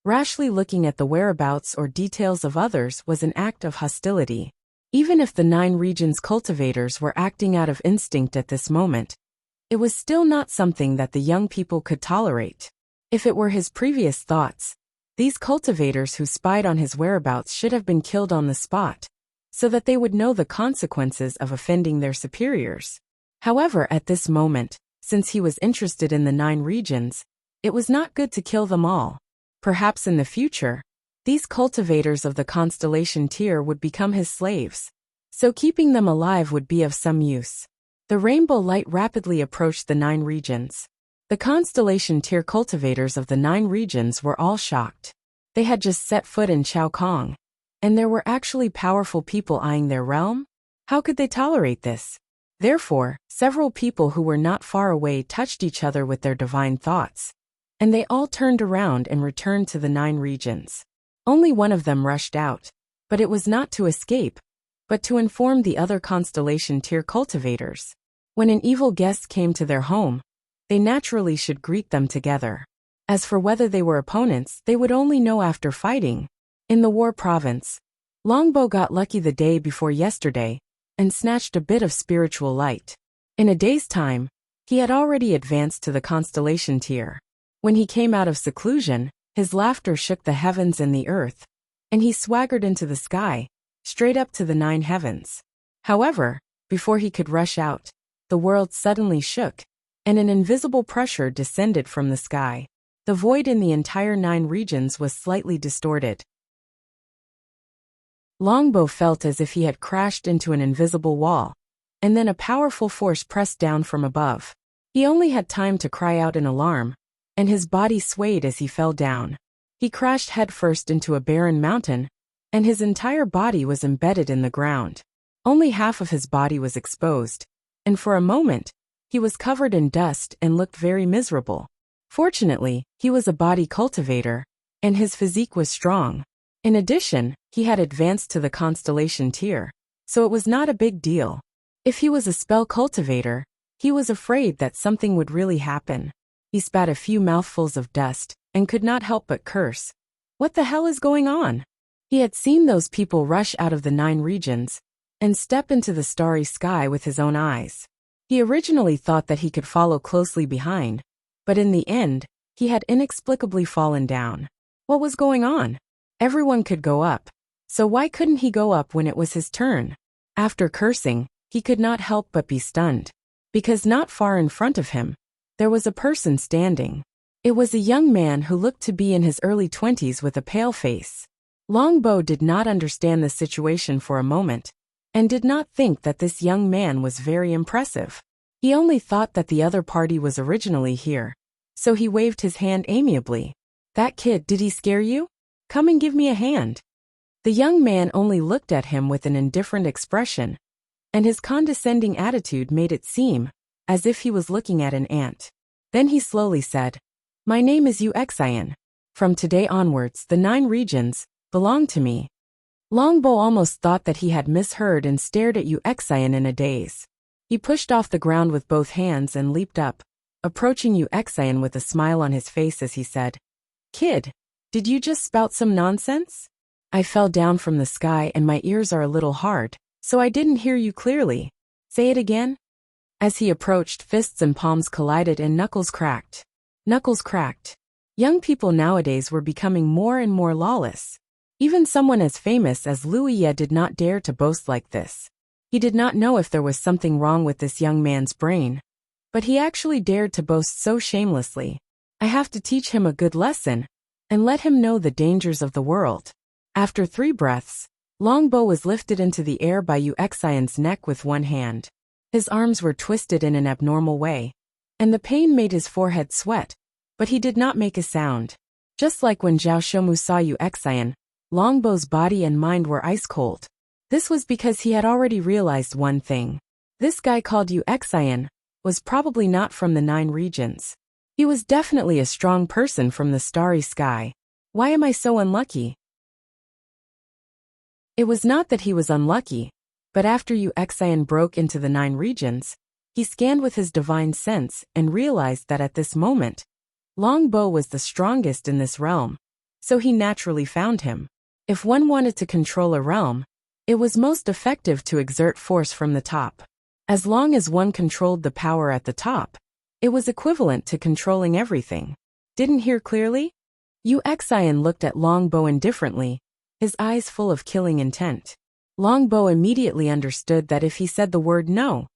[SPEAKER 1] Rashly looking at the whereabouts or details of others was an act of hostility. Even if the 9 regions' cultivators were acting out of instinct at this moment, it was still not something that the young people could tolerate. If it were his previous thoughts, these cultivators who spied on his whereabouts should have been killed on the spot, so that they would know the consequences of offending their superiors. However, at this moment, since he was interested in the 9 regions, it was not good to kill them all. Perhaps in the future, these cultivators of the constellation tier would become his slaves, so keeping them alive would be of some use. The rainbow light rapidly approached the 9 regions. The constellation tier cultivators of the 9 regions were all shocked. They had just set foot in Chao Kong, and there were actually powerful people eyeing their realm? How could they tolerate this? Therefore, several people who were not far away touched each other with their divine thoughts, and they all turned around and returned to the 9 regions. Only one of them rushed out, but it was not to escape, but to inform the other constellation tier cultivators. When an evil guest came to their home, they naturally should greet them together. As for whether they were opponents, they would only know after fighting. In the War Province, Longbow got lucky the day before yesterday, and snatched a bit of spiritual light. In a day's time, he had already advanced to the constellation tier. When he came out of seclusion, his laughter shook the heavens and the earth, and he swaggered into the sky, straight up to the 9 heavens. However, before he could rush out, the world suddenly shook, and an invisible pressure descended from the sky. The void in the entire 9 regions was slightly distorted. Longbow felt as if he had crashed into an invisible wall, and then a powerful force pressed down from above. He only had time to cry out in alarm, and his body swayed as he fell down. He crashed headfirst into a barren mountain, and his entire body was embedded in the ground. Only half of his body was exposed, and for a moment, he was covered in dust and looked very miserable. Fortunately, he was a body cultivator, and his physique was strong. In addition, he had advanced to the constellation tier, so it was not a big deal. If he was a spell cultivator, he was afraid that something would really happen. He spat a few mouthfuls of dust, and could not help but curse. What the hell is going on? He had seen those people rush out of the 9 regions, and step into the starry sky with his own eyes. He originally thought that he could follow closely behind, but in the end, he had inexplicably fallen down. What was going on? Everyone could go up, so why couldn't he go up when it was his turn? After cursing, he could not help but be stunned, because not far in front of him, there was a person standing. It was a young man who looked to be in his early 20s with a pale face. Longbow did not understand the situation for a moment, and did not think that this young man was very impressive. He only thought that the other party was originally here, so he waved his hand amiably. "That kid, did he scare you? Come and give me a hand." The young man only looked at him with an indifferent expression, and his condescending attitude made it seem as if he was looking at an ant. Then he slowly said, "My name is Wuxia. From today onwards, the 9 regions belong to me." Longbow almost thought that he had misheard and stared at Wuxia in a daze. He pushed off the ground with both hands and leaped up, approaching Wuxia with a smile on his face as he said, "Kid, did you just spout some nonsense? I fell down from the sky and my ears are a little hard, so I didn't hear you clearly." Say it again? As he approached, fists and palms collided and knuckles cracked. Knuckles cracked. Young people nowadays were becoming more and more lawless. Even someone as famous as Wuxia did not dare to boast like this. He did not know if there was something wrong with this young man's brain, but he actually dared to boast so shamelessly. I have to teach him a good lesson, and let him know the dangers of the world. After 3 breaths, Longbow was lifted into the air by Wuxian's neck with one hand. His arms were twisted in an abnormal way, and the pain made his forehead sweat, but he did not make a sound. Just like when Zhao Shomu saw Wuxian, Longbow's body and mind were ice cold. This was because he had already realized one thing. This guy called Wuxian was probably not from the 9 regions. He was definitely a strong person from the starry sky. Why am I so unlucky? It was not that he was unlucky, but after Wuxian broke into the 9 regions, he scanned with his divine sense and realized that at this moment, Longbow was the strongest in this realm, so he naturally found him. If one wanted to control a realm, it was most effective to exert force from the top. As long as one controlled the power at the top, it was equivalent to controlling everything. Didn't hear clearly? Wuxian looked at Longbow indifferently, his eyes full of killing intent. Longbow immediately understood that if he said the word no,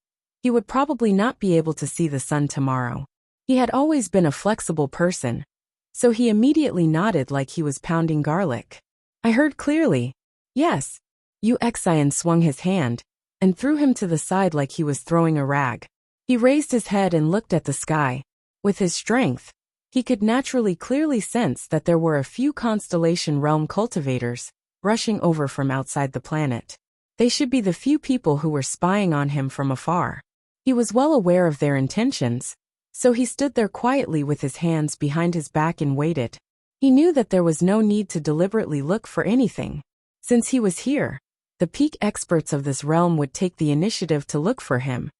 [SPEAKER 1] he would probably not be able to see the sun tomorrow. He had always been a flexible person, so he immediately nodded like he was pounding garlic. I heard clearly. Yes. Wuxian swung his hand and threw him to the side like he was throwing a rag. He raised his head and looked at the sky. With his strength, he could naturally clearly sense that there were a few constellation realm cultivators rushing over from outside the planet. They should be the few people who were spying on him from afar. He was well aware of their intentions, so he stood there quietly with his hands behind his back and waited. He knew that there was no need to deliberately look for anything. Since he was here, the peak experts of this realm would take the initiative to look for him,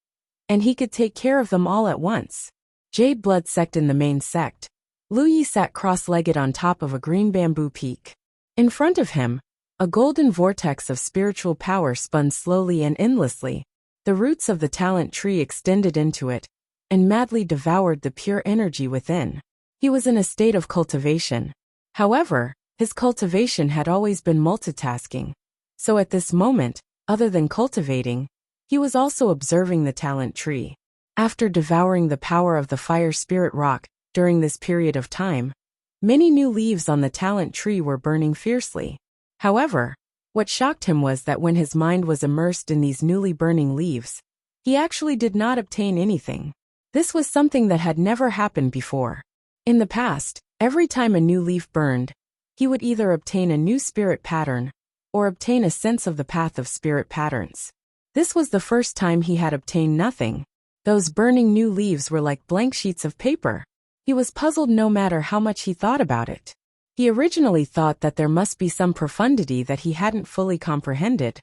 [SPEAKER 1] and he could take care of them all at once. Jade Blood Sect. In the main sect, Wuxia sat cross-legged on top of a green bamboo peak. In front of him, a golden vortex of spiritual power spun slowly and endlessly. The roots of the talent tree extended into it, and madly devoured the pure energy within. He was in a state of cultivation. However, his cultivation had always been multitasking. So at this moment, other than cultivating, he was also observing the talent tree. After devouring the power of the fire spirit rock during this period of time, many new leaves on the talent tree were burning fiercely. However, what shocked him was that when his mind was immersed in these newly burning leaves, he actually did not obtain anything. This was something that had never happened before. In the past, every time a new leaf burned, he would either obtain a new spirit pattern or obtain a sense of the path of spirit patterns. This was the first time he had obtained nothing. Those burning new leaves were like blank sheets of paper. He was puzzled no matter how much he thought about it. He originally thought that there must be some profundity that he hadn't fully comprehended,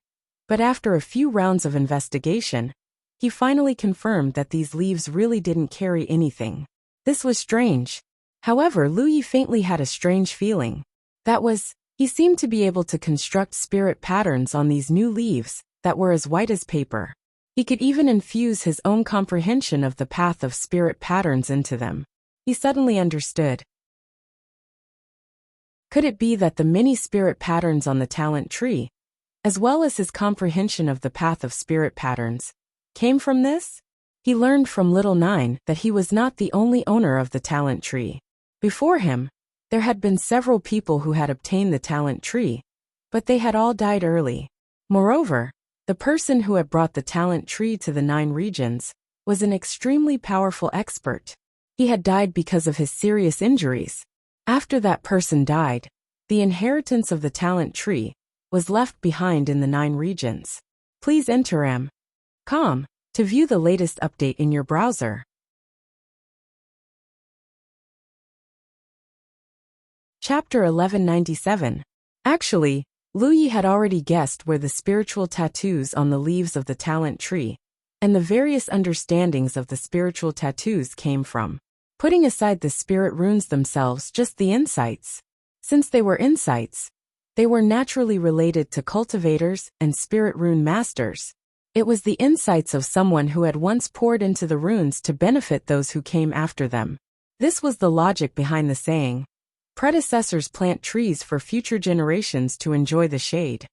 [SPEAKER 1] but after a few rounds of investigation, he finally confirmed that these leaves really didn't carry anything. This was strange. However, Wuxia faintly had a strange feeling. That was, he seemed to be able to construct spirit patterns on these new leaves that were as white as paper. He could even infuse his own comprehension of the path of spirit patterns into them. He suddenly understood. Could it be that the many spirit patterns on the talent tree, as well as his comprehension of the path of spirit patterns, came from this? He learned from Little Nine that he was not the only owner of the talent tree. Before him, there had been several people who had obtained the talent tree, but they had all died early. Moreover, the person who had brought the talent tree to the 9 regions was an extremely powerful expert. He had died because of his serious injuries. After that person died, the inheritance of the talent tree was left behind in the 9 regions. Please enter embark to view the latest update in your browser. Chapter 1197. Actually, Wuxia had already guessed where the spiritual tattoos on the leaves of the talent tree and the various understandings of the spiritual tattoos came from. Putting aside the spirit runes themselves, just the insights. Since they were insights, they were naturally related to cultivators and spirit rune masters. It was the insights of someone who had once poured into the runes to benefit those who came after them. This was the logic behind the saying, "Predecessors plant trees for future generations to enjoy the shade."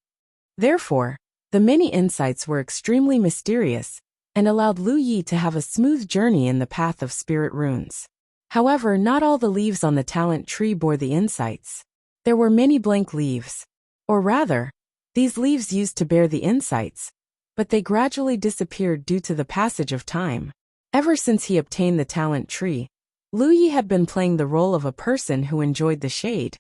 [SPEAKER 1] Therefore, the many insights were extremely mysterious and allowed Lu Yi to have a smooth journey in the path of spirit runes. However, not all the leaves on the talent tree bore the insights. There were many blank leaves. Or rather, these leaves used to bear the insights, but they gradually disappeared due to the passage of time. Ever since he obtained the talent tree, Lu Yi had been playing the role of a person who enjoyed the shade,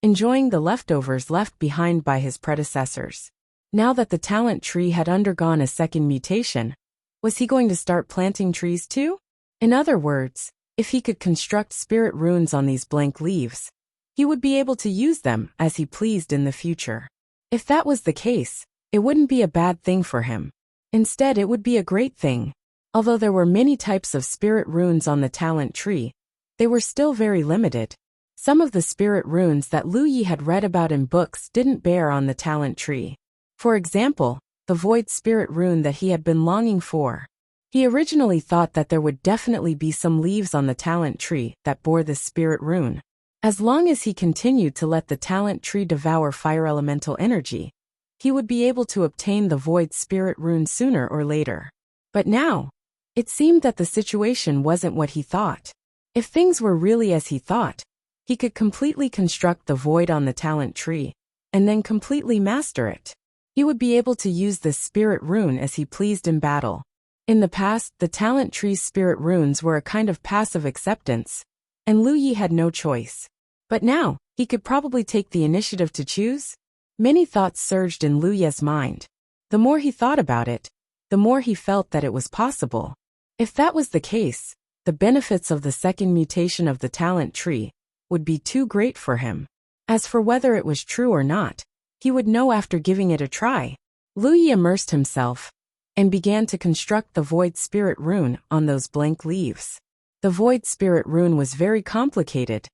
[SPEAKER 1] enjoying the leftovers left behind by his predecessors. Now that the talent tree had undergone a second mutation, was he going to start planting trees too? In other words, if he could construct spirit runes on these blank leaves, he would be able to use them as he pleased in the future. If that was the case, it wouldn't be a bad thing for him. Instead, it would be a great thing. Although there were many types of spirit runes on the talent tree, they were still very limited. Some of the spirit runes that Lu Yi had read about in books didn't bear on the talent tree. For example, the void spirit rune that he had been longing for. He originally thought that there would definitely be some leaves on the talent tree that bore this spirit rune. As long as he continued to let the talent tree devour fire elemental energy, he would be able to obtain the void spirit rune sooner or later. But now, it seemed that the situation wasn't what he thought. If things were really as he thought, he could completely construct the void on the talent tree, and then completely master it. He would be able to use this spirit rune as he pleased in battle. In the past, the talent tree's spirit runes were a kind of passive acceptance, and Lu Yi had no choice. But now, he could probably take the initiative to choose. Many thoughts surged in Lu Ye's mind. The more he thought about it, the more he felt that it was possible. If that was the case, the benefits of the second mutation of the talent tree would be too great for him. As for whether it was true or not, he would know after giving it a try. Lu Yi immersed himself and began to construct the void spirit rune on those blank leaves. The void spirit rune was very complicated,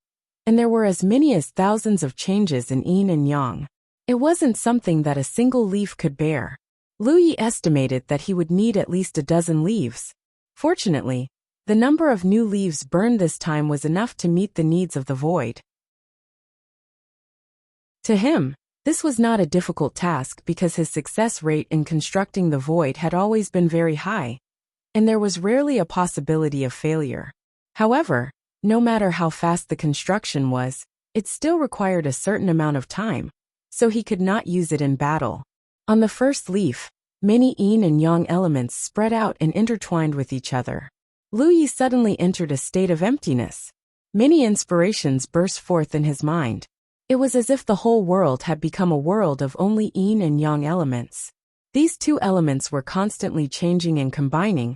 [SPEAKER 1] and there were as many as thousands of changes in yin and yang. It wasn't something that a single leaf could bear. Lu Yi estimated that he would need at least a dozen leaves. Fortunately, the number of new leaves burned this time was enough to meet the needs of the void. To him, this was not a difficult task because his success rate in constructing the void had always been very high, and there was rarely a possibility of failure. However, no matter how fast the construction was, it still required a certain amount of time, so he could not use it in battle. On the first leaf, many yin and yang elements spread out and intertwined with each other. Lu Yi suddenly entered a state of emptiness. Many inspirations burst forth in his mind. It was as if the whole world had become a world of only yin and yang elements. These two elements were constantly changing and combining,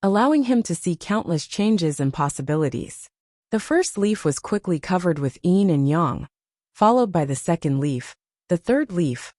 [SPEAKER 1] allowing him to see countless changes and possibilities. The first leaf was quickly covered with yin and yang, followed by the second leaf, the third leaf.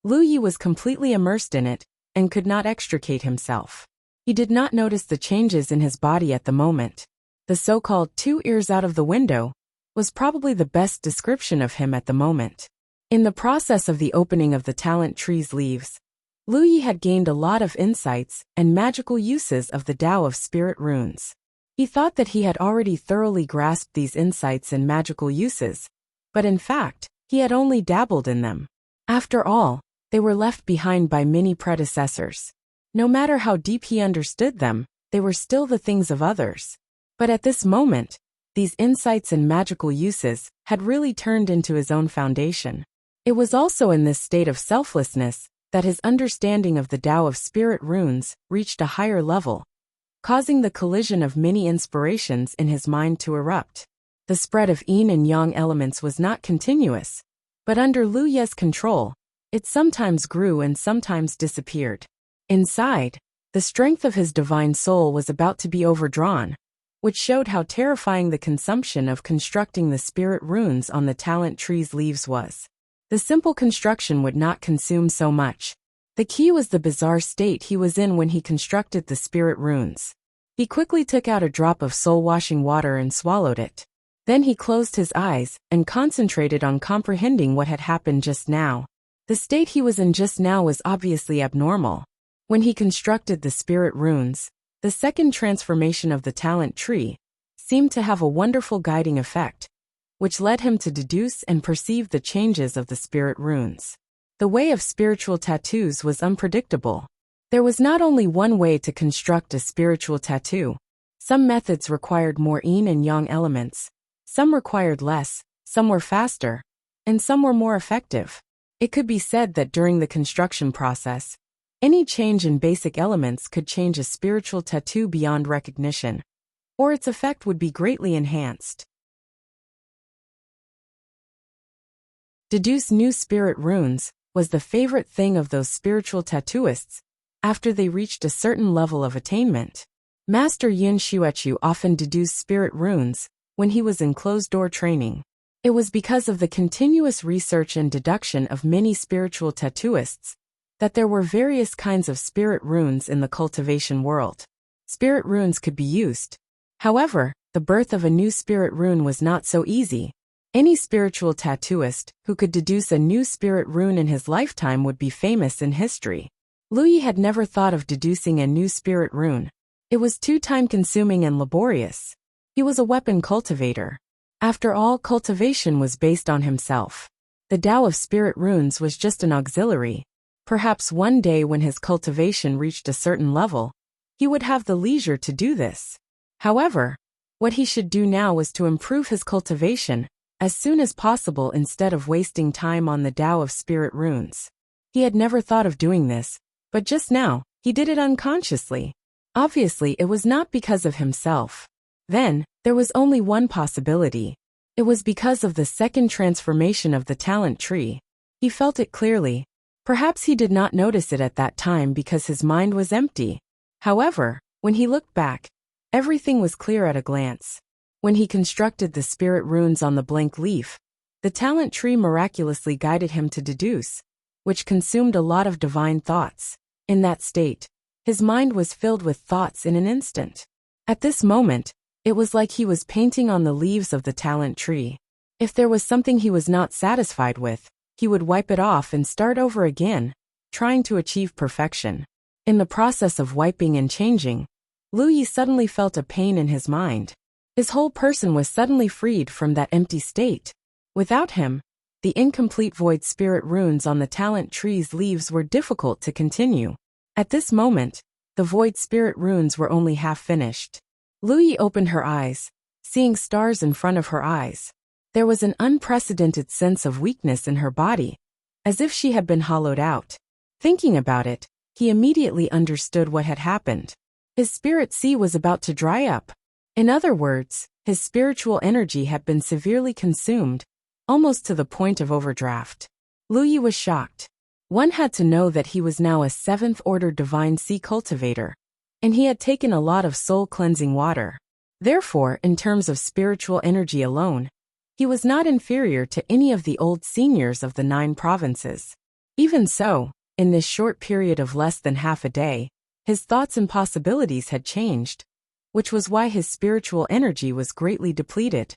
[SPEAKER 1] Lu Yi was completely immersed in it and could not extricate himself. He did not notice the changes in his body at the moment. The so-called 2 ears out of the window was probably the best description of him at the moment. In the process of the opening of the talent tree's leaves, Lu Yi had gained a lot of insights and magical uses of the Tao of Spirit runes. He thought that he had already thoroughly grasped these insights and magical uses, but in fact, he had only dabbled in them. After all, they were left behind by many predecessors. No matter how deep he understood them, they were still the things of others. But at this moment, these insights and magical uses had really turned into his own foundation. It was also in this state of selflessness that his understanding of the Tao of Spirit runes reached a higher level, causing the collision of many inspirations in his mind to erupt. The spread of yin and yang elements was not continuous, but under Lu Ye's control, it sometimes grew and sometimes disappeared. Inside, the strength of his divine soul was about to be overdrawn, which showed how terrifying the consumption of constructing the spirit runes on the talent tree's leaves was. The simple construction would not consume so much. The key was the bizarre state he was in when he constructed the spirit runes. He quickly took out a drop of soul-washing water and swallowed it. Then he closed his eyes and concentrated on comprehending what had happened just now. The state he was in just now was obviously abnormal. When he constructed the spirit runes, the second transformation of the talent tree seemed to have a wonderful guiding effect, which led him to deduce and perceive the changes of the spirit runes. The way of spiritual tattoos was unpredictable. There was not only one way to construct a spiritual tattoo. Some methods required more yin and yang elements, some required less, some were faster, and some were more effective. It could be said that during the construction process, any change in basic elements could change a spiritual tattoo beyond recognition, or its effect would be greatly enhanced. Deduce new spirit runes was the favorite thing of those spiritual tattooists after they reached a certain level of attainment. Master Yin Xuechu often deduced spirit runes when he was in closed-door training. It was because of the continuous research and deduction of many spiritual tattooists that there were various kinds of spirit runes in the cultivation world. Spirit runes could be used. However, the birth of a new spirit rune was not so easy. Any spiritual tattooist who could deduce a new spirit rune in his lifetime would be famous in history. Lu Yi had never thought of deducing a new spirit rune. It was too time-consuming and laborious. He was a weapon cultivator. After all, cultivation was based on himself. The Tao of spirit runes was just an auxiliary. Perhaps one day when his cultivation reached a certain level, he would have the leisure to do this. However, what he should do now was to improve his cultivation as soon as possible instead of wasting time on the Tao of spirit runes. He had never thought of doing this, but just now, he did it unconsciously. Obviously, it was not because of himself. Then, there was only one possibility. It was because of the second transformation of the talent tree. He felt it clearly. Perhaps he did not notice it at that time because his mind was empty. However, when he looked back, everything was clear at a glance. When he constructed the spirit runes on the blank leaf, the talent tree miraculously guided him to deduce, which consumed a lot of divine thoughts. In that state, his mind was filled with thoughts in an instant. At this moment, it was like he was painting on the leaves of the talent tree. If there was something he was not satisfied with, he would wipe it off and start over again, trying to achieve perfection. In the process of wiping and changing, Lu Yi suddenly felt a pain in his mind. His whole person was suddenly freed from that empty state. Without him, the incomplete void spirit runes on the talent tree's leaves were difficult to continue. At this moment, the void spirit runes were only half finished. Lu Yi opened her eyes, seeing stars in front of her eyes. There was an unprecedented sense of weakness in her body, as if she had been hollowed out. Thinking about it, he immediately understood what had happened. His spirit sea was about to dry up. In other words, his spiritual energy had been severely consumed, almost to the point of overdraft. Lu Yi was shocked. One had to know that he was now a seventh-order divine sea cultivator, and he had taken a lot of soul-cleansing water. Therefore, in terms of spiritual energy alone, he was not inferior to any of the old seniors of the 9 provinces. Even so, in this short period of less than half a day, his thoughts and possibilities had changed, which was why his spiritual energy was greatly depleted.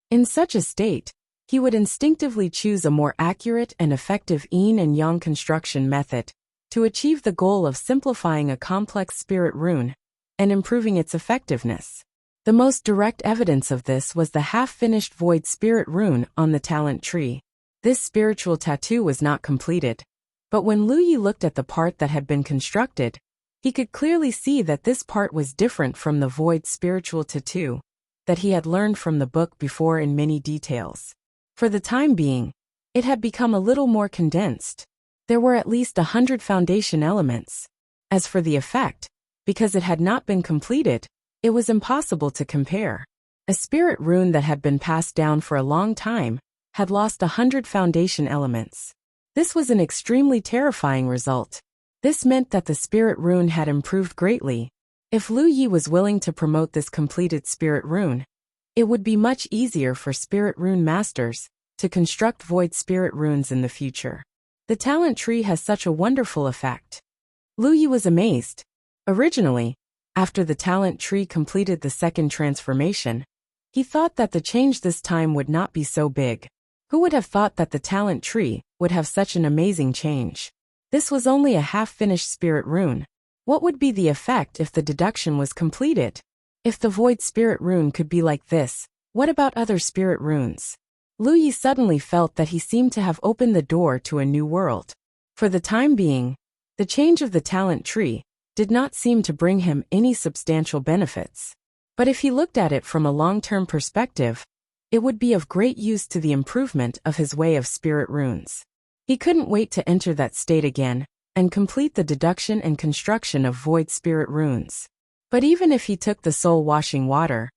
[SPEAKER 1] In such a state, he would instinctively choose a more accurate and effective yin and yang construction method to achieve the goal of simplifying a complex spirit rune and improving its effectiveness. The most direct evidence of this was the half-finished void spirit rune on the talent tree. This spiritual tattoo was not completed, but when Lu Yi looked at the part that had been constructed, he could clearly see that this part was different from the void spiritual tattoo that he had learned from the book before in many details. For the time being, it had become a little more condensed. There were at least 100 foundation elements. As for the effect, because it had not been completed, it was impossible to compare. A spirit rune that had been passed down for a long time had lost 100 foundation elements. This was an extremely terrifying result. This meant that the spirit rune had improved greatly. If Lu Yi was willing to promote this completed spirit rune, it would be much easier for spirit rune masters to construct void spirit runes in the future. The talent tree has such a wonderful effect. Lu Yi was amazed. Originally, after the talent tree completed the second transformation, he thought that the change this time would not be so big. Who would have thought that the talent tree would have such an amazing change. This was only a half-finished spirit rune. What would be the effect if the deduction was completed? If the void spirit rune could be like this, what about other spirit runes? Lu Yi suddenly felt that he seemed to have opened the door to a new world. For the time being, the change of the talent tree did not seem to bring him any substantial benefits. But if he looked at it from a long-term perspective, it would be of great use to the improvement of his way of spirit runes. He couldn't wait to enter that state again and complete the deduction and construction of void spirit runes. But even if he took the soul-washing water,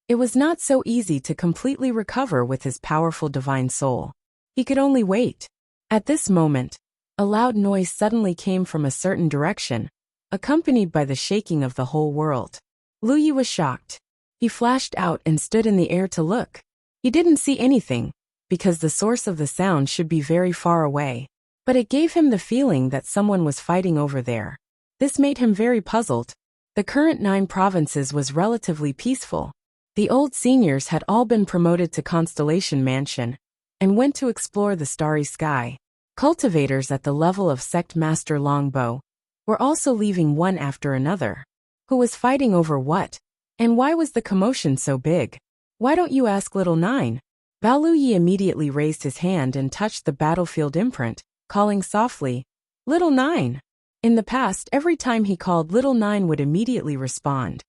[SPEAKER 1] it was not so easy to completely recover with his powerful divine soul. He could only wait. At this moment, a loud noise suddenly came from a certain direction, accompanied by the shaking of the whole world. Lu Yi was shocked. He flashed out and stood in the air to look. He didn't see anything, because the source of the sound should be very far away. But it gave him the feeling that someone was fighting over there. This made him very puzzled. The current 9 provinces was relatively peaceful. The old seniors had all been promoted to Constellation Mansion and went to explore the starry sky. Cultivators at the level of Sect Master Longbow were also leaving one after another. Who was fighting over what? And why was the commotion so big? Why don't you ask Little Nine? Lu Yi immediately raised his hand and touched the battlefield imprint, calling softly, "Little Nine." In the past, every time he called, Little Nine would immediately respond.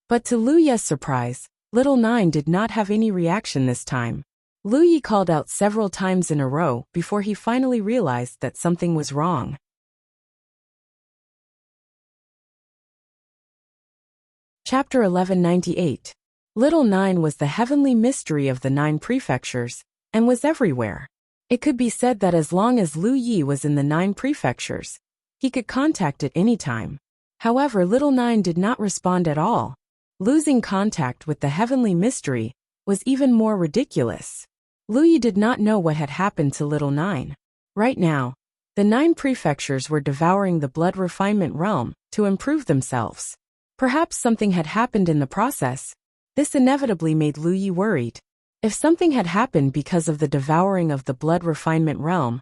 [SPEAKER 1] But to Lu Yi's surprise, Little Nine did not have any reaction this time. Lu Yi called out several times in a row before he finally realized that something was wrong. Chapter 1198. Little Nine was the heavenly mystery of the 9 prefectures, and was everywhere. It could be said that as long as Lu Yi was in the 9 prefectures, he could contact it any time. However, Little Nine did not respond at all. Losing contact with the heavenly mystery was even more ridiculous. Lu Yi did not know what had happened to Little Nine. Right now, the 9 prefectures were devouring the blood refinement realm to improve themselves. Perhaps something had happened in the process. This inevitably made Lu Yi worried. If something had happened because of the devouring of the blood refinement realm,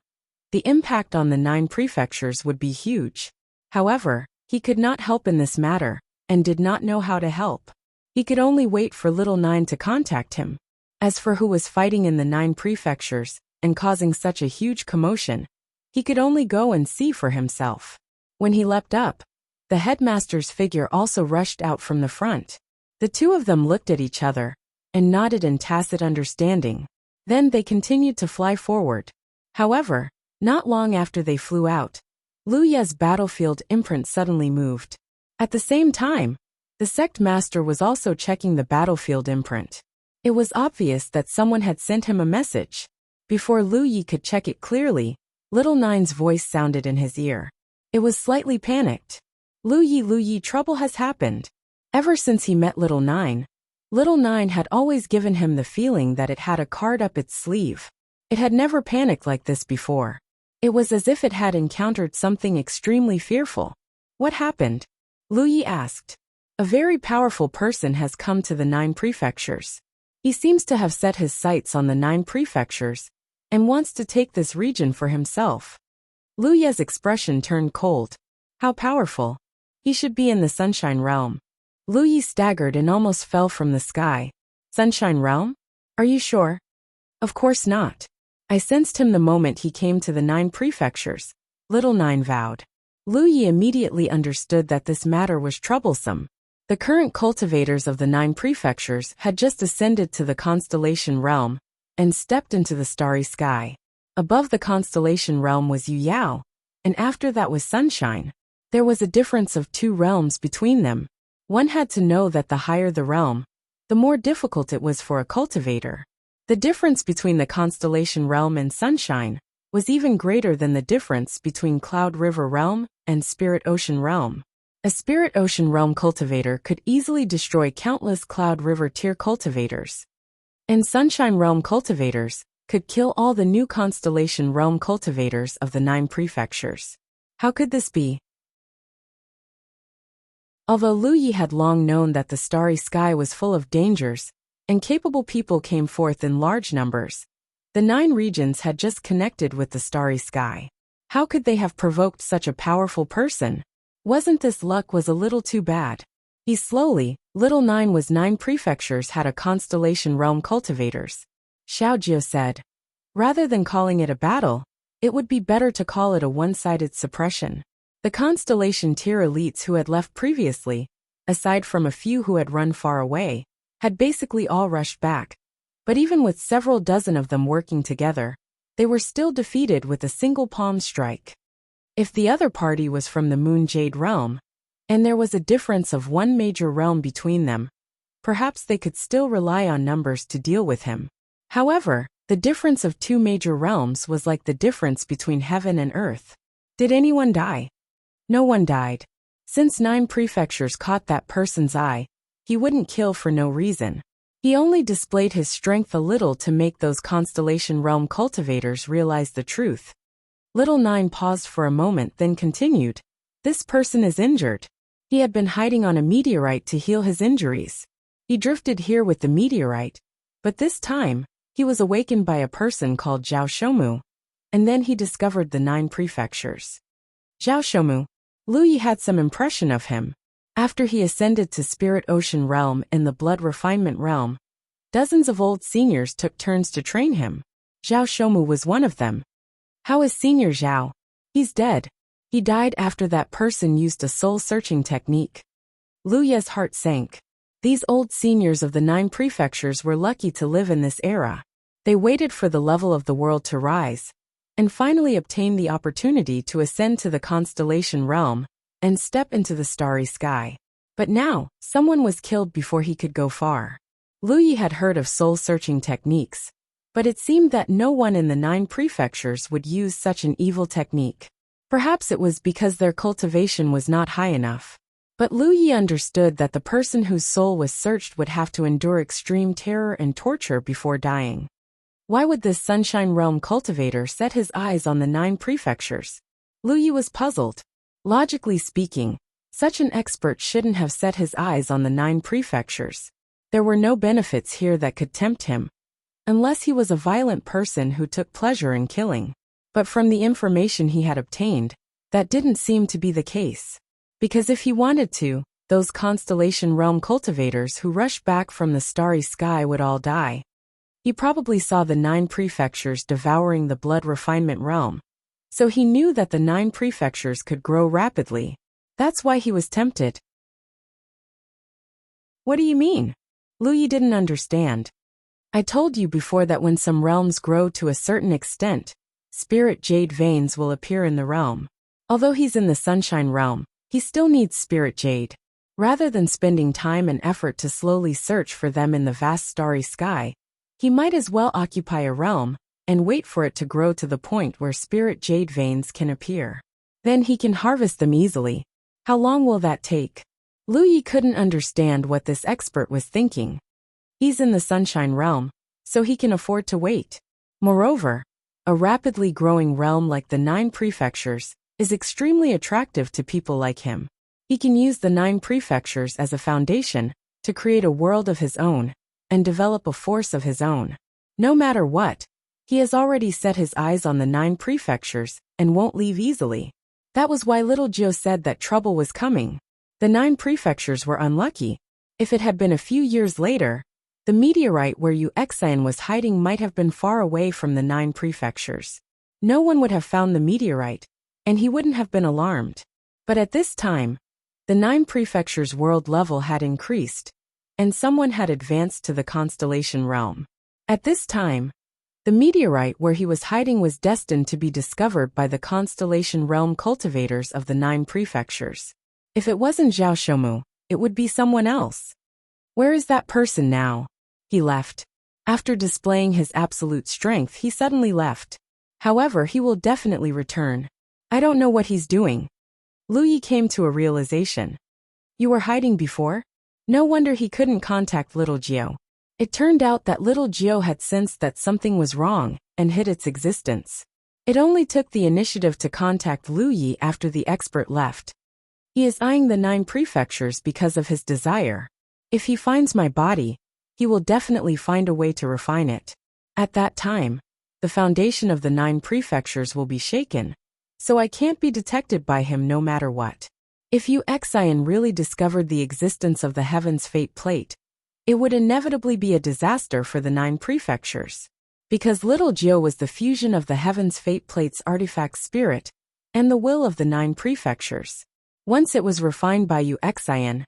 [SPEAKER 1] the impact on the 9 prefectures would be huge. However, he could not help in this matter, and did not know how to help. He could only wait for Little Nine to contact him. As for who was fighting in the 9 prefectures, and causing such a huge commotion, he could only go and see for himself. When he leapt up, the headmaster's figure also rushed out from the front. The two of them looked at each other, and nodded in tacit understanding. Then they continued to fly forward. However, not long after they flew out, Lu Yi's battlefield imprint suddenly moved. At the same time, the sect master was also checking the battlefield imprint. It was obvious that someone had sent him a message. Before Lu Yi could check it clearly, Little Nine's voice sounded in his ear. It was slightly panicked. Lu Yi, trouble has happened. Ever since he met Little Nine had always given him the feeling that it had a card up its sleeve. It had never panicked like this before. It was as if it had encountered something extremely fearful. What happened? Lu Yi asked. A very powerful person has come to the 9 prefectures. He seems to have set his sights on the 9 prefectures, and wants to take this region for himself. Lu Yi's expression turned cold. How powerful. He should be in the Sunshine Realm. Lu Yi staggered and almost fell from the sky. Sunshine Realm? Are you sure? Of course not. I sensed him the moment he came to the 9 prefectures, Little Nine vowed. Lu Yi immediately understood that this matter was troublesome. The current cultivators of the 9 prefectures had just ascended to the Constellation Realm and stepped into the starry sky. Above the Constellation Realm was Yu Yao, and after that was Sunshine. There was a difference of 2 realms between them. One had to know that the higher the realm, the more difficult it was for a cultivator. The difference between the Constellation Realm and Sunshine was even greater than the difference between Cloud River Realm and Spirit Ocean Realm. A Spirit Ocean Realm cultivator could easily destroy countless Cloud River tier cultivators. And Sunshine Realm cultivators could kill all the new Constellation Realm cultivators of the 9 prefectures. How could this be? Although Lu Yi had long known that the starry sky was full of dangers, and capable people came forth in large numbers, The 9 regions had just connected with the starry sky. How could they have provoked such a powerful person? Wasn't this luck was a little too bad? He slowly, little 9 was 9 prefectures had a constellation realm cultivators. Xiaojie said. Rather than calling it a battle, it would be better to call it a one-sided suppression. The constellation tier elites who had left previously, aside from a few who had run far away, had basically all rushed back. But even with several dozen of them working together, they were still defeated with a single palm strike. If the other party was from the Moon Jade realm, and there was a difference of 1 major realm between them, perhaps they could still rely on numbers to deal with him. However, the difference of 2 major realms was like the difference between heaven and earth. Did anyone die? No one died. Since 9 prefectures caught that person's eye, he wouldn't kill for no reason. He only displayed his strength a little to make those constellation realm cultivators realize the truth. Little 9 paused for a moment, then continued. This person is injured. He had been hiding on a meteorite to heal his injuries. He drifted here with the meteorite, but this time, he was awakened by a person called Zhao Shoumu, and then he discovered the 9 prefectures. Zhao Shoumu. Lu Yi had some impression of him. After he ascended to Spirit Ocean Realm and the Blood Refinement Realm, dozens of old seniors took turns to train him. Zhao Shoumu was one of them. How is Senior Zhao? He's dead. He died after that person used a soul-searching technique. Lu Ye's heart sank. These old seniors of the 9 prefectures were lucky to live in this era. They waited for the level of the world to rise, and finally obtained the opportunity to ascend to the constellation realm and step into the starry sky. But now, someone was killed before he could go far. Lu Yi had heard of soul-searching techniques, but it seemed that no one in the 9 prefectures would use such an evil technique. Perhaps it was because their cultivation was not high enough. But Lu Yi understood that the person whose soul was searched would have to endure extreme terror and torture before dying. Why would this Sunshine Realm cultivator set his eyes on the 9 prefectures? Lu Yi was puzzled. Logically speaking, such an expert shouldn't have set his eyes on the 9 prefectures. There were no benefits here that could tempt him, unless he was a violent person who took pleasure in killing. But from the information he had obtained, that didn't seem to be the case. Because if he wanted to, those constellation realm cultivators who rushed back from the starry sky would all die. He probably saw the 9 prefectures devouring the blood refinement realm, so he knew that the 9 prefectures could grow rapidly. That's why he was tempted. What do you mean? Lu Yi didn't understand. I told you before that when some realms grow to a certain extent, spirit jade veins will appear in the realm. Although he's in the sunshine realm, he still needs spirit jade. Rather than spending time and effort to slowly search for them in the vast starry sky, he might as well occupy a realm and wait for it to grow to the point where spirit jade veins can appear. Then he can harvest them easily. How long will that take? Lu Yi couldn't understand what this expert was thinking. He's in the sunshine realm, so he can afford to wait. Moreover, a rapidly growing realm like the 9 prefectures is extremely attractive to people like him. He can use the 9 prefectures as a foundation to create a world of his own and develop a force of his own. No matter what, he has already set his eyes on the 9 prefectures and won't leave easily. That was why little Jiu said that trouble was coming. The 9 prefectures were unlucky. If it had been a few years later, the meteorite where Wuxia was hiding might have been far away from the 9 prefectures. No one would have found the meteorite, and he wouldn't have been alarmed. But at this time, the 9 prefectures' world level had increased, and someone had advanced to the constellation realm. At this time, the meteorite where he was hiding was destined to be discovered by the constellation realm cultivators of the 9 prefectures. If it wasn't Zhao Shoumu, it would be someone else. Where is that person now? He left. After displaying his absolute strength, he suddenly left. However, he will definitely return. I don't know what he's doing. Lu Yi came to a realization. You were hiding before? No wonder he couldn't contact little Jiu. It turned out that little Jiu had sensed that something was wrong and hid its existence. It only took the initiative to contact Lu Yi after the expert left. He is eyeing the 9 prefectures because of his desire. If he finds my body, he will definitely find a way to refine it. At that time, the foundation of the 9 prefectures will be shaken, so I can't be detected by him no matter what. If Wuxia really discovered the existence of the Heaven's Fate Plate, it would inevitably be a disaster for the 9 prefectures. Because little Jiu was the fusion of the Heaven's Fate Plate's artifact spirit and the will of the 9 prefectures. Once it was refined by Wuxia,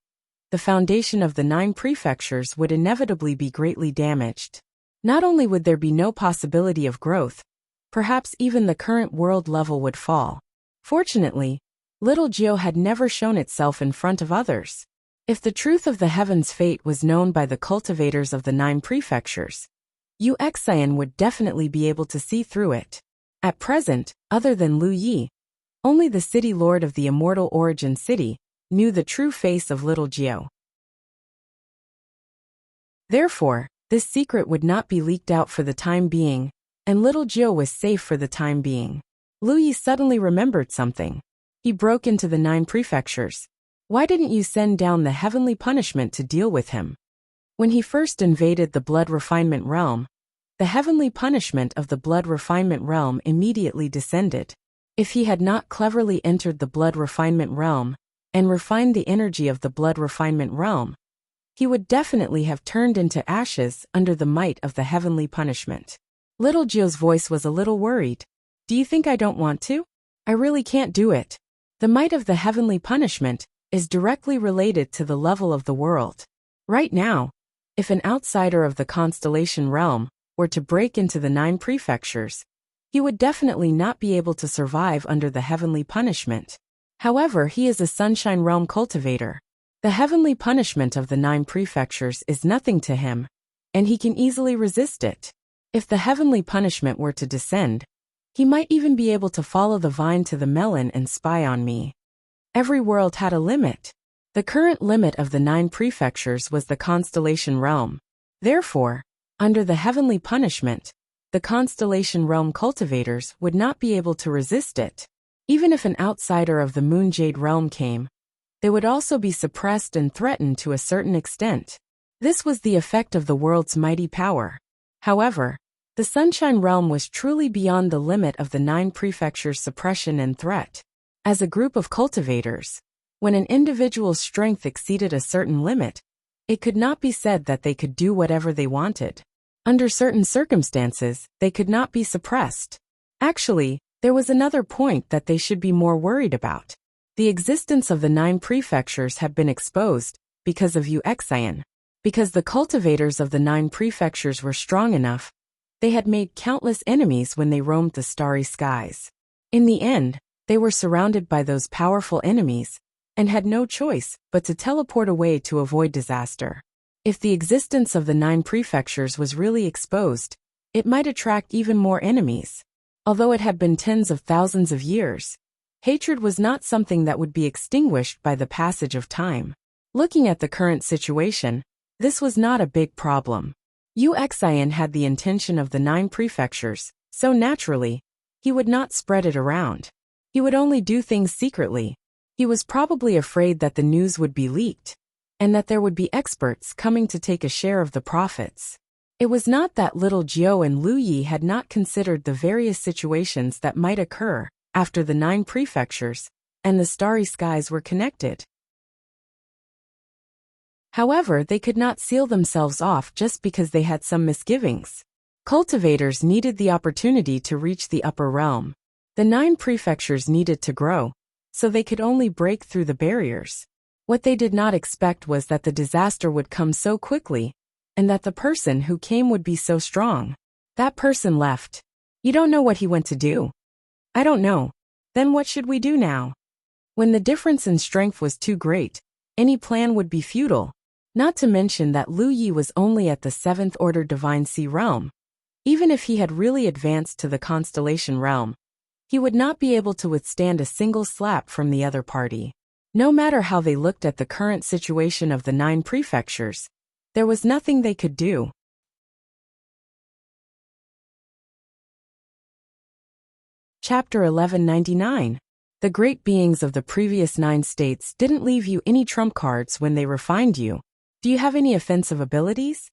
[SPEAKER 1] the foundation of the 9 prefectures would inevitably be greatly damaged. Not only would there be no possibility of growth, perhaps even the current world level would fall. Fortunately, little Jiu had never shown itself in front of others. If the truth of the Heaven's fate was known by the cultivators of the 9 prefectures, Wuxia would definitely be able to see through it. At present, other than Lu Yi, only the city lord of the immortal origin city knew the true face of little Jiu. Therefore, this secret would not be leaked out for the time being, and little Jiu was safe for the time being. Lu Yi suddenly remembered something. He broke into the 9 prefectures. Why didn't you send down the heavenly punishment to deal with him? When he first invaded the blood refinement realm, the heavenly punishment of the blood refinement realm immediately descended. If he had not cleverly entered the blood refinement realm and refined the energy of the blood refinement realm, he would definitely have turned into ashes under the might of the heavenly punishment. Little Jiu's voice was a little worried. Do you think I don't want to? I really can't do it. The might of the heavenly punishment is directly related to the level of the world. Right now, if an outsider of the constellation realm were to break into the 9 prefectures, he would definitely not be able to survive under the heavenly punishment. However, he is a sunshine realm cultivator. The heavenly punishment of the 9 prefectures is nothing to him, and he can easily resist it. If the heavenly punishment were to descend, he might even be able to follow the vine to the melon and spy on me. Every world had a limit. The current limit of the 9 prefectures was the constellation realm. Therefore, under the heavenly punishment, the constellation realm cultivators would not be able to resist it. Even if an outsider of the Moonjade realm came, they would also be suppressed and threatened to a certain extent. This was the effect of the world's mighty power. However, the Sunshine Realm was truly beyond the limit of the 9 prefectures' suppression and threat. As a group of cultivators, when an individual's strength exceeded a certain limit, it could not be said that they could do whatever they wanted. Under certain circumstances, they could not be suppressed. Actually, there was another point that they should be more worried about. The existence of the 9 prefectures had been exposed because of Wuxia. Because the cultivators of the 9 prefectures were strong enough, they had made countless enemies when they roamed the starry skies. In the end, they were surrounded by those powerful enemies and had no choice but to teleport away to avoid disaster. If the existence of the 9 prefectures was really exposed, it might attract even more enemies. Although it had been tens of thousands of years, hatred was not something that would be extinguished by the passage of time. Looking at the current situation, this was not a big problem. Wuxia had the intention of the 9 prefectures, so naturally, he would not spread it around. He would only do things secretly. He was probably afraid that the news would be leaked, and that there would be experts coming to take a share of the profits. It was not that little Jiu and Lu Yi had not considered the various situations that might occur after the 9 prefectures and the starry skies were connected. However, they could not seal themselves off just because they had some misgivings. Cultivators needed the opportunity to reach the upper realm. The 9 prefectures needed to grow, so they could only break through the barriers. What they did not expect was that the disaster would come so quickly, and that the person who came would be so strong. That person left. You don't know what he went to do. I don't know. Then what should we do now? When the difference in strength was too great, any plan would be futile. Not to mention that Lu Yi was only at the 7th order Divine Sea realm. Even if he had really advanced to the constellation realm, he would not be able to withstand a single slap from the other party. No matter how they looked at the current situation of the 9 prefectures, there was nothing they could do. Chapter 1199. The great beings of the previous 9 states didn't leave you any trump cards when they refined you. Do you have any offensive abilities?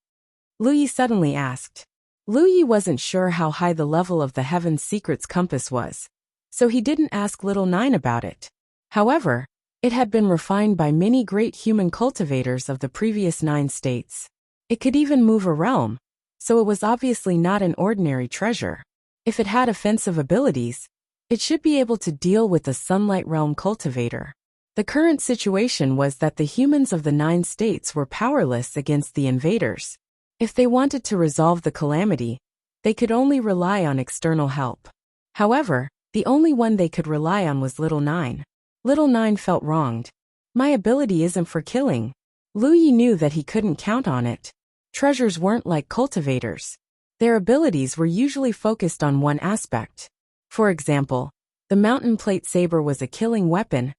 [SPEAKER 1] Lu Yi suddenly asked. Lu Yi wasn't sure how high the level of the Heaven's Secrets compass was, so he didn't ask Little Nine about it. However, it had been refined by many great human cultivators of the previous 9 states. It could even move a realm, so it was obviously not an ordinary treasure. If it had offensive abilities, it should be able to deal with the Sunlight Realm cultivator. The current situation was that the humans of the 9 states were powerless against the invaders. If they wanted to resolve the calamity, they could only rely on external help. However, the only one they could rely on was Little Nine. Little Nine felt wronged. My ability isn't for killing. Lu Yi knew that he couldn't count on it. Treasures weren't like cultivators. Their abilities were usually focused on one aspect. For example, the Mountain Plate Saber was a killing weapon,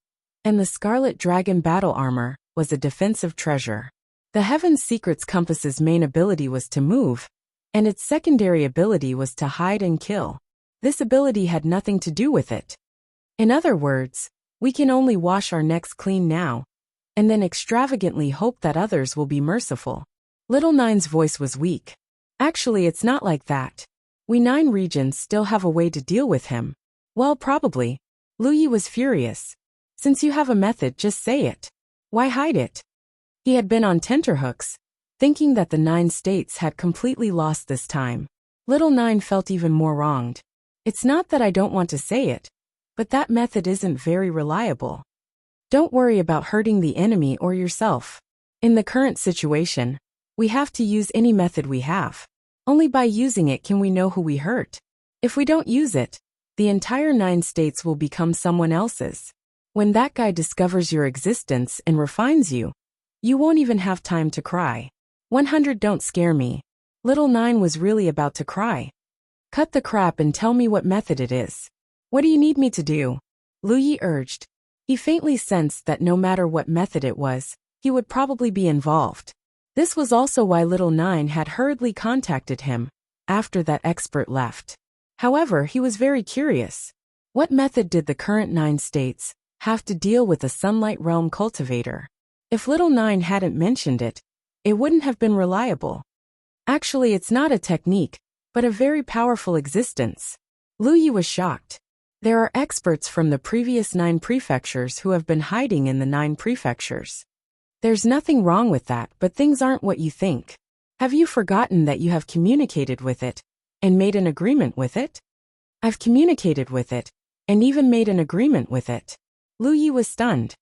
[SPEAKER 1] and the Scarlet Dragon Battle Armor was a defensive treasure. The Heaven's Secrets compass's main ability was to move, and its secondary ability was to hide and kill. This ability had nothing to do with it. In other words, we can only wash our necks clean now, and then extravagantly hope that others will be merciful. Little Nine's voice was weak. Actually, it's not like that. We 9 regions still have a way to deal with him. Well, probably. Lu Yi was furious. Since you have a method, just say it. Why hide it? He had been on tenterhooks, thinking that the 9 states had completely lost this time. Little Nine felt even more wronged. It's not that I don't want to say it, but that method isn't very reliable. Don't worry about hurting the enemy or yourself. In the current situation, we have to use any method we have. Only by using it can we know who we hurt. If we don't use it, the entire 9 states will become someone else's. When that guy discovers your existence and refines you, you won't even have time to cry. 100 Don't scare me. Little Nine was really about to cry. Cut the crap and tell me what method it is. What do you need me to do? Lu Yi urged. He faintly sensed that no matter what method it was, he would probably be involved. This was also why Little Nine had hurriedly contacted him after that expert left. However, he was very curious. What method did the current 9 states have to deal with the Sunlight Realm cultivator? If Little Nine hadn't mentioned it, it wouldn't have been reliable. Actually, it's not a technique, but a very powerful existence. Lu Yi was shocked. There are experts from the previous 9 prefectures who have been hiding in the 9 prefectures. There's nothing wrong with that, but things aren't what you think. Have you forgotten that you have communicated with it and made an agreement with it? I've communicated with it and even made an agreement with it. Lu Yi was stunned.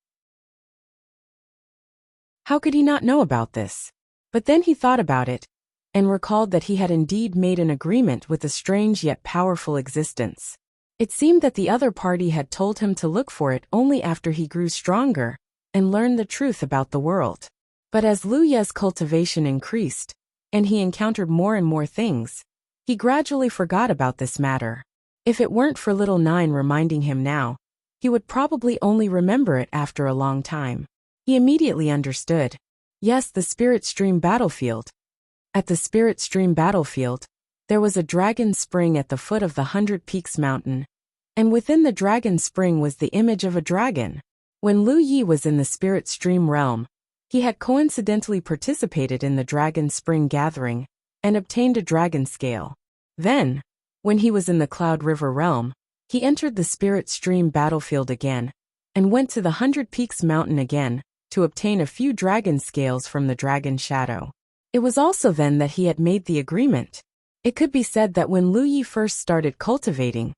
[SPEAKER 1] How could he not know about this? But then he thought about it and recalled that he had indeed made an agreement with a strange yet powerful existence. It seemed that the other party had told him to look for it only after he grew stronger and learned the truth about the world. But as Lu Ye's cultivation increased, and he encountered more and more things, he gradually forgot about this matter. If it weren't for Little Nine reminding him now, he would probably only remember it after a long time. He immediately understood. Yes, the Spirit Stream battlefield. At the Spirit Stream battlefield, there was a dragon spring at the foot of the 100 Peaks mountain, and within the dragon spring was the image of a dragon. When Lu Yi was in the Spirit Stream realm, he had coincidentally participated in the Dragon Spring gathering and obtained a dragon scale. Then, when he was in the Cloud River realm, he entered the Spirit Stream battlefield again and went to the 100 Peaks mountain again to obtain a few dragon scales from the Dragon Shadow. It was also then that he had made the agreement. It could be said that when Lu Yi first started cultivating,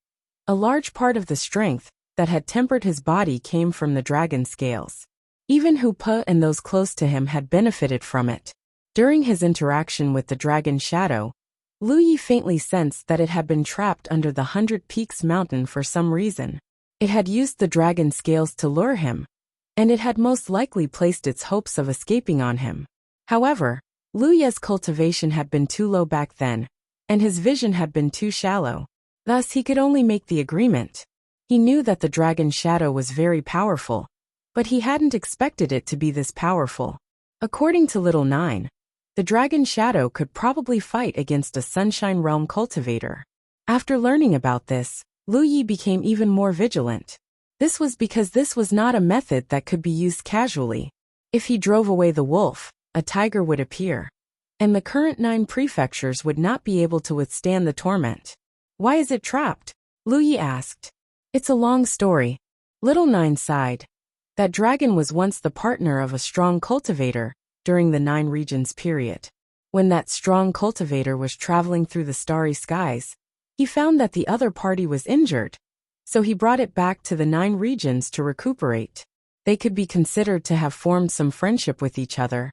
[SPEAKER 1] a large part of the strength that had tempered his body came from the dragon scales. Even Hu Pe and those close to him had benefited from it. During his interaction with the Dragon Shadow, Lu Yi faintly sensed that it had been trapped under the 100 Peaks mountain for some reason. It had used the dragon scales to lure him, and it had most likely placed its hopes of escaping on him. However, Lu Ye's cultivation had been too low back then, and his vision had been too shallow. Thus he could only make the agreement. He knew that the Dragon Shadow was very powerful, but he hadn't expected it to be this powerful. According to Little Nine, the Dragon Shadow could probably fight against a Sunshine Realm cultivator. After learning about this, Lu Yi became even more vigilant. This was because this was not a method that could be used casually. If he drove away the wolf, a tiger would appear. and the current 9 prefectures would not be able to withstand the torment. Why is it trapped? Lu Yi asked. It's a long story. Little 9 sighed. That dragon was once the partner of a strong cultivator during the 9 regions period. When that strong cultivator was traveling through the starry skies, he found that the other party was injured, so he brought it back to the 9 regions to recuperate. They could be considered to have formed some friendship with each other.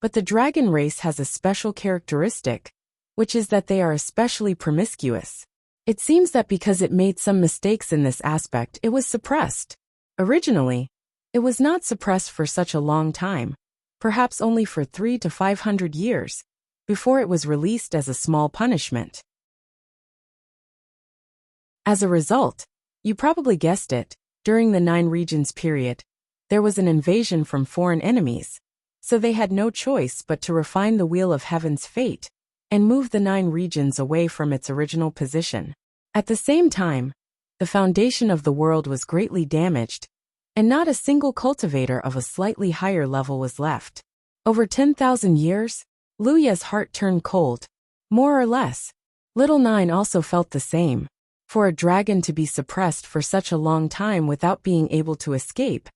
[SPEAKER 1] But the dragon race has a special characteristic, which is that they are especially promiscuous. It seems that because it made some mistakes in this aspect, it was suppressed. Originally, it was not suppressed for such a long time, perhaps only for 300 to 500 years, before it was released as a small punishment. As a result, you probably guessed it, during the 9 regions period, there was an invasion from foreign enemies, so they had no choice but to refine the wheel of heaven's fate and move the 9 regions away from its original position. At the same time, the foundation of the world was greatly damaged, and not a single cultivator of a slightly higher level was left. Over 10,000 years, Lu Yi's heart turned cold. More or less, Little 9 also felt the same. For a dragon to be suppressed for such a long time without being able to escape,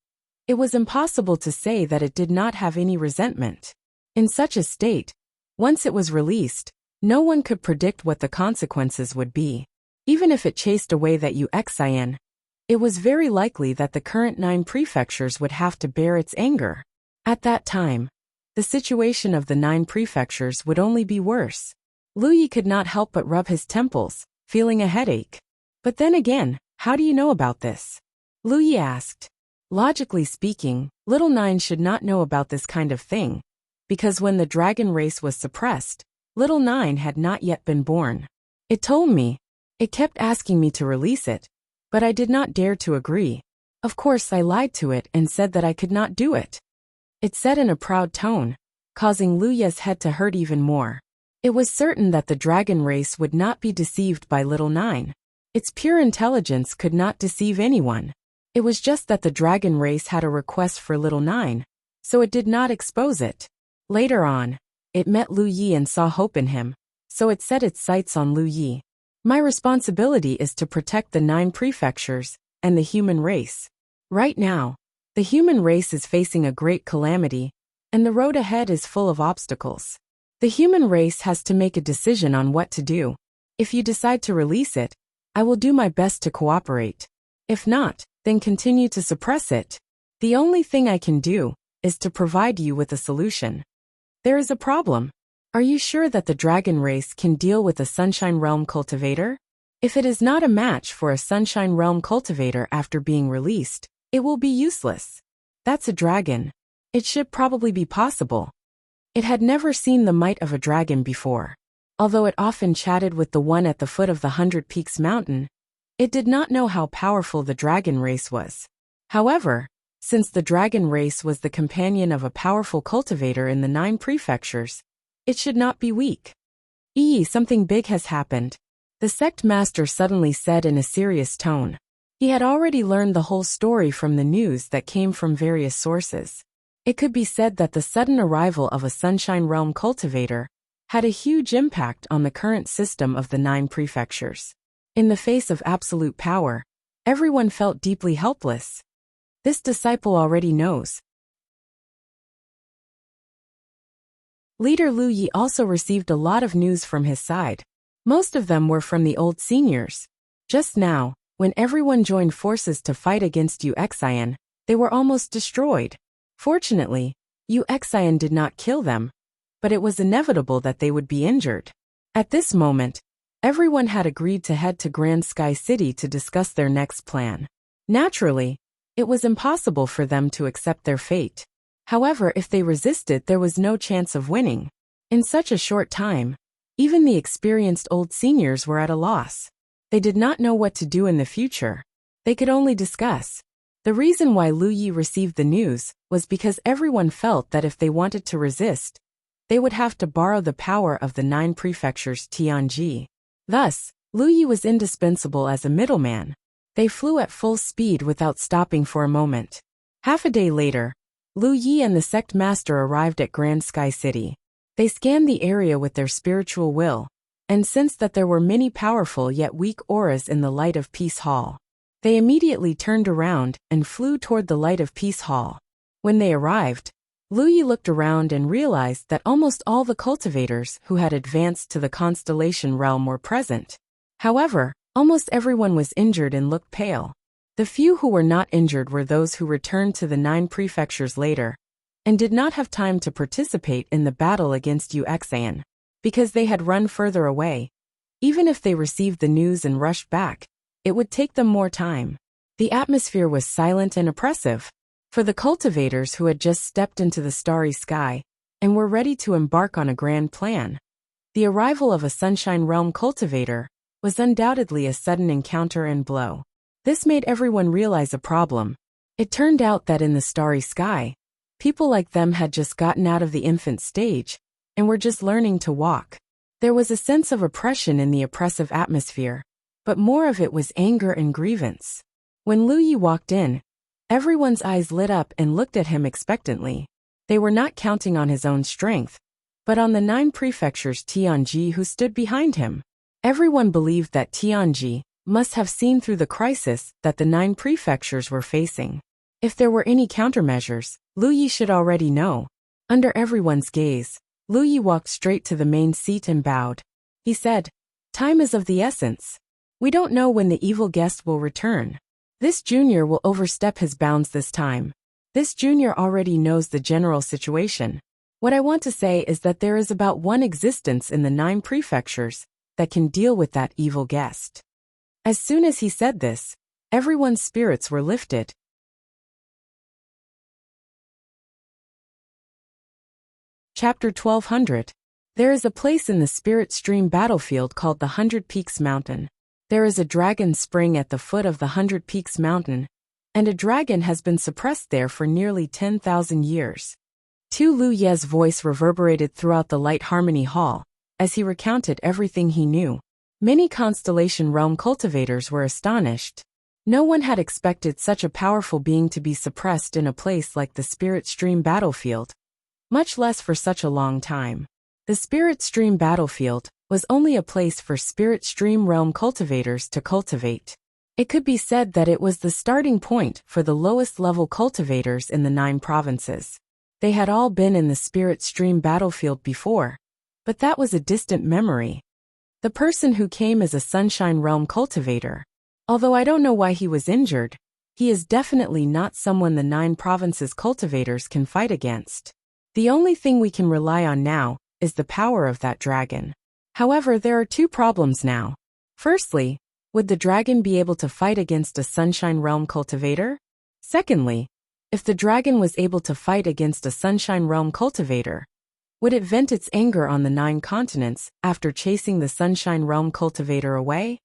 [SPEAKER 1] it was impossible to say that it did not have any resentment. In such a state, once it was released, no one could predict what the consequences would be. Even if it chased away that Wuxia, it was very likely that the current 9 prefectures would have to bear its anger. At that time, the situation of the 9 prefectures would only be worse. Lu Yi could not help but rub his temples, feeling a headache. But then again, how do you know about this? Lu Yi asked. Logically speaking, Little 9 should not know about this kind of thing, because when the dragon race was suppressed, Little 9 had not yet been born. It told me. It kept asking me to release it, but I did not dare to agree. Of course I lied to it and said that I could not do it. It said in a proud tone, causing Lu Yi's head to hurt even more. It was certain that the dragon race would not be deceived by Little 9. Its pure intelligence could not deceive anyone. It was just that the dragon race had a request for Little 9, so it did not expose it. Later on, it met Lu Yi and saw hope in him, so it set its sights on Lu Yi. My responsibility is to protect the 9 prefectures and the human race. Right now, the human race is facing a great calamity, and the road ahead is full of obstacles. The human race has to make a decision on what to do. If you decide to release it, I will do my best to cooperate. If not, then continue to suppress it. The only thing I can do is to provide you with a solution. There is a problem. Are you sure that the dragon race can deal with a Sunshine Realm cultivator? If it is not a match for a Sunshine Realm cultivator after being released, it will be useless. That's a dragon. It should probably be possible. It had never seen the might of a dragon before. Although it often chatted with the one at the foot of the 100 Peaks mountain, it did not know how powerful the dragon race was. However, since the dragon race was the companion of a powerful cultivator in the 9 prefectures, it should not be weak. Something big has happened, the sect master suddenly said in a serious tone. He had already learned the whole story from the news that came from various sources. It could be said that the sudden arrival of a Sunshine Realm cultivator had a huge impact on the current system of the 9 prefectures. In the face of absolute power, everyone felt deeply helpless. This disciple already knows. Leader Lu Yi also received a lot of news from his side. Most of them were from the old seniors. Just now, when everyone joined forces to fight against Wuxia, they were almost destroyed. Fortunately, Wuxia did not kill them, but it was inevitable that they would be injured. At this moment, everyone had agreed to head to Grand Sky City to discuss their next plan. Naturally, it was impossible for them to accept their fate. However, if they resisted, there was no chance of winning. In such a short time, even the experienced old seniors were at a loss. They did not know what to do in the future. They could only discuss. The reason why Lu Yi received the news was because everyone felt that if they wanted to resist, they would have to borrow the power of the 9 prefectures Tianji. Thus, Lu Yi was indispensable as a middleman. They flew at full speed without stopping for a moment. Half a day later, Lu Yi and the sect master arrived at Grand Sky City. They scanned the area with their spiritual will, and sensed that there were many powerful yet weak auras in the Light of Peace Hall. They immediately turned around and flew toward the Light of Peace Hall. When they arrived, Lu Yi looked around and realized that almost all the cultivators who had advanced to the constellation realm were present. However, almost everyone was injured and looked pale. The few who were not injured were those who returned to the 9 prefectures later, and did not have time to participate in the battle against Wuxia, because they had run further away. Even if they received the news and rushed back, it would take them more time. The atmosphere was silent and oppressive. For the cultivators who had just stepped into the starry sky and were ready to embark on a grand plan, the arrival of a Sunshine Realm cultivator was undoubtedly a sudden encounter and blow. This made everyone realize a problem. It turned out that in the starry sky, people like them had just gotten out of the infant stage and were just learning to walk. There was a sense of oppression in the oppressive atmosphere, but more of it was anger and grievance. When Lu Yi walked in, everyone's eyes lit up and looked at him expectantly. They were not counting on his own strength, but on the 9 prefectures Tianji who stood behind him. Everyone believed that Tianji must have seen through the crisis that the 9 prefectures were facing. If there were any countermeasures, Lu Yi should already know. Under everyone's gaze, Lu Yi walked straight to the main seat and bowed. He said, "Time is of the essence. We don't know when the evil guest will return. This junior will overstep his bounds this time. This junior already knows the general situation. What I want to say is that there is about one existence in the 9 prefectures that can deal with that evil guest." As soon as he said this, everyone's spirits were lifted. Chapter 1200. There is a place in the Spirit Stream battlefield called the 100 Peaks Mountain. There is a dragon spring at the foot of the 100 Peaks Mountain, and a dragon has been suppressed there for nearly 10,000 years. Tu Lu Ye's voice reverberated throughout the Light Harmony Hall, as he recounted everything he knew. Many Constellation Realm cultivators were astonished. No one had expected such a powerful being to be suppressed in a place like the Spirit Stream battlefield, much less for such a long time. The Spirit Stream battlefield was only a place for Spirit Stream Realm cultivators to cultivate. It could be said that it was the starting point for the lowest level cultivators in the 9 provinces. They had all been in the Spirit Stream battlefield before, but that was a distant memory. The person who came as a Sunshine Realm cultivator, although I don't know why he was injured, he is definitely not someone the 9 provinces cultivators can fight against. The only thing we can rely on now is the power of that dragon. However, there are 2 problems now. Firstly, would the dragon be able to fight against a Sunshine Realm cultivator? Secondly, if the dragon was able to fight against a Sunshine Realm cultivator, would it vent its anger on the 9 continents after chasing the Sunshine Realm cultivator away?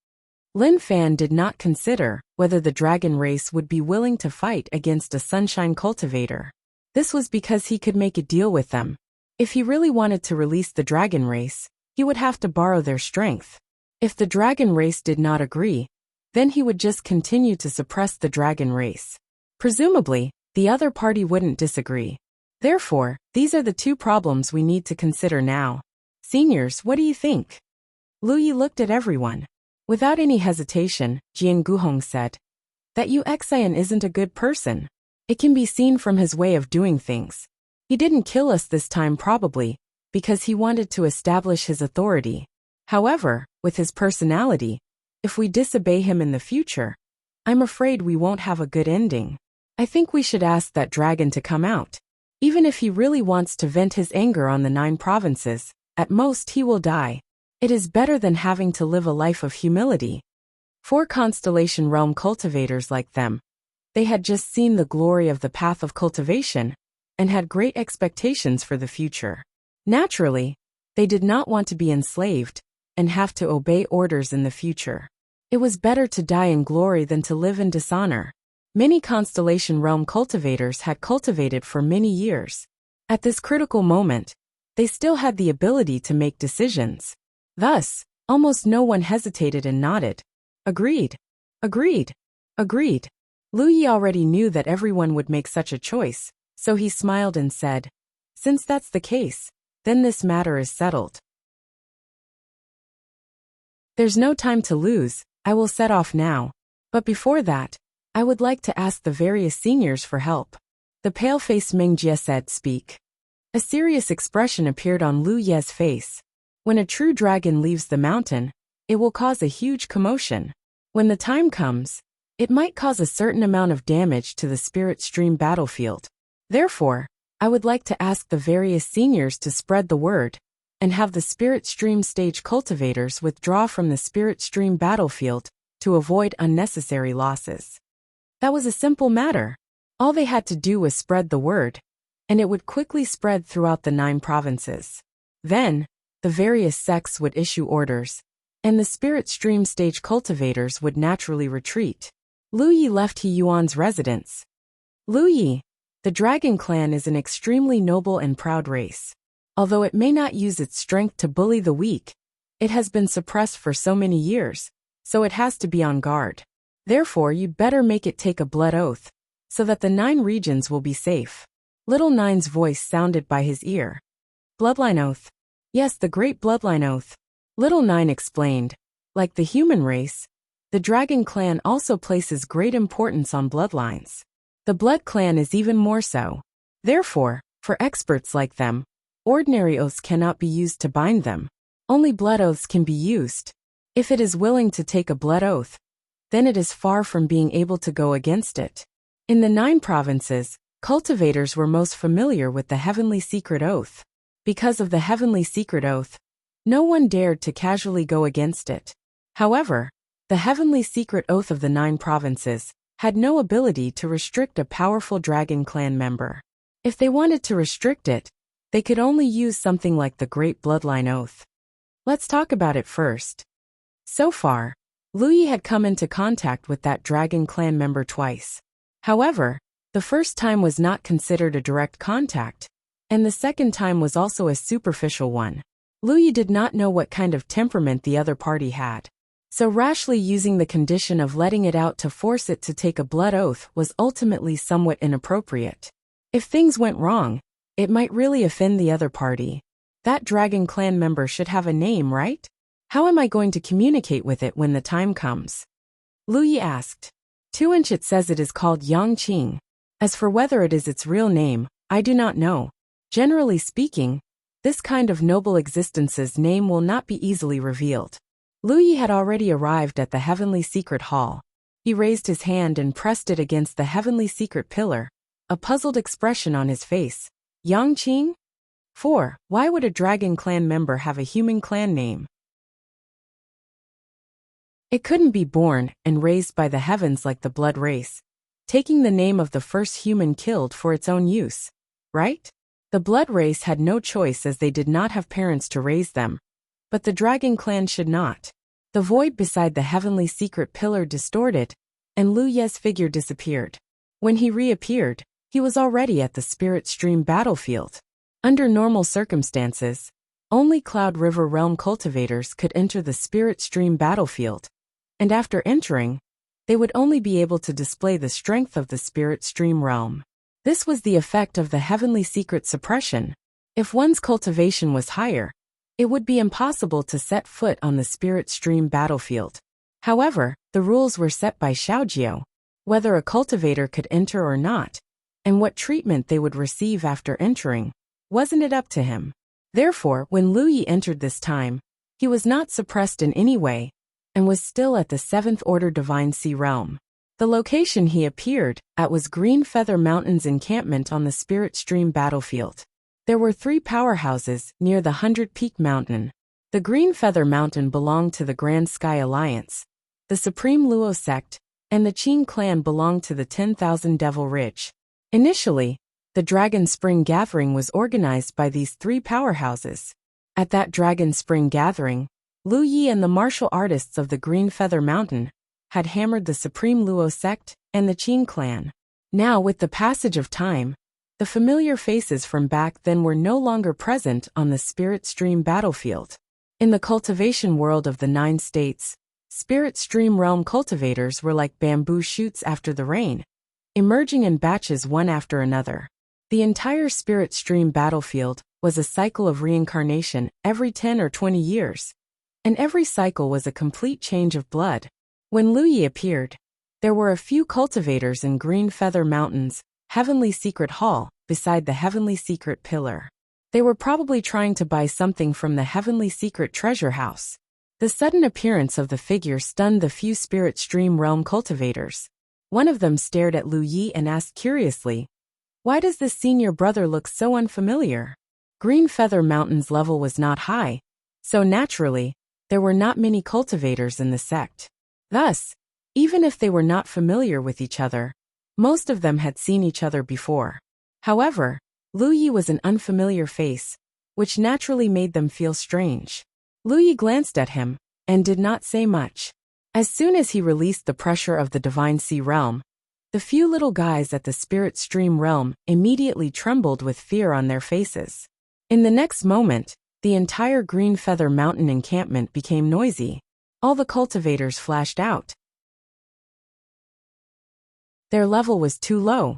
[SPEAKER 1] Lin Fan did not consider whether the dragon race would be willing to fight against a Sunshine cultivator. This was because he could make a deal with them. If he really wanted to release the dragon race, he would have to borrow their strength. If the dragon race did not agree, then he would just continue to suppress the dragon race. Presumably, the other party wouldn't disagree. Therefore, these are the 2 problems we need to consider now. Seniors, what do you think? Lu Yi looked at everyone. Without any hesitation, Jian Guhong said, "That Wuxia isn't a good person. It can be seen from his way of doing things. He didn't kill us this time probably, because he wanted to establish his authority. However, with his personality, if we disobey him in the future, I'm afraid we won't have a good ending. I think we should ask that dragon to come out. Even if he really wants to vent his anger on the 9 provinces, at most he will die. It is better than having to live a life of humility." 4 Constellation Realm cultivators like them. They had just seen the glory of the path of cultivation, and had great expectations for the future. Naturally, they did not want to be enslaved and have to obey orders in the future. It was better to die in glory than to live in dishonor. Many Constellation Realm cultivators had cultivated for many years. At this critical moment, they still had the ability to make decisions. Thus, almost no one hesitated and nodded. Agreed. Agreed. Agreed. Lu Yi already knew that everyone would make such a choice, so he smiled and said, "Since that's the case, then this matter is settled. There's no time to lose, I will set off now. But before that, I would like to ask the various seniors for help. The pale-faced Ming Jie said, speak. A serious expression appeared on Lu Ye's face. When a true dragon leaves the mountain, it will cause a huge commotion. When the time comes, it might cause a certain amount of damage to the spirit stream battlefield. Therefore, I would like to ask the various seniors to spread the word, and have the spirit stream stage cultivators withdraw from the spirit stream battlefield to avoid unnecessary losses. That was a simple matter. All they had to do was spread the word, and it would quickly spread throughout the 9 provinces. Then, the various sects would issue orders, and the spirit stream stage cultivators would naturally retreat. Lu Yi left He Yuan's residence. Lu Yi, the dragon clan is an extremely noble and proud race. Although it may not use its strength to bully the weak, it has been suppressed for so many years, so it has to be on guard. Therefore, you'd better make it take a blood oath, so that the 9 regions will be safe. Little Nine's voice sounded by his ear. Bloodline oath. Yes, the great bloodline oath. Little Nine explained. Like the human race, the dragon clan also places great importance on bloodlines. The blood clan is even more so. Therefore, for experts like them, ordinary oaths cannot be used to bind them. Only blood oaths can be used. If it is willing to take a blood oath, then it is far from being able to go against it. In the 9 provinces, cultivators were most familiar with the heavenly secret oath. Because of the heavenly secret oath, no one dared to casually go against it. However, the heavenly secret oath of the 9 provinces had no ability to restrict a powerful dragon clan member. If they wanted to restrict it, they could only use something like the Great Bloodline Oath. Let's talk about it first. So far, Lu Yi had come into contact with that dragon clan member twice. However, the first time was not considered a direct contact, and the second time was also a superficial one. Lu Yi did not know what kind of temperament the other party had. So rashly using the condition of letting it out to force it to take a blood oath was ultimately somewhat inappropriate. If things went wrong, it might really offend the other party. That dragon clan member should have a name, right? How am I going to communicate with it when the time comes? Lu Yi asked. It says it is called Yang Qing. As for whether it is its real name, I do not know. Generally speaking, this kind of noble existence's name will not be easily revealed. Lu Yi had already arrived at the heavenly secret hall. He raised his hand and pressed it against the heavenly secret pillar, a puzzled expression on his face. Yang Qing? 4. Why would a dragon clan member have a human clan name? It couldn't be born and raised by the heavens like the blood race, taking the name of the first human killed for its own use, right? The blood race had no choice as they did not have parents to raise them, but the dragon clan should not. The void beside the heavenly secret pillar distorted, and Lu Ye's figure disappeared. When he reappeared, he was already at the spirit stream battlefield. Under normal circumstances, only Cloud River Realm cultivators could enter the spirit stream battlefield, and after entering, they would only be able to display the strength of the spirit stream realm. This was the effect of the heavenly secret suppression. If one's cultivation was higher, it would be impossible to set foot on the spirit stream battlefield. However, the rules were set by Xiaojiao, whether a cultivator could enter or not, and what treatment they would receive after entering. Wasn't it up to him? Therefore, when Lu Yi entered this time, he was not suppressed in any way, and was still at the 7th Order Divine Sea Realm. The location he appeared at was Green Feather Mountain's encampment on the Spirit Stream battlefield. There were 3 powerhouses near the 100 Peak Mountain. The Green Feather Mountain belonged to the Grand Sky Alliance, the Supreme Luo sect, and the Qing clan belonged to the 10,000 Devil Ridge. Initially, the Dragon Spring Gathering was organized by these 3 powerhouses. At that Dragon Spring Gathering, Lu Yi and the martial artists of the Green Feather Mountain had hammered the Supreme Luo sect and the Qing clan. Now, with the passage of time, the familiar faces from back then were no longer present on the Spirit Stream battlefield. In the cultivation world of the 9 states, Spirit Stream realm cultivators were like bamboo shoots after the rain, emerging in batches one after another. The entire Spirit Stream battlefield was a cycle of reincarnation every 10 or 20 years. And every cycle was a complete change of blood. When Lu Yi appeared, there were a few cultivators in Green Feather Mountain's Heavenly Secret Hall, beside the Heavenly Secret Pillar. They were probably trying to buy something from the Heavenly Secret Treasure House. The sudden appearance of the figure stunned the few Spirit Stream Realm cultivators. One of them stared at Lu Yi and asked curiously, "Why does this senior brother look so unfamiliar?" Green Feather Mountain's level was not high, so naturally, there were not many cultivators in the sect. Thus, even if they were not familiar with each other, most of them had seen each other before. However, Lu Yi was an unfamiliar face, which naturally made them feel strange. Lu Yi glanced at him, and did not say much. As soon as he released the pressure of the Divine Sea Realm, the few little guys at the Spirit Stream Realm immediately trembled with fear on their faces. In the next moment, the entire Green Feather Mountain encampment became noisy. All the cultivators flashed out. Their level was too low,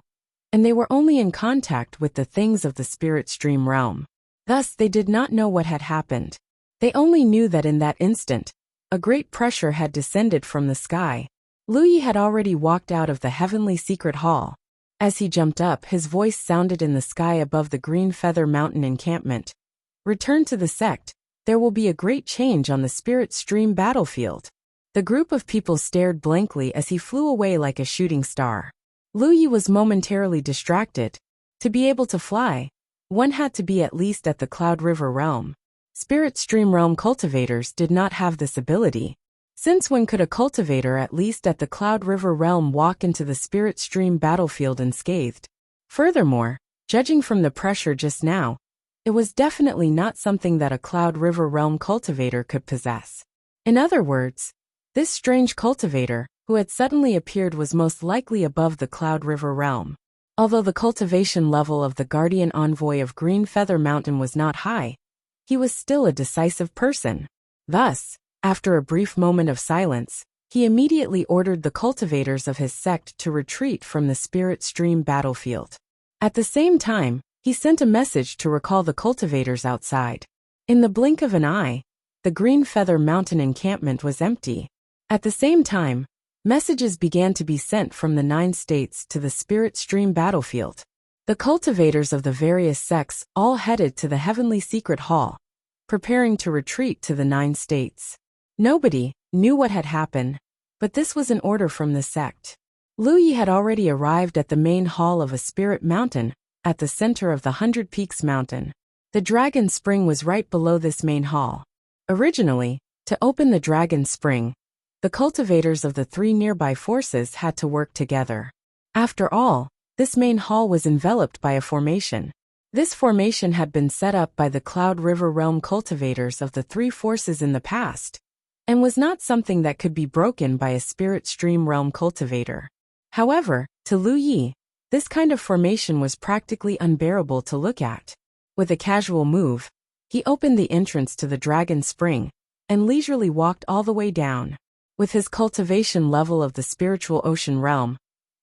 [SPEAKER 1] and they were only in contact with the things of the Spirit Stream Realm. Thus, they did not know what had happened. They only knew that in that instant, a great pressure had descended from the sky. Lu Yi had already walked out of the Heavenly Secret Hall. As he jumped up, his voice sounded in the sky above the Green Feather Mountain encampment. "Return to the sect. There will be a great change on the Spirit Stream battlefield." The group of people stared blankly as he flew away like a shooting star. Lu Yi was momentarily distracted. To be able to fly, one had to be at least at the Cloud River Realm. Spirit Stream Realm cultivators did not have this ability. Since when could a cultivator at least at the Cloud River Realm walk into the Spirit Stream battlefield unscathed? Furthermore, judging from the pressure just now, it was definitely not something that a Cloud River Realm cultivator could possess. In other words, this strange cultivator, who had suddenly appeared, was most likely above the Cloud River Realm. Although the cultivation level of the Guardian Envoy of Green Feather Mountain was not high, he was still a decisive person. Thus, after a brief moment of silence, he immediately ordered the cultivators of his sect to retreat from the Spirit Stream battlefield. At the same time, he sent a message to recall the cultivators outside. In the blink of an eye, the Green Feather Mountain encampment was empty. At the same time, messages began to be sent from the 9 states to the Spirit Stream battlefield. The cultivators of the various sects all headed to the Heavenly Secret Hall, preparing to retreat to the 9 states. Nobody knew what had happened, but this was an order from the sect. Lu Yi had already arrived at the main hall of a spirit mountain, at the center of the 100 Peaks Mountain. The Dragon Spring was right below this main hall. Originally, to open the Dragon Spring, the cultivators of the 3 nearby forces had to work together. After all, this main hall was enveloped by a formation. This formation had been set up by the Cloud River Realm cultivators of the 3 forces in the past, and was not something that could be broken by a Spirit Stream Realm cultivator. However, to Lu Yi, this kind of formation was practically unbearable to look at. With a casual move, he opened the entrance to the Dragon Spring, and leisurely walked all the way down. With his cultivation level of the Spiritual Ocean Realm,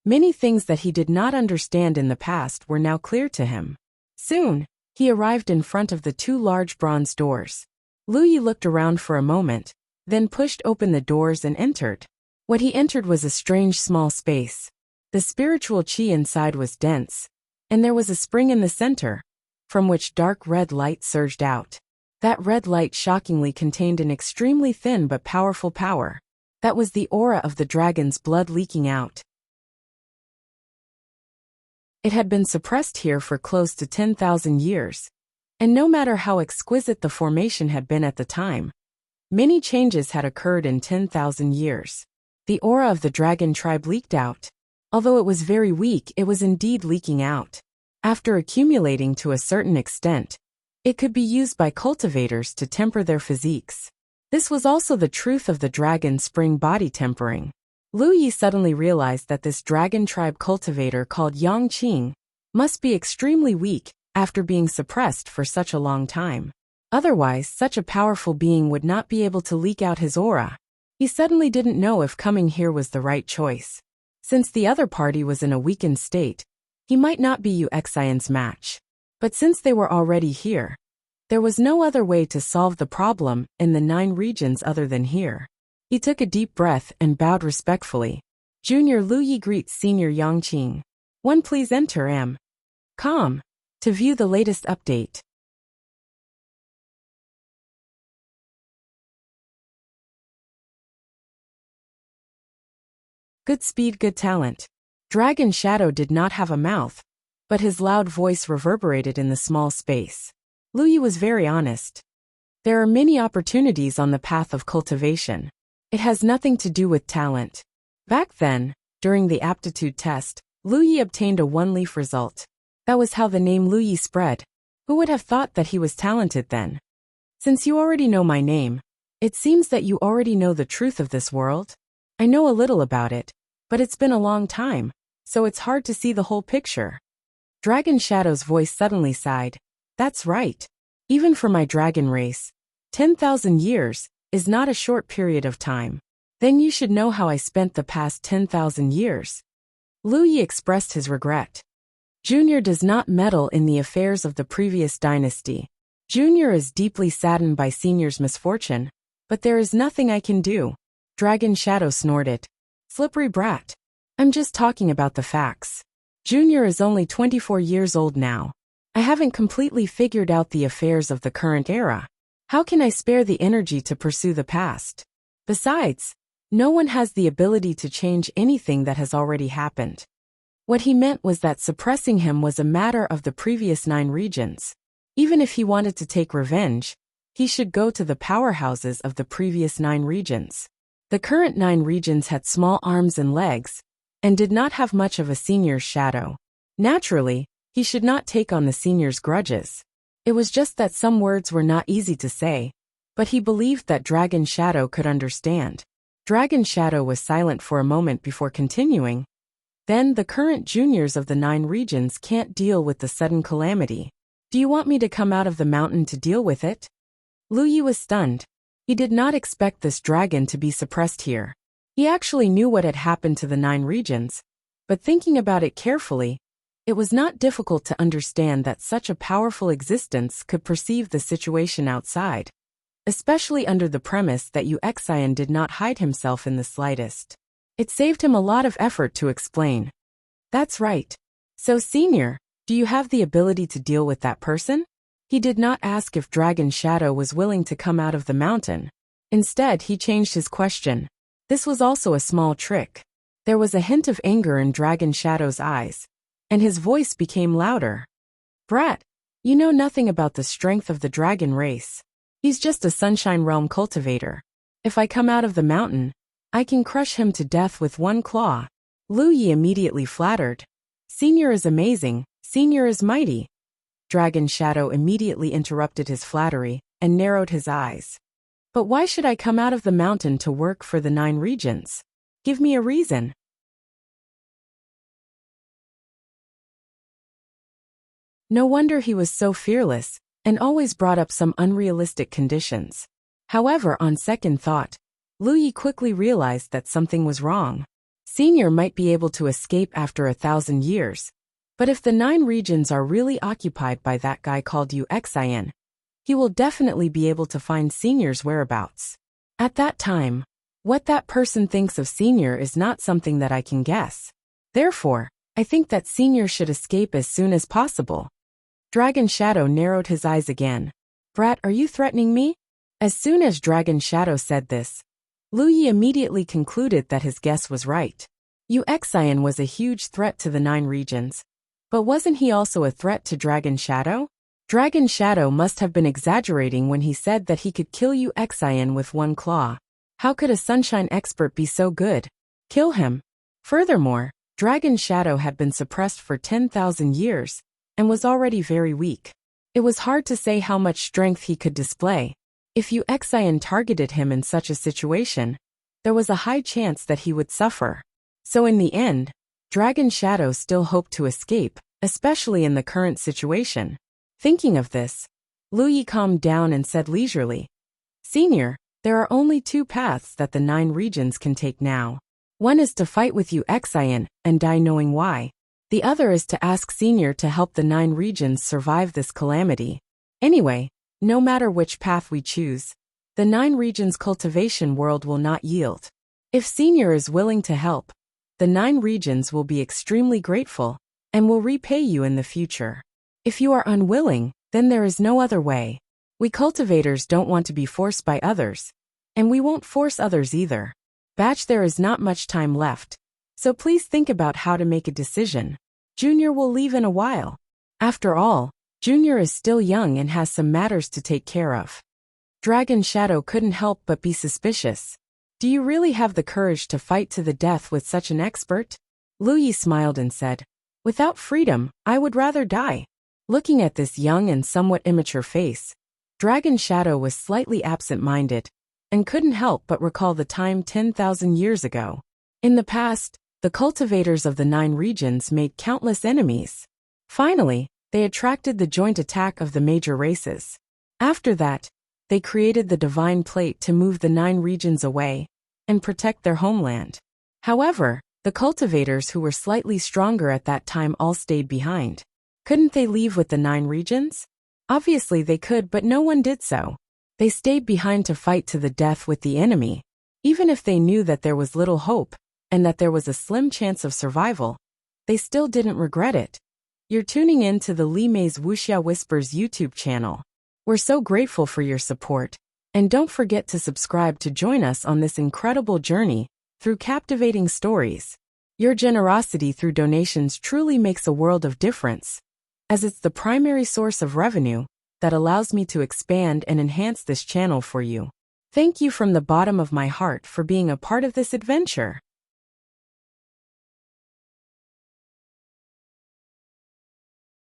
[SPEAKER 1] many things that he did not understand in the past were now clear to him. Soon, he arrived in front of the 2 large bronze doors. Lu Yi looked around for a moment, then pushed open the doors and entered. What he entered was a strange small space. The spiritual chi inside was dense, and there was a spring in the center, from which dark red light surged out. That red light shockingly contained an extremely thin but powerful power. That was the aura of the dragon's blood leaking out. It had been suppressed here for close to 10,000 years, and no matter how exquisite the formation had been at the time, many changes had occurred in 10,000 years. The aura of the dragon tribe leaked out. Although it was very weak, it was indeed leaking out. After accumulating to a certain extent, it could be used by cultivators to temper their physiques. This was also the truth of the Dragon Spring body tempering. Lu Yi suddenly realized that this dragon tribe cultivator called Yang Qing must be extremely weak after being suppressed for such a long time. Otherwise, such a powerful being would not be able to leak out his aura. He suddenly didn't know if coming here was the right choice. Since the other party was in a weakened state, he might not be Yu Xian's match. But since they were already here, there was no other way to solve the problem in the 9 regions other than here. He took a deep breath and bowed respectfully. Junior Lu Yi greets Senior Yangqing. One please enter com to view the latest update. Good speed, good talent. Dragon Shadow did not have a mouth, but his loud voice reverberated in the small space. Lu Yi was very honest. There are many opportunities on the path of cultivation. It has nothing to do with talent. Back then, during the aptitude test, Lu Yi obtained a 1-leaf result. That was how the name Lu Yi spread. Who would have thought that he was talented then? Since you already know my name, it seems that you already know the truth of this world. I know a little about it, but it's been a long time, so it's hard to see the whole picture. Dragon Shadow's voice suddenly sighed. That's right. Even for my dragon race, 10,000 years is not a short period of time. Then you should know how I spent the past 10,000 years. Lu Yi expressed his regret. Junior does not meddle in the affairs of the previous dynasty. Junior is deeply saddened by Senior's misfortune, but there is nothing I can do. Dragon Shadow snorted. Slippery brat. I'm just talking about the facts. Junior is only 24 years old now. I haven't completely figured out the affairs of the current era. How can I spare the energy to pursue the past? Besides, no one has the ability to change anything that has already happened. What he meant was that suppressing him was a matter of the previous 9 regions. Even if he wanted to take revenge, he should go to the powerhouses of the previous 9 regions. The current 9 regions had small arms and legs, and did not have much of a senior's shadow. Naturally, he should not take on the senior's grudges. It was just that some words were not easy to say, but he believed that Dragon Shadow could understand. Dragon Shadow was silent for a moment before continuing. Then the current juniors of the 9 regions can't deal with the sudden calamity. Do you want me to come out of the mountain to deal with it? Lu Yi was stunned. He did not expect this dragon to be suppressed here. He actually knew what had happened to the 9 regions, but thinking about it carefully, it was not difficult to understand that such a powerful existence could perceive the situation outside, especially under the premise that Wuxia did not hide himself in the slightest. It saved him a lot of effort to explain. That's right. So Senior, do you have the ability to deal with that person? He did not ask if Dragon Shadow was willing to come out of the mountain. Instead, he changed his question. This was also a small trick. There was a hint of anger in Dragon Shadow's eyes, and his voice became louder. Brat, you know nothing about the strength of the dragon race. He's just a Sunshine Realm cultivator. If I come out of the mountain, I can crush him to death with 1 claw. Lu Yi immediately flattered. Senior is amazing, Senior is mighty. Dragon Shadow immediately interrupted his flattery and narrowed his eyes. But why should I come out of the mountain to work for the 9 regions? Give me a reason. No wonder he was so fearless, and always brought up some unrealistic conditions. However, on second thought, Lu Yi quickly realized that something was wrong. Senior might be able to escape after 1,000 years, but if the 9 regions are really occupied by that guy called Wuxia, he will definitely be able to find Senior's whereabouts. At that time, what that person thinks of Senior is not something that I can guess. Therefore, I think that Senior should escape as soon as possible. Dragon Shadow narrowed his eyes again. Brat, are you threatening me? As soon as Dragon Shadow said this, Lu Yi immediately concluded that his guess was right. Wuxia was a huge threat to the 9 regions. But wasn't he also a threat to Dragon Shadow? Dragon Shadow must have been exaggerating when he said that he could kill Wuxia with 1 claw. How could a sunshine expert be so good? Kill him. Furthermore, Dragon Shadow had been suppressed for 10,000 years, and was already very weak. It was hard to say how much strength he could display. If Wuxia targeted him in such a situation, there was a high chance that he would suffer. So in the end, Dragon Shadow still hoped to escape, especially in the current situation. Thinking of this, Lu Yi calmed down and said leisurely, Senior, there are only 2 paths that the 9 regions can take now. One is to fight with Wuxia and die knowing why. The other is to ask Senior to help the 9 regions survive this calamity. Anyway, no matter which path we choose, the 9 regions cultivation world will not yield. If Senior is willing to help, the 9 regions will be extremely grateful and will repay you in the future. If you are unwilling, then there is no other way. We cultivators don't want to be forced by others, and we won't force others either. Batch, there is not much time left, so please think about how to make a decision. Junior will leave in a while. After all, Junior is still young and has some matters to take care of. Dragon Shadow couldn't help but be suspicious. Do you really have the courage to fight to the death with such an expert? Lu Yi smiled and said, without freedom, I would rather die. Looking at this young and somewhat immature face, Dragon Shadow was slightly absent-minded and couldn't help but recall the time 10,000 years ago. In the past, the cultivators of the 9 regions made countless enemies. Finally, they attracted the joint attack of the major races. After that, they created the Divine Plate to move the 9 regions away and protect their homeland. However, the cultivators who were slightly stronger at that time all stayed behind. Couldn't they leave with the 9 regions? Obviously they could, but no one did so. They stayed behind to fight to the death with the enemy. Even if they knew that there was little hope and that there was a slim chance of survival, they still didn't regret it. You're tuning in to the Li Mei's Wuxia Whispers YouTube channel. We're so grateful for your support, and don't forget to subscribe to join us on this incredible journey through captivating stories. Your generosity through donations truly makes a world of difference, as it's the primary source of revenue that allows me to expand and enhance this channel for you. Thank you from the bottom of my heart for being a part of this adventure.